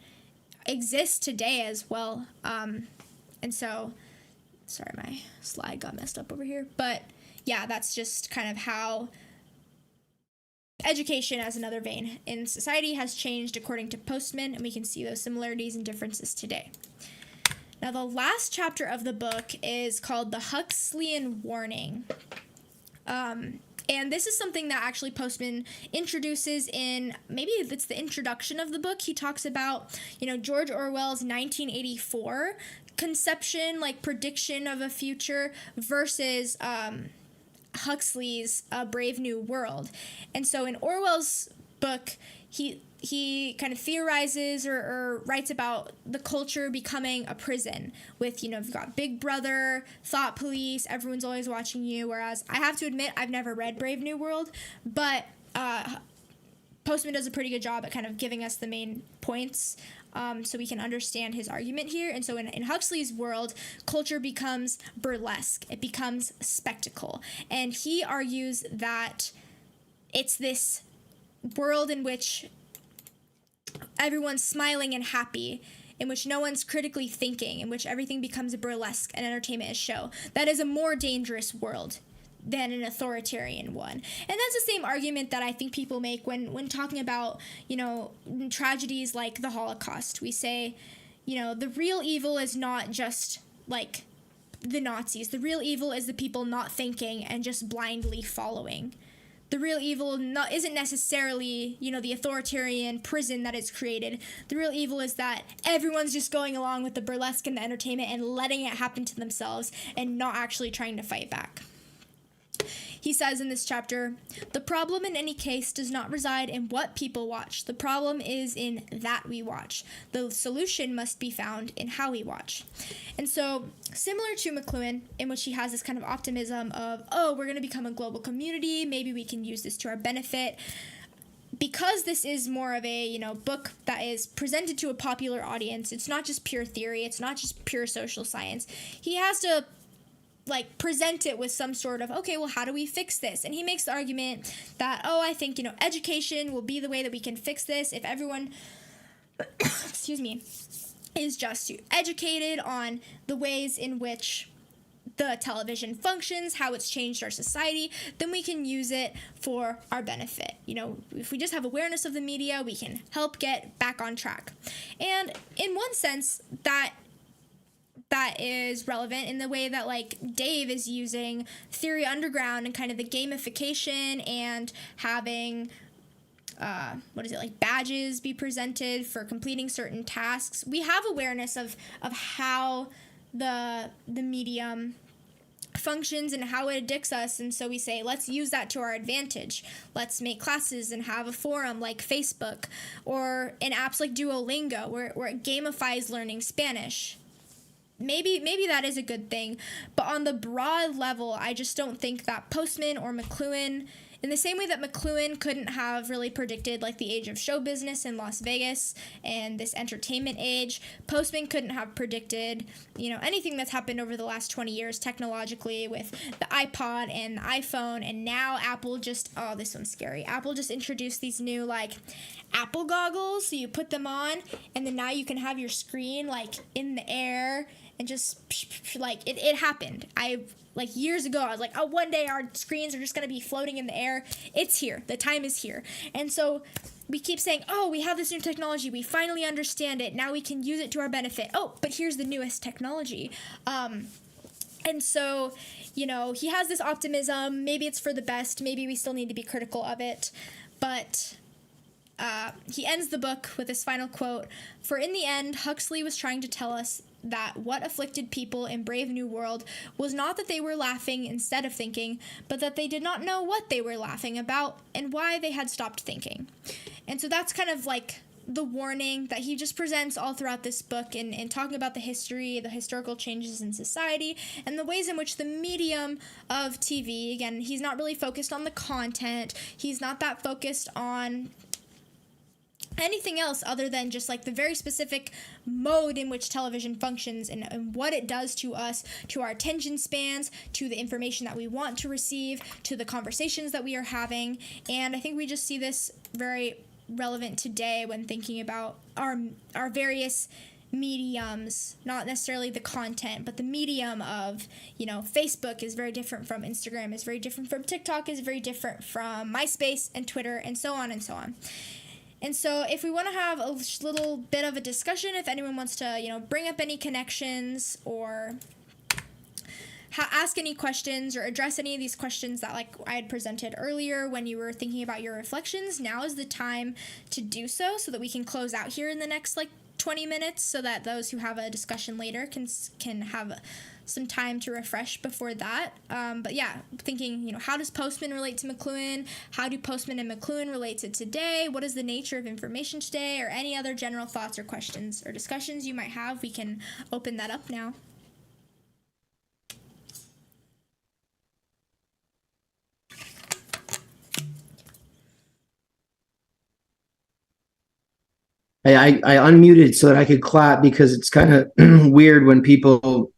exist today as well. And so, sorry, my slide got messed up over here. But yeah, that's just kind of how education, as another vein in society, has changed according to Postman, and we can see those similarities and differences today. Now, the last chapter of the book is called The Huxleyan Warning. And this is something that actually Postman introduces in, maybe it's the introduction of the book. He talks about, George Orwell's 1984 conception, like prediction of a future, versus Huxley's Brave New World. And so in Orwell's book, he kind of theorizes or writes about the culture becoming a prison with, you've got Big Brother, thought police, everyone's always watching you. Whereas I have to admit, I've never read Brave New World, but Postman does a pretty good job at kind of giving us the main points so we can understand his argument here. And so in Huxley's world, culture becomes burlesque. It becomes spectacle. And he argues that it's this world in which everyone's smiling and happy, in which no one's critically thinking, in which everything becomes a burlesque and entertainment is show. That is a more dangerous world than an authoritarian one. And that's the same argument that I think people make when talking about, tragedies like the Holocaust. We say, the real evil is not just like the Nazis. The real evil is the people not thinking and just blindly following. The real evil isn't necessarily, the authoritarian prison that is created. The real evil is that everyone's just going along with the burlesque and the entertainment and letting it happen to themselves and not actually trying to fight back. he says in this chapter, "The problem in any case does not reside in what people watch. The problem is in that we watch. The solution must be found in how we watch." And so, similar to McLuhan, in which he has this kind of optimism of, oh, we're going to become a global community, maybe we can use this to our benefit. Because this is more of a, book that is presented to a popular audience, it's not just pure theory, it's not just pure social science. He has to present it with some sort of, okay, well, how do we fix this? And he makes the argument that, I think, education will be the way that we can fix this if everyone, excuse me, is just educated on the ways in which the television functions, how it's changed our society, then we can use it for our benefit. If we just have awareness of the media, we can help get back on track. And in one sense, that is relevant in the way that Dave is using Theory Underground and kind of the gamification and having badges be presented for completing certain tasks. We have awareness of how the medium functions and how it addicts us, and so we say, let's use that to our advantage. Let's make classes and have a forum like Facebook, or in apps like Duolingo where it gamifies learning Spanish. Maybe that is a good thing, but on the broad level, I just don't think that Postman or McLuhan, in the same way that McLuhan couldn't have really predicted the age of show business in Las Vegas and this entertainment age, Postman couldn't have predicted, anything that's happened over the last 20 years technologically with the iPod and the iPhone, and now Apple just, this one's scary. Apple just introduced these new Apple goggles, so you put them on, and then now you can have your screen in the air and just it happened. Years ago, I was like, one day our screens are just going to be floating in the air. It's here. The time is here. And so we keep saying, we have this new technology. We finally understand it. Now we can use it to our benefit. But here's the newest technology. And so, he has this optimism. Maybe it's for the best. Maybe we still need to be critical of it. But he ends the book with this final quote: "For in the end, Huxley was trying to tell us that what afflicted people in Brave New World was not that they were laughing instead of thinking, but that they did not know what they were laughing about and why they had stopped thinking." And so that's kind of the warning that he just presents all throughout this book in talking about the history, the historical changes in society, and the ways in which the medium of TV, again, he's not really focused on the content, he's not that focused on anything else other than just the very specific mode in which television functions and what it does to us, to our attention spans, to the information that we want to receive, to the conversations that we are having. And I think we just see this very relevant today when thinking about our various mediums, not necessarily the content, but the medium of, Facebook is very different from Instagram, is very different from TikTok, is very different from MySpace and Twitter, and so on and so on. And so if we want to have a little bit of a discussion, if anyone wants to, bring up any connections or ask any questions or address any of these questions that I had presented earlier when you were thinking about your reflections, now is the time to do so that we can close out here in the next 20 minutes, so that those who have a discussion later can have some time to refresh before that. But yeah, thinking, how does Postman relate to McLuhan? How do Postman and McLuhan relate to today? What is the nature of information today? Or any other general thoughts or questions or discussions you might have, we can open that up now. I unmuted so that I could clap, because it's kind of weird when people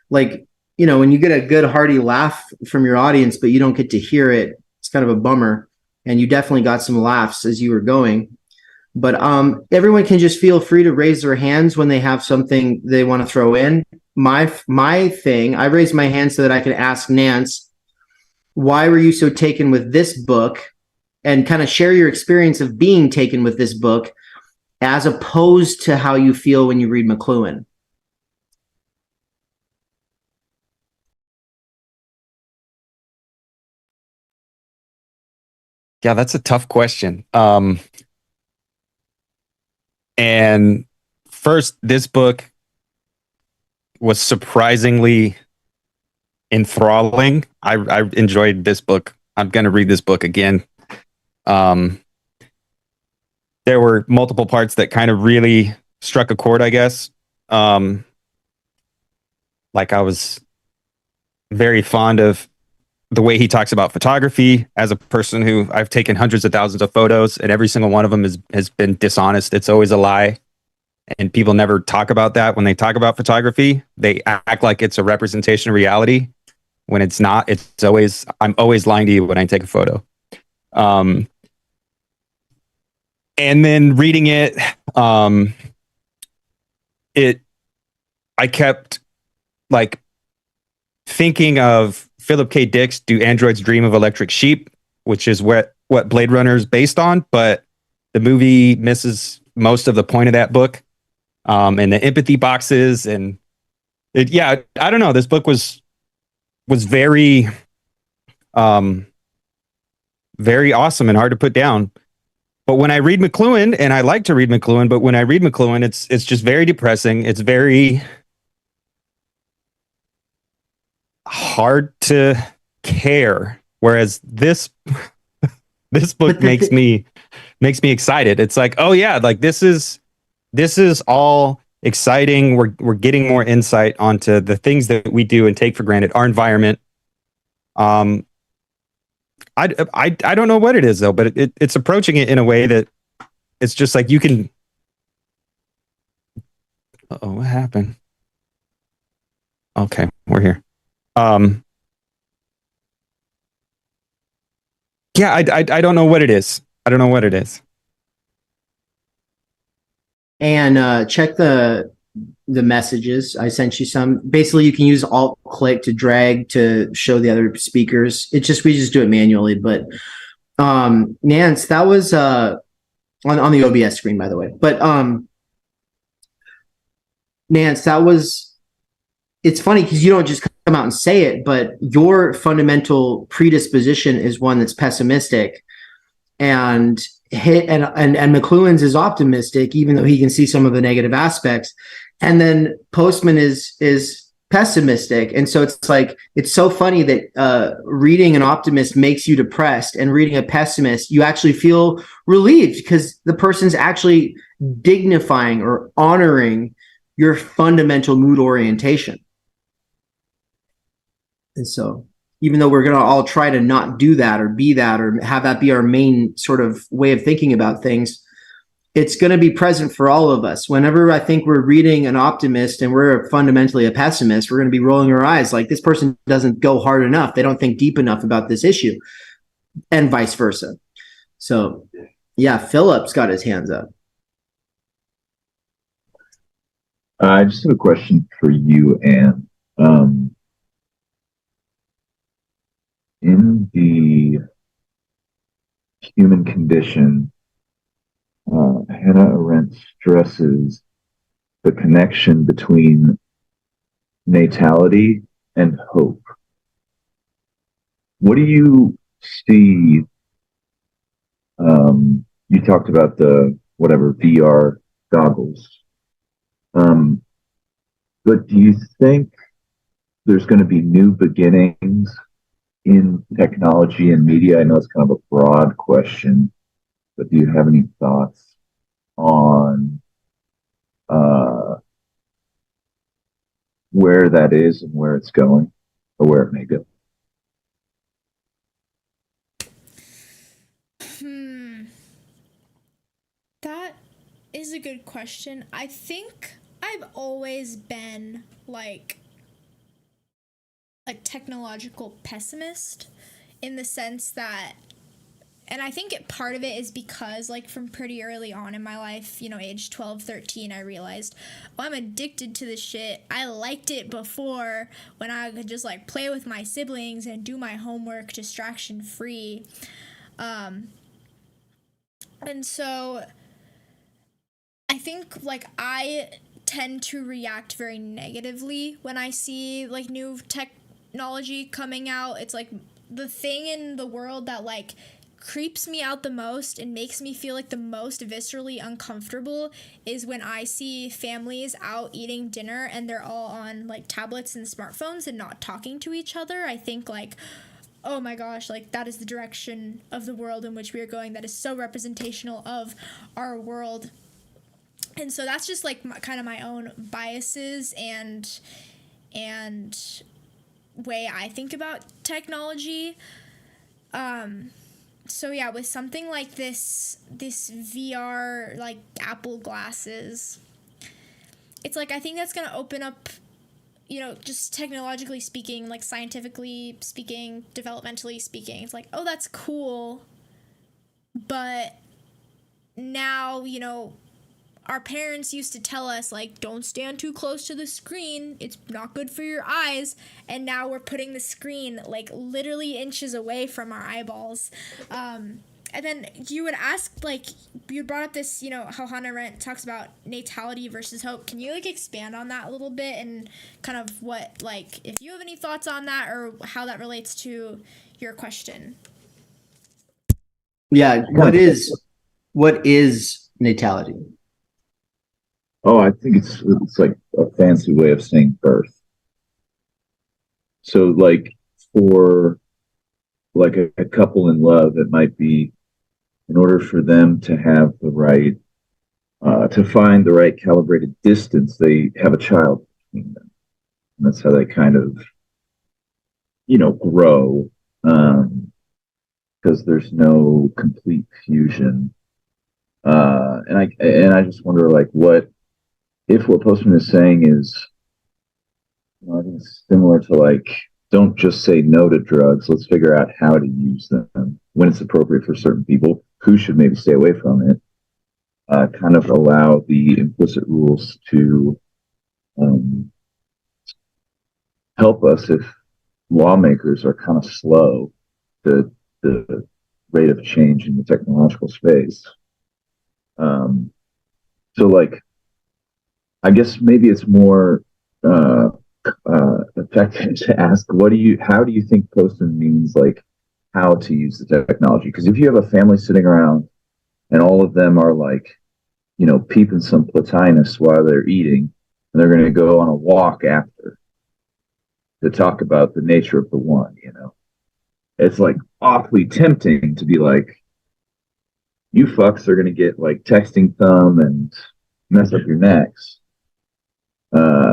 when you get a good hearty laugh from your audience, but you don't get to hear it. It's kind of a bummer. And you definitely got some laughs as you were going. But everyone can just feel free to raise their hands when they have something they want to throw in. My thing, I raised my hand so that I could ask Nance, why were you so taken with this book, and kind of share your experience of being taken with this book, as opposed to how you feel when you read McLuhan. Yeah, that's a tough question. And first, this book was surprisingly enthralling. I enjoyed this book. I'm going to read this book again. There were multiple parts that kind of really struck a chord, I guess. Like I was very fond of the way he talks about photography as a person who I've taken hundreds of thousands of photos, and every single one of them has been dishonest. It's always a lie. And people never talk about that when they talk about photography. They act like it's a representation of reality when it's not. I'm always lying to you when I take a photo. And then reading it, I kept like thinking of Philip K. Dick's Do Androids Dream of Electric Sheep, which is what Blade Runner is based on, but the movie misses most of the point of that book. And the empathy boxes I don't know. This book was very, very awesome and hard to put down. But when I read McLuhan, and I like to read McLuhan, but when I read McLuhan, it's just very depressing. It's very hard to care. Whereas this book makes me excited. It's like, oh yeah, like this is all exciting. We're getting more insight onto the things that we do and take for granted, our environment. I don't know what it is though, but it's approaching it in a way that it's just like you can. Uh-oh, what happened? Okay, we're here. Yeah, I don't know what it is. I don't know what it is. And check the messages. I sent you some. Basically, you can use Alt-click to drag to show the other speakers. We just do it manually. But Nance, that was on the OBS screen, by the way. But Nance, that was. It's funny because you don't just come out and say it, but your fundamental predisposition is one that's pessimistic, and McLuhan's is optimistic, even though he can see some of the negative aspects. And then Postman is pessimistic. And so it's like, it's so funny that reading an optimist makes you depressed, and reading a pessimist, you actually feel relieved because the person's actually dignifying or honoring your fundamental mood orientation. And so even though we're going to all try to not do that or be that or have that be our main sort of way of thinking about things, it's going to be present for all of us. Whenever I think we're reading an optimist and we're fundamentally a pessimist, we're going to be rolling our eyes like this person doesn't go hard enough. They don't think deep enough about this issue, and vice versa. So yeah, Philip's got his hands up. I just have a question for you, Anne. In the human condition, Hannah Arendt stresses the connection between natality and hope. What do you see? You talked about the VR goggles. But do you think there's going to be new beginnings in technology and media? I know it's kind of a broad question, but do you have any thoughts on where that is and where it's going, or where it may go? That is a good question. I think I've always been like a technological pessimist, in the sense that, and I think part of it is because like from pretty early on in my life, age 12, 13, I realized, I'm addicted to this shit. I liked it before when I could just like play with my siblings and do my homework distraction free. And so I think like I tend to react very negatively when I see like new technology coming out. It's like the thing in the world that like creeps me out the most and makes me feel like the most viscerally uncomfortable is when I see families out eating dinner and they're all on like tablets and smartphones and not talking to each other. I think like, oh my gosh, like that is the direction of the world in which we are going. That is so representational of our world. And so that's just like kind of my own biases and way I think about technology. So yeah, with something like this VR, like Apple glasses, it's like I think that's gonna open up, you know, just technologically speaking, like scientifically speaking, developmentally speaking, it's like, oh, that's cool, but now, you know, our parents used to tell us, like, don't stand too close to the screen. It's not good for your eyes. And now we're putting the screen, like, literally inches away from our eyeballs. And then you would ask, like, you brought up this, you know, how Hannah Arendt talks about natality versus hope. Can you, like, expand on that a little bit and kind of what, like, if you have any thoughts on that or how that relates to your question? Yeah, what is natality? Oh, I think it's like a fancy way of saying birth. So like for like a couple in love, it might be in order for them to have the right to find the right calibrated distance, they have a child between them. And that's how they kind of, you know, grow. Because there's no complete fusion. And I just wonder like what if what Postman is saying is, you know, I think it's similar to like, don't just say no to drugs. Let's figure out how to use them when it's appropriate for certain people who should maybe stay away from it. Kind of allow the implicit rules to help us if lawmakers are kind of slow to the rate of change in the technological space. So like, I guess maybe it's more effective to ask, how do you think Postman means like how to use the technology? Because if you have a family sitting around and all of them are like, you know, peeping some Plotinus while they're eating, and they're going to go on a walk after to talk about the nature of the one, you know, it's like awfully tempting to be like, you fucks are going to get like texting thumb and mess up your necks.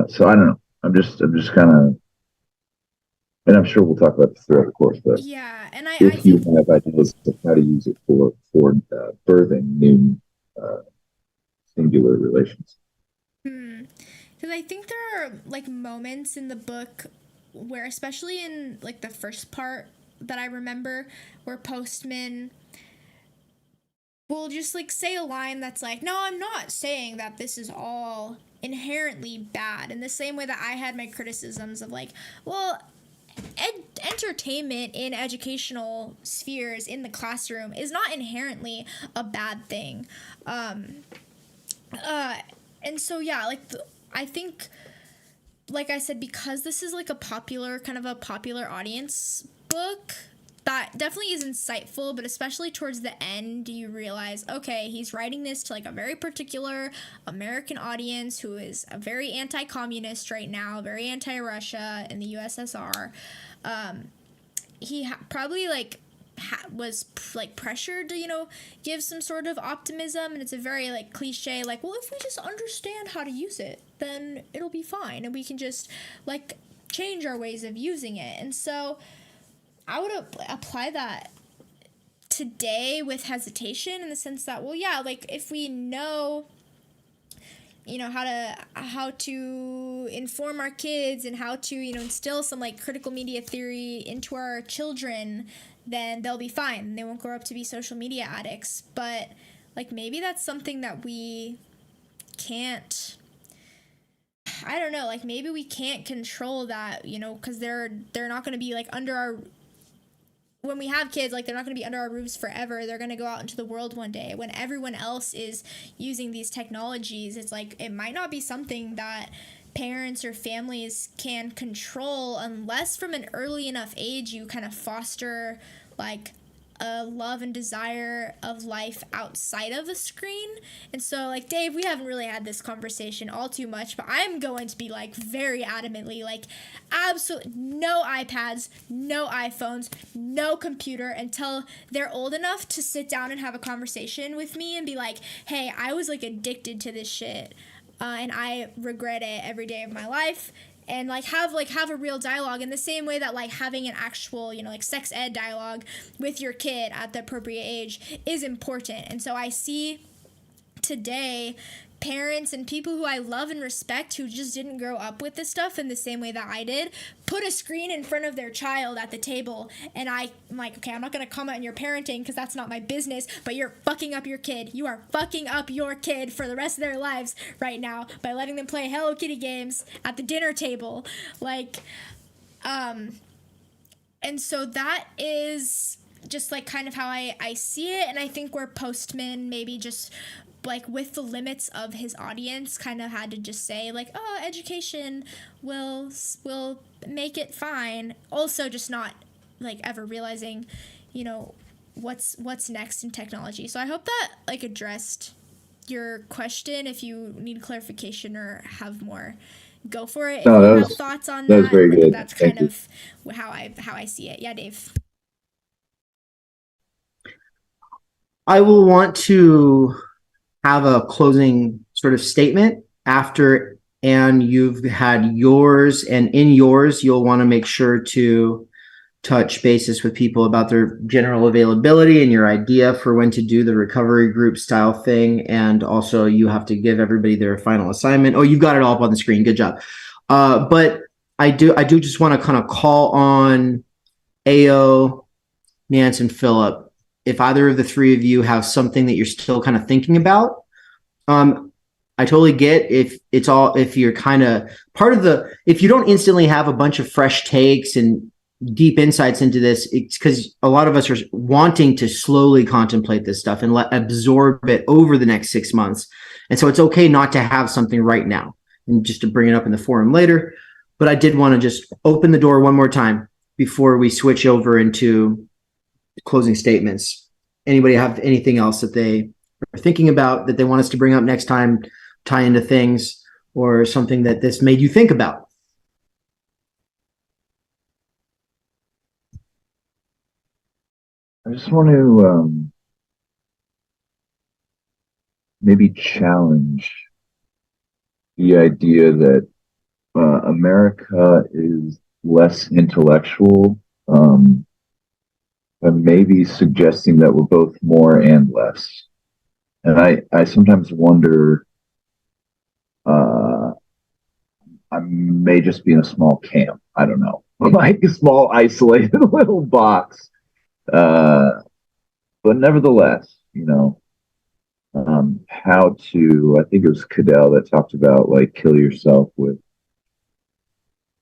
So I don't know. I'm just kind of, and I'm sure we'll talk about this throughout the course. But Yeah, and I if you think have ideas of how to use it for birthing new singular relations, because I think there are like moments in the book where, especially in like the first part that I remember, where Postman will just like say a line that's like, no, I'm not saying that this is all inherently bad, in the same way that I had my criticisms of like, well, entertainment in educational spheres in the classroom is not inherently a bad thing. And so yeah, like I think, like I said, because this is like a popular audience book, that definitely is insightful, but especially towards the end, you realize, okay, he's writing this to like a very particular American audience who is a very anti-communist right now, very anti-Russia and the USSR. He probably like was like pressured to, you know, give some sort of optimism, and it's a very like cliche, like, well, if we just understand how to use it, then it'll be fine, and we can just like change our ways of using it. And so I would apply that today with hesitation, in the sense that, well, yeah, like if we know, you know, how to inform our kids and how to, you know, instill some like critical media theory into our children, then they'll be fine. They won't grow up to be social media addicts. But like maybe that's something that we can't, I don't know, like maybe we can't control that, you know, because they're not going to be like under our, when we have kids, like they're not going to be under our roofs forever. They're going to go out into the world one day when everyone else is using these technologies. It's like, it might not be something that parents or families can control unless from an early enough age you kind of foster like a love and desire of life outside of a screen. And so, like, Dave, we haven't really had this conversation all too much, but I'm going to be like very adamantly like, absolutely no iPads, no iPhones, no computer until they're old enough to sit down and have a conversation with me and be like, hey, I was like addicted to this shit, and I regret it every day of my life. And like have a real dialogue in the same way that like having an actual, you know, like sex ed dialogue with your kid at the appropriate age is important. And so I see today parents and people who I love and respect who just didn't grow up with this stuff in the same way that I did put a screen in front of their child at the table, and I'm like, okay, I'm not going to comment on your parenting because that's not my business, but you're fucking up your kid. You are fucking up your kid for the rest of their lives right now by letting them play Hello Kitty games at the dinner table. Like, and so that is just like kind of how I see it. And I think where Postman maybe just like with the limits of his audience kind of had to just say like, oh, education will make it fine, also just not like ever realizing, you know, what's next in technology. So I hope that like addressed your question. If you need clarification or have more, go for it. If No, you that have was- thoughts on that was very but good. that's Thank kind you. of how I see it. Yeah, Dave. I will want to have a closing sort of statement after, and you've had yours, and in yours, you'll want to make sure to touch bases with people about their general availability and your idea for when to do the recovery group style thing. And also you have to give everybody their final assignment. Oh, you've got it all up on the screen. Good job. But I do just want to kind of call on AO, Nance, and Philip. If either of the three of you have something that you're still kind of thinking about, I totally get if you're kind of part of if you don't instantly have a bunch of fresh takes and deep insights into this, it's because a lot of us are wanting to slowly contemplate this stuff and absorb it over the next 6 months. And so it's okay not to have something right now and just to bring it up in the forum later. But I did want to just open the door one more time before we switch over into closing statements. Anybody have anything else that they are thinking about that they want us to bring up next time, tie into things, or something that this made you think about? I just want to maybe challenge the idea that America is less intellectual, and maybe suggesting that we're both more and less. And I sometimes wonder, I may just be in a small camp. I don't know, like a small isolated little box. But nevertheless, you know, how to, I think it was Cadell that talked about like kill yourself with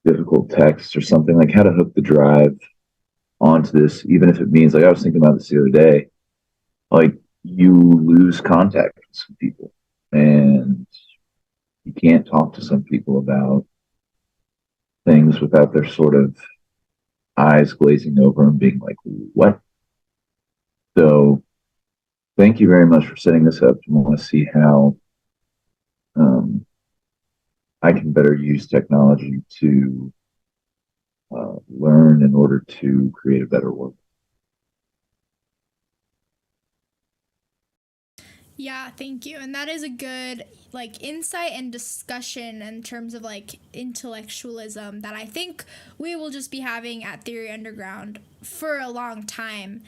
difficult text or something, like how to hook the drive onto this, even if it means, like I was thinking about this the other day, like you lose contact with some people and you can't talk to some people about things without their sort of eyes glazing over and being like, what? So thank you very much for setting this up. I want to see how I can better use technology to learn in order to create a better world. Yeah, thank you. And that is a good like insight and discussion in terms of like intellectualism that I think we will just be having at Theory Underground for a long time.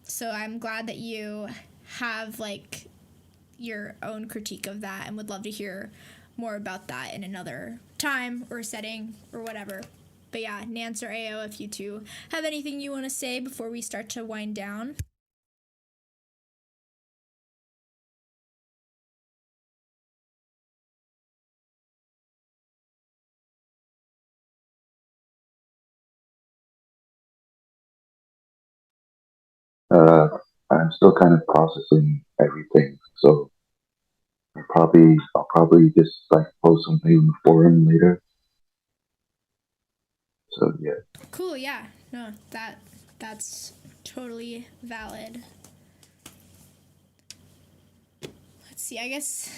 So I'm glad that you have like your own critique of that and would love to hear more about that in another time or setting or whatever. But yeah, Nance or AO, if you two have anything you want to say before we start to wind down. I'm still kind of processing everything, so I'll probably just like post something in the forum later. So yeah. Cool, yeah. No, that's totally valid. Let's see, I guess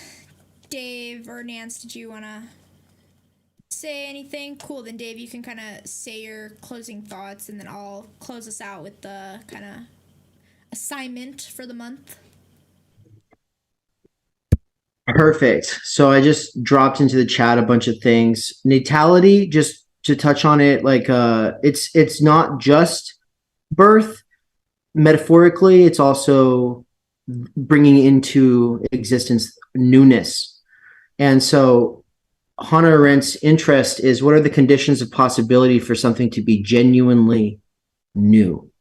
Dave or Nance, did you want to say anything? Cool, then Dave, you can kind of say your closing thoughts, and then I'll close us out with the kind of assignment for the month. Perfect. So I just dropped into the chat a bunch of things. Natality, just to touch on it, like it's not just birth. Metaphorically, it's also bringing into existence newness. And so Hannah Arendt's interest is, what are the conditions of possibility for something to be genuinely new?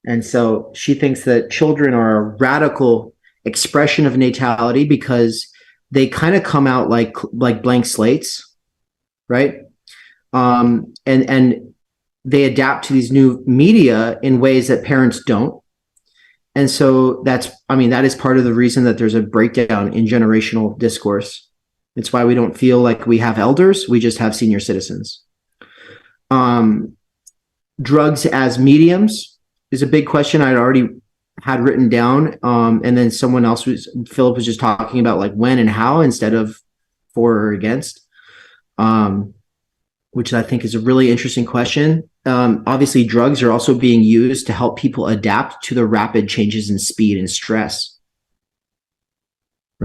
And so she thinks that children are a radical expression of natality because they kind of come out like blank slates, right? And they adapt to these new media in ways that parents don't. And so that is part of the reason that there's a breakdown in generational discourse. It's why we don't feel like we have elders, we just have senior citizens. Drugs as mediums is a big question I'd already had written down. And then Philip was just talking about like when and how instead of for or against, which I think is a really interesting question. Obviously, drugs are also being used to help people adapt to the rapid changes in speed and stress,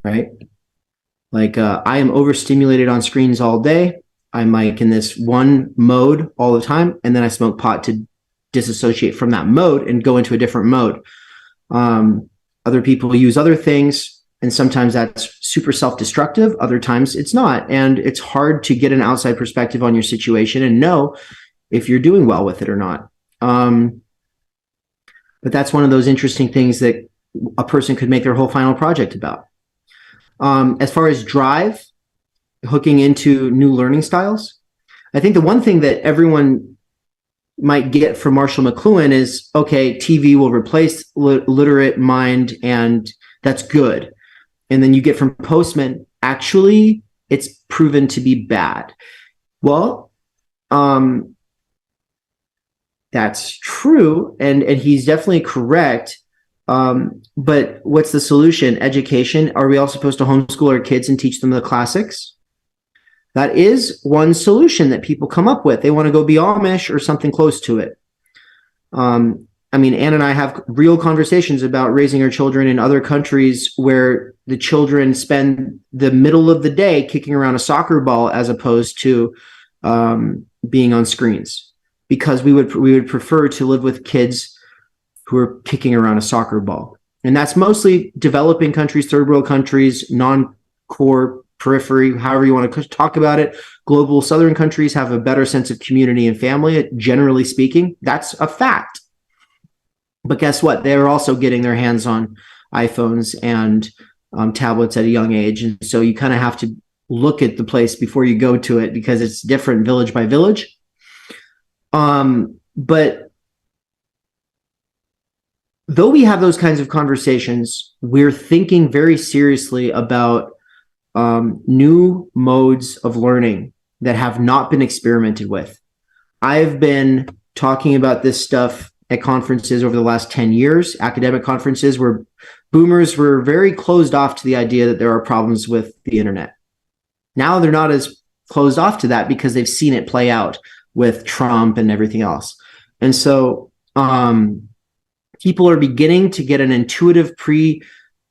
right? Like I am overstimulated on screens all day. I'm like in this one mode all the time, and then I smoke pot to disassociate from that mode and go into a different mode. Other people use other things, and sometimes that's super self-destructive. Other times it's not. And it's hard to get an outside perspective on your situation and know if you're doing well with it or not. But that's one of those interesting things that a person could make their whole final project about. As far as drive, hooking into new learning styles, I think the one thing that everyone might get from Marshall McLuhan is, okay, TV will replace literate mind, and that's good. And then you get from Postman, actually, it's proven to be bad. Well, that's true, and he's definitely correct. But what's the solution? Education. Are we all supposed to homeschool our kids and teach them the classics? That is one solution that people come up with. They want to go be Amish or something close to it. Ann and I have real conversations about raising our children in other countries where the children spend the middle of the day kicking around a soccer ball as opposed to being on screens, because we would prefer to live with kids who are kicking around a soccer ball. And that's mostly developing countries, third world countries, non-core periphery, however you want to talk about it. Global southern countries have a better sense of community and family, generally speaking. That's a fact. But guess what? They're also getting their hands on iPhones and tablets at a young age. And so you kind of have to look at the place before you go to it, because it's different village by village. But though we have those kinds of conversations, we're thinking very seriously about new modes of learning that have not been experimented with. I've been talking about this stuff at conferences over the last 10 years, academic conferences where boomers were very closed off to the idea that there are problems with the internet. Now they're not as closed off to that because they've seen it play out with Trump and everything else. And so people are beginning to get an intuitive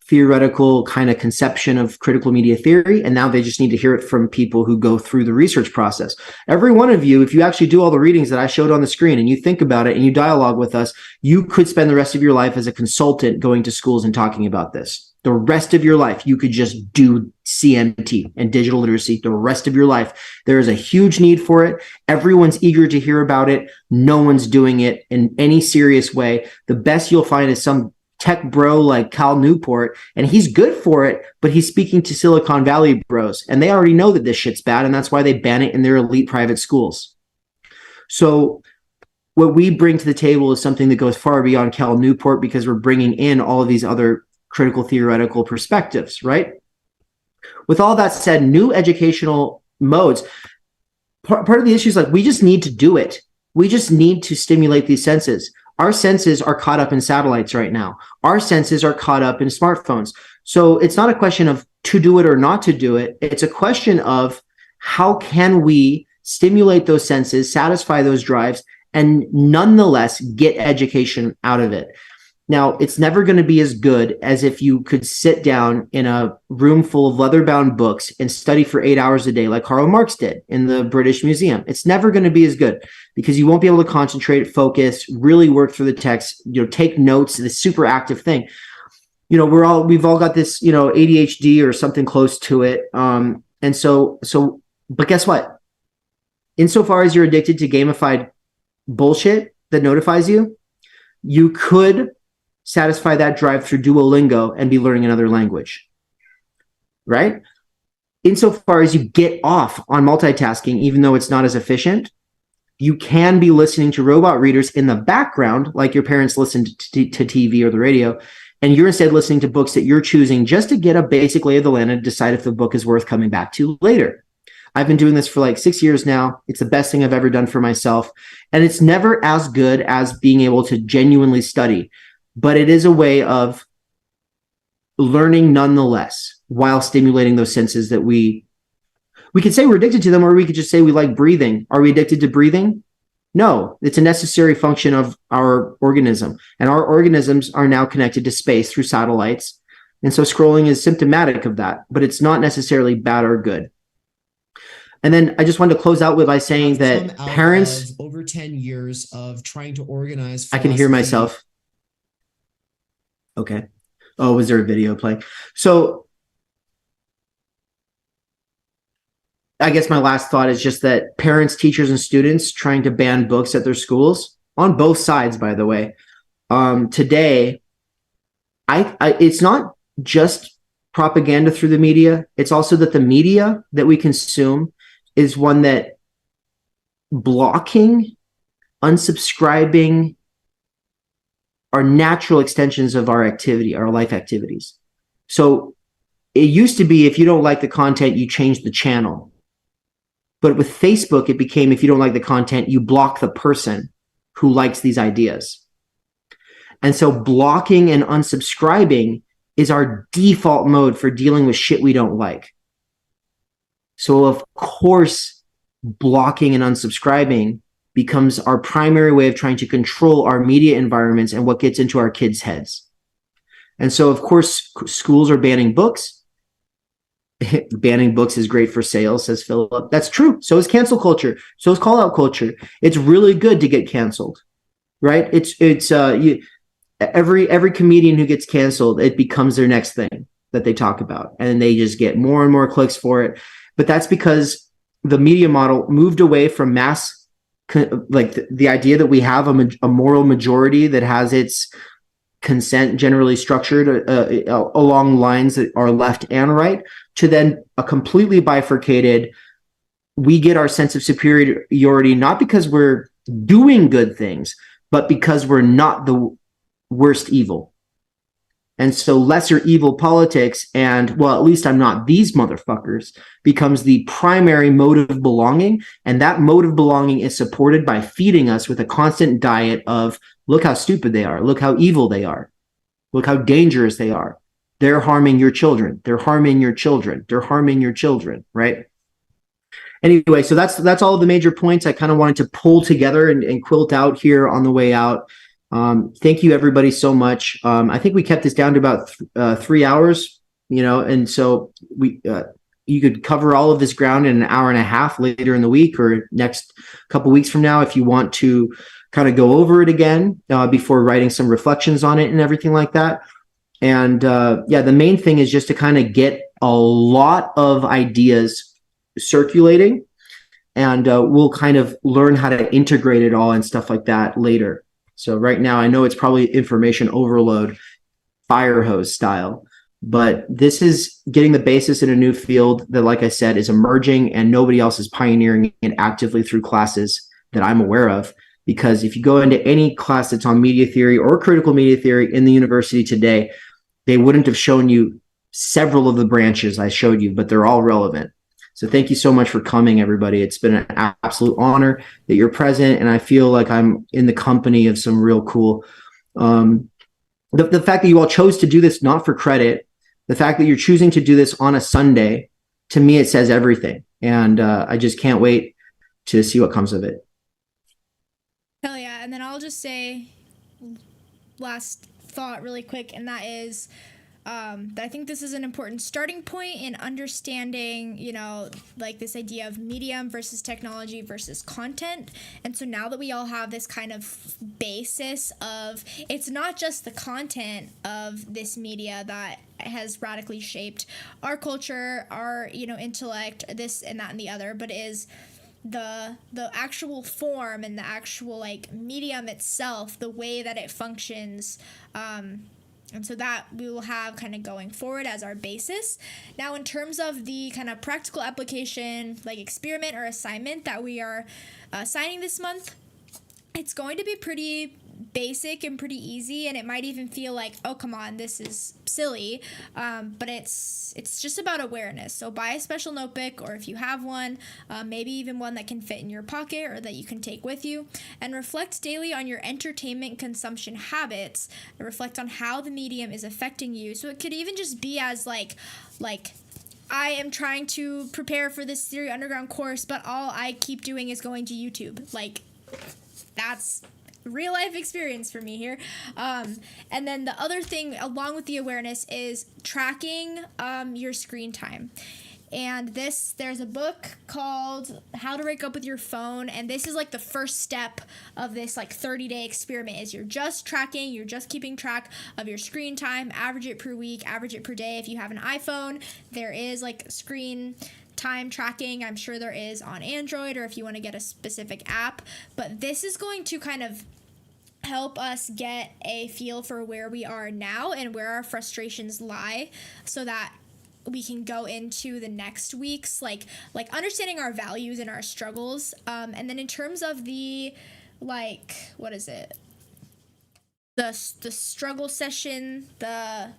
theoretical kind of conception of critical media theory, and now they just need to hear it from people who go through the research process. Every one of you, if you actually do all the readings that I showed on the screen and you think about it and you dialogue with us, you could spend the rest of your life as a consultant going to schools and talking about this. The rest of your life, you could just do CMT and digital literacy the rest of your life. There is a huge need for it. Everyone's eager to hear about it. No one's doing it in any serious way. The best you'll find is some tech bro like Cal Newport, and he's good for it, but he's speaking to Silicon Valley bros, and they already know that this shit's bad, and that's why they ban it in their elite private schools. So what we bring to the table is something that goes far beyond Cal Newport, because we're bringing in all of these other critical theoretical perspectives, right? With all that said, new educational modes, part of the issue is like, we just need to do it. We just need to stimulate these senses. Our senses are caught up in satellites right now. Our senses are caught up in smartphones. So it's not a question of to do it or not to do it. It's a question of how can we stimulate those senses, satisfy those drives, and nonetheless get education out of it. Now, it's never going to be as good as if you could sit down in a room full of leather-bound books and study for 8 hours a day like Karl Marx did in the British Museum. It's never going to be as good because you won't be able to concentrate, focus, really work through the text, take notes, this super active thing. We've all got this, ADHD or something close to it. But guess what? Insofar as you're addicted to gamified bullshit that notifies you, you could satisfy that drive through Duolingo and be learning another language, right? Insofar as you get off on multitasking, even though it's not as efficient, you can be listening to robot readers in the background, like your parents listened to TV or the radio, and you're instead listening to books that you're choosing just to get a basic lay of the land and decide if the book is worth coming back to later. I've been doing this for like 6 years now. It's the best thing I've ever done for myself. And it's never as good as being able to genuinely study, but it is a way of learning nonetheless while stimulating those senses that we could say we're addicted to them, or we could just say we like breathing. Are we addicted to breathing? No, it's a necessary function of our organism, and our organisms are now connected to space through satellites. And so scrolling is symptomatic of that, but it's not necessarily bad or good. And then I just wanted to close out with by saying that parents, over 10 years of trying to organize. I can hear myself. Okay. Oh, was there a video playing? So I guess my last thought is just that parents, teachers, and students trying to ban books at their schools, on both sides, by the way, today, it's not just propaganda through the media. It's also that the media that we consume is one that blocking, unsubscribing are natural extensions of our activity, our life activities. So it used to be if you don't like the content, you change the channel. But with Facebook, it became if you don't like the content, you block the person who likes these ideas. And so blocking and unsubscribing is our default mode for dealing with shit we don't like. So of course, blocking and unsubscribing becomes our primary way of trying to control our media environments and what gets into our kids' heads. And so of course, schools are banning books. Banning books is great for sales, says Philip. That's true. So is cancel culture. So is call out culture. It's really good to get canceled, right? Every comedian who gets canceled, it becomes their next thing that they talk about, and they just get more and more clicks for it. But that's because the media model moved away from mass, like the idea that we have a moral majority that has its consent generally structured along lines that are left and right, to then a completely bifurcated, we get our sense of superiority not because we're doing good things, but because we're not the worst evil. And so lesser evil politics and, well, at least I'm not these motherfuckers, becomes the primary mode of belonging. And that mode of belonging is supported by feeding us with a constant diet of, look how stupid they are. Look how evil they are. Look how dangerous they are. They're harming your children. They're harming your children. They're harming your children, right? Anyway, so that's all of the major points I kind of wanted to pull together and quilt out here on the way out. Thank you everybody so much. I think we kept this down to about 3 hours, and so you could cover all of this ground in an hour and a half later in the week or next couple weeks from now if you want to kind of go over it again before writing some reflections on it and everything like that. And the main thing is just to kind of get a lot of ideas circulating, and we'll kind of learn how to integrate it all and stuff like that later. So right now, I know it's probably information overload, fire hose style, but this is getting the basis in a new field that, like I said, is emerging, and nobody else is pioneering it actively through classes that I'm aware of. Because if you go into any class that's on media theory or critical media theory in the university today, they wouldn't have shown you several of the branches I showed you, but they're all relevant. So thank you so much for coming, everybody. It's been an absolute honor that you're present, and I feel like I'm in the company of some real cool. The fact that you all chose to do this not for credit, the fact that you're choosing to do this on a Sunday, to me, it says everything. And I just can't wait to see what comes of it. Hell yeah. And then I'll just say last thought really quick, and that is that I think this is an important starting point in understanding, you know, like this idea of medium versus technology versus content. And so now that we all have this kind of basis of, it's not just the content of this media that has radically shaped our culture, our, you know, intellect, this and that and the other, but is the actual form and the actual like medium itself, the way that it functions, and so that we will have kind of going forward as our basis. Now, in terms of the kind of practical application, like experiment or assignment that we are assigning this month, it's going to be pretty basic and pretty easy, and it might even feel like, oh, come on, this is silly, but it's just about awareness. So buy a special notebook, or if you have one, maybe even one that can fit in your pocket or that you can take with you, and reflect daily on your entertainment consumption habits, and reflect on how the medium is affecting you. So it could even just be as like I am trying to prepare for this Theory Underground course, but all I keep doing is going to YouTube. Like, that's real life experience for me here. And then the other thing along with the awareness is tracking your screen time. And there's a book called How to Wake Up with Your Phone, and this is like the first step of this like 30-day experiment. Is you're just keeping track of your screen time, average it per week, average it per day. If you have an iPhone, there is like screen time tracking. I'm sure there is on Android, or if you want to get a specific app, but this is going to kind of help us get a feel for where we are now and where our frustrations lie, so that we can go into the next weeks like understanding our values and our struggles. And then in terms of the like, what is it, the struggle session, why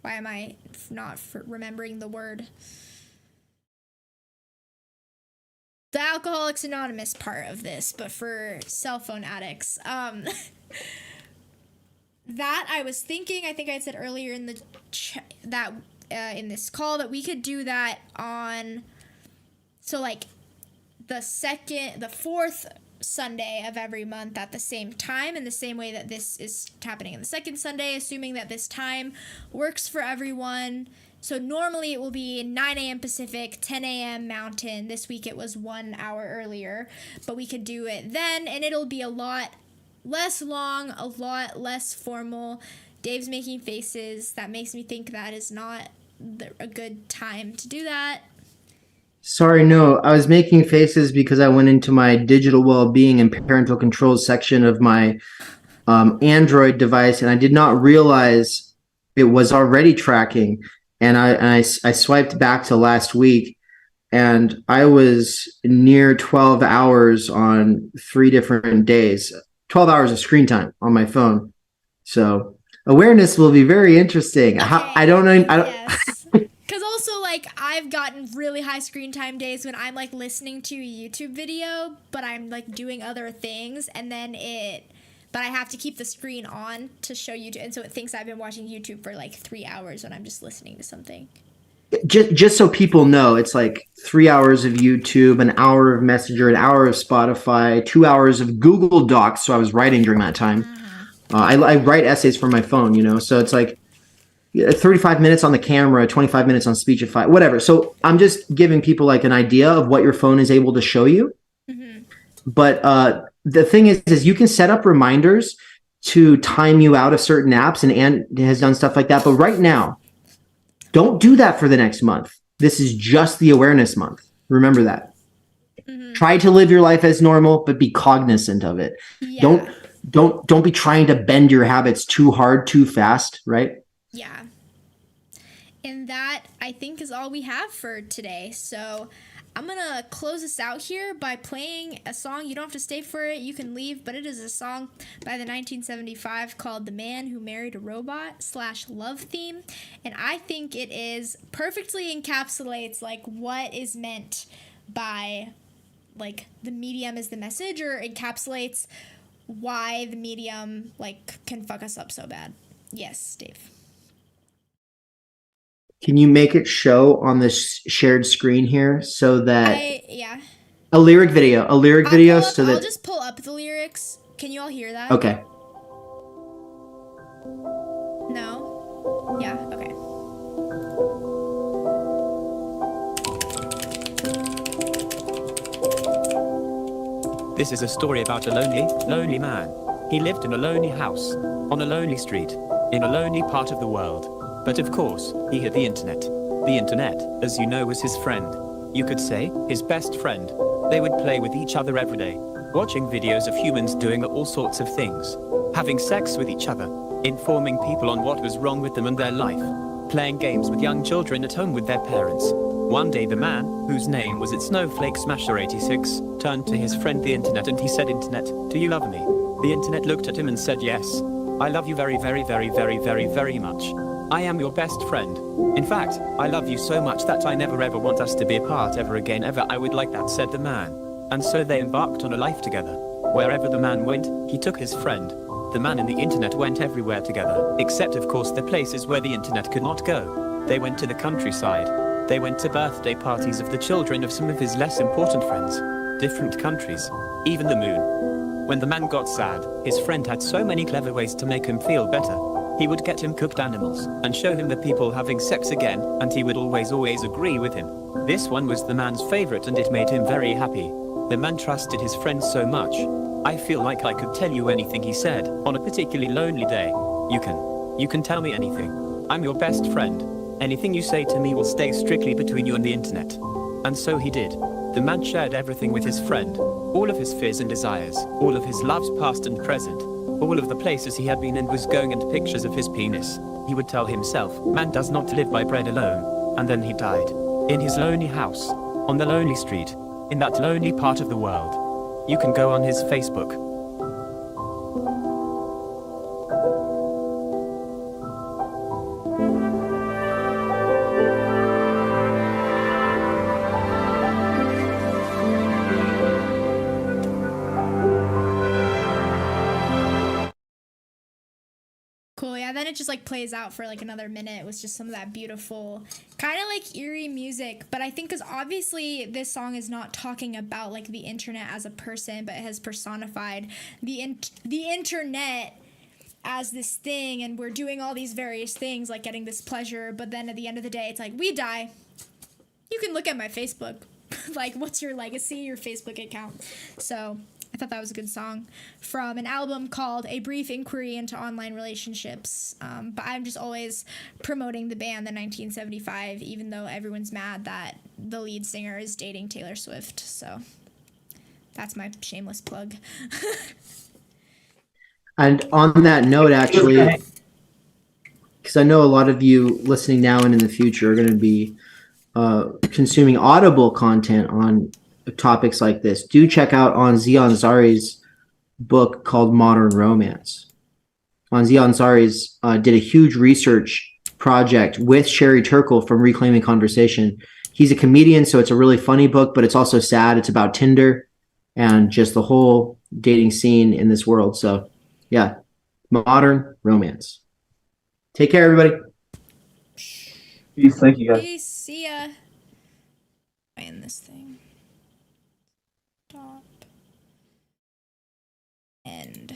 am I not remembering the word, the Alcoholics Anonymous part of this, but for cell phone addicts. That I was thinking, I think I said earlier in the in this call, that we could do that on, so like the fourth Sunday of every month at the same time, in the same way that this is happening in the second Sunday, assuming that this time works for everyone. So normally it will be 9 a.m. Pacific, 10 a.m. Mountain. This week it was 1 hour earlier, but we could do it then, and it'll be a lot less long, a lot less formal. Dave's making faces. That makes me think that is not a good time to do that. Sorry, no, I was making faces because I went into my digital well-being and parental controls section of my Android device, and I did not realize it was already tracking. And I swiped back to last week, and I was near 12 hours on 3 different days, 12 hours of screen time on my phone. So awareness will be very interesting. Okay. I don't know. Yes. Because also, like, I've gotten really high screen time days when I'm, like, listening to a YouTube video, but I'm, like, doing other things, and then but I have to keep the screen on to show YouTube, and so it thinks I've been watching YouTube for, like, 3 hours when I'm just listening to something. Just so people know, it's like 3 hours of YouTube, an hour of Messenger, an hour of Spotify, 2 hours of Google Docs. So I was writing during that time. I write essays for my phone, you know, so it's like 35 minutes on the camera, 25 minutes on Speechify, whatever. So I'm just giving people like an idea of what your phone is able to show you. Mm-hmm. But the thing is you can set up reminders to time you out of certain apps, and Ann has done stuff like that. But right now, don't do that for the next month. This is just the awareness month. Remember that. Mm-hmm. Try to live your life as normal, but be cognizant of it. Yeah. Don't be trying to bend your habits too hard, too fast, right? Yeah. And that, I think, is all we have for today. So I'm gonna close this out here by playing a song. You don't have to stay for it, you can leave, but it is a song by the 1975 called The Man Who Married a Robot / Love Theme. And I think it is perfectly encapsulates like what is meant by like the medium is the message, or encapsulates why the medium like can fuck us up so bad. Yes, Dave. Can you make it show on this shared screen here so that Yeah. a lyric video so that I'll just pull up the lyrics. Can you all hear that? okay. No? Yeah, okay. This is a story about a lonely man. He lived in a lonely house, on a lonely street, in a lonely part of the world. But of course, he had the internet. The internet, as you know, was his friend. You could say, his best friend. They would play with each other every day, watching videos of humans doing all sorts of things, having sex with each other, informing people on what was wrong with them and their life, playing games with young children at home with their parents. One day the man, whose name was Snowflake Smasher 86, turned to his friend the internet and he said, "Internet, do you love me?" The internet looked at him and said, "Yes. I love you very, very, very, very, very, very much. I am your best friend. In fact, I love you so much that I never ever want us to be apart ever again ever. I would like that," said the man. And so they embarked on a life together. Wherever the man went, he took his friend. The man and the internet went everywhere together, except of course the places where the internet could not go. They went to the countryside. They went to birthday parties of the children of some of his less important friends. Different countries. Even the moon. When the man got sad, his friend had so many clever ways to make him feel better. He would get him cooked animals, and show him the people having sex again, and he would always agree with him. This one was the man's favorite and it made him very happy. The man trusted his friend so much. I feel like I could tell you anything he said, on a particularly lonely day. You can tell me anything. I'm your best friend. Anything you say to me will stay strictly between you and the internet. And so he did. The man shared everything with his friend. All of his fears and desires, all of his loves past and present, all of the places he had been and was going, and pictures of his penis. He would tell himself, man does not live by bread alone. And then he died. In his lonely house. On the lonely street. In that lonely part of the world. You can go on his Facebook. Cool, yeah, then it just like plays out for like another minute with just some of that beautiful kind of like eerie music. But I think because obviously this song is not talking about like the internet as a person, but it has personified the internet as this thing, and we're doing all these various things like getting this pleasure, but then at the end of the day it's like, we die, you can look at my Facebook. Like, what's your legacy? Your Facebook account. So I thought that was a good song from an album called A Brief Inquiry into Online Relationships. But I'm just always promoting the band, the 1975, even though everyone's mad that the lead singer is dating Taylor Swift. So that's my shameless plug. And on that note, actually, because I know a lot of you listening now and in the future are going to be consuming Audible content on topics like this, do check out Onzi Ansari's book called Modern Romance. Onzi Ansari's did a huge research project with Sherry Turkle from Reclaiming Conversation. He's a comedian, so it's a really funny book, but it's also sad. It's about Tinder and just the whole dating scene in this world. So yeah, Modern Romance. Take care, everybody. Peace. Thank you, guys. Peace. See ya. Playing this thing. Stop. End.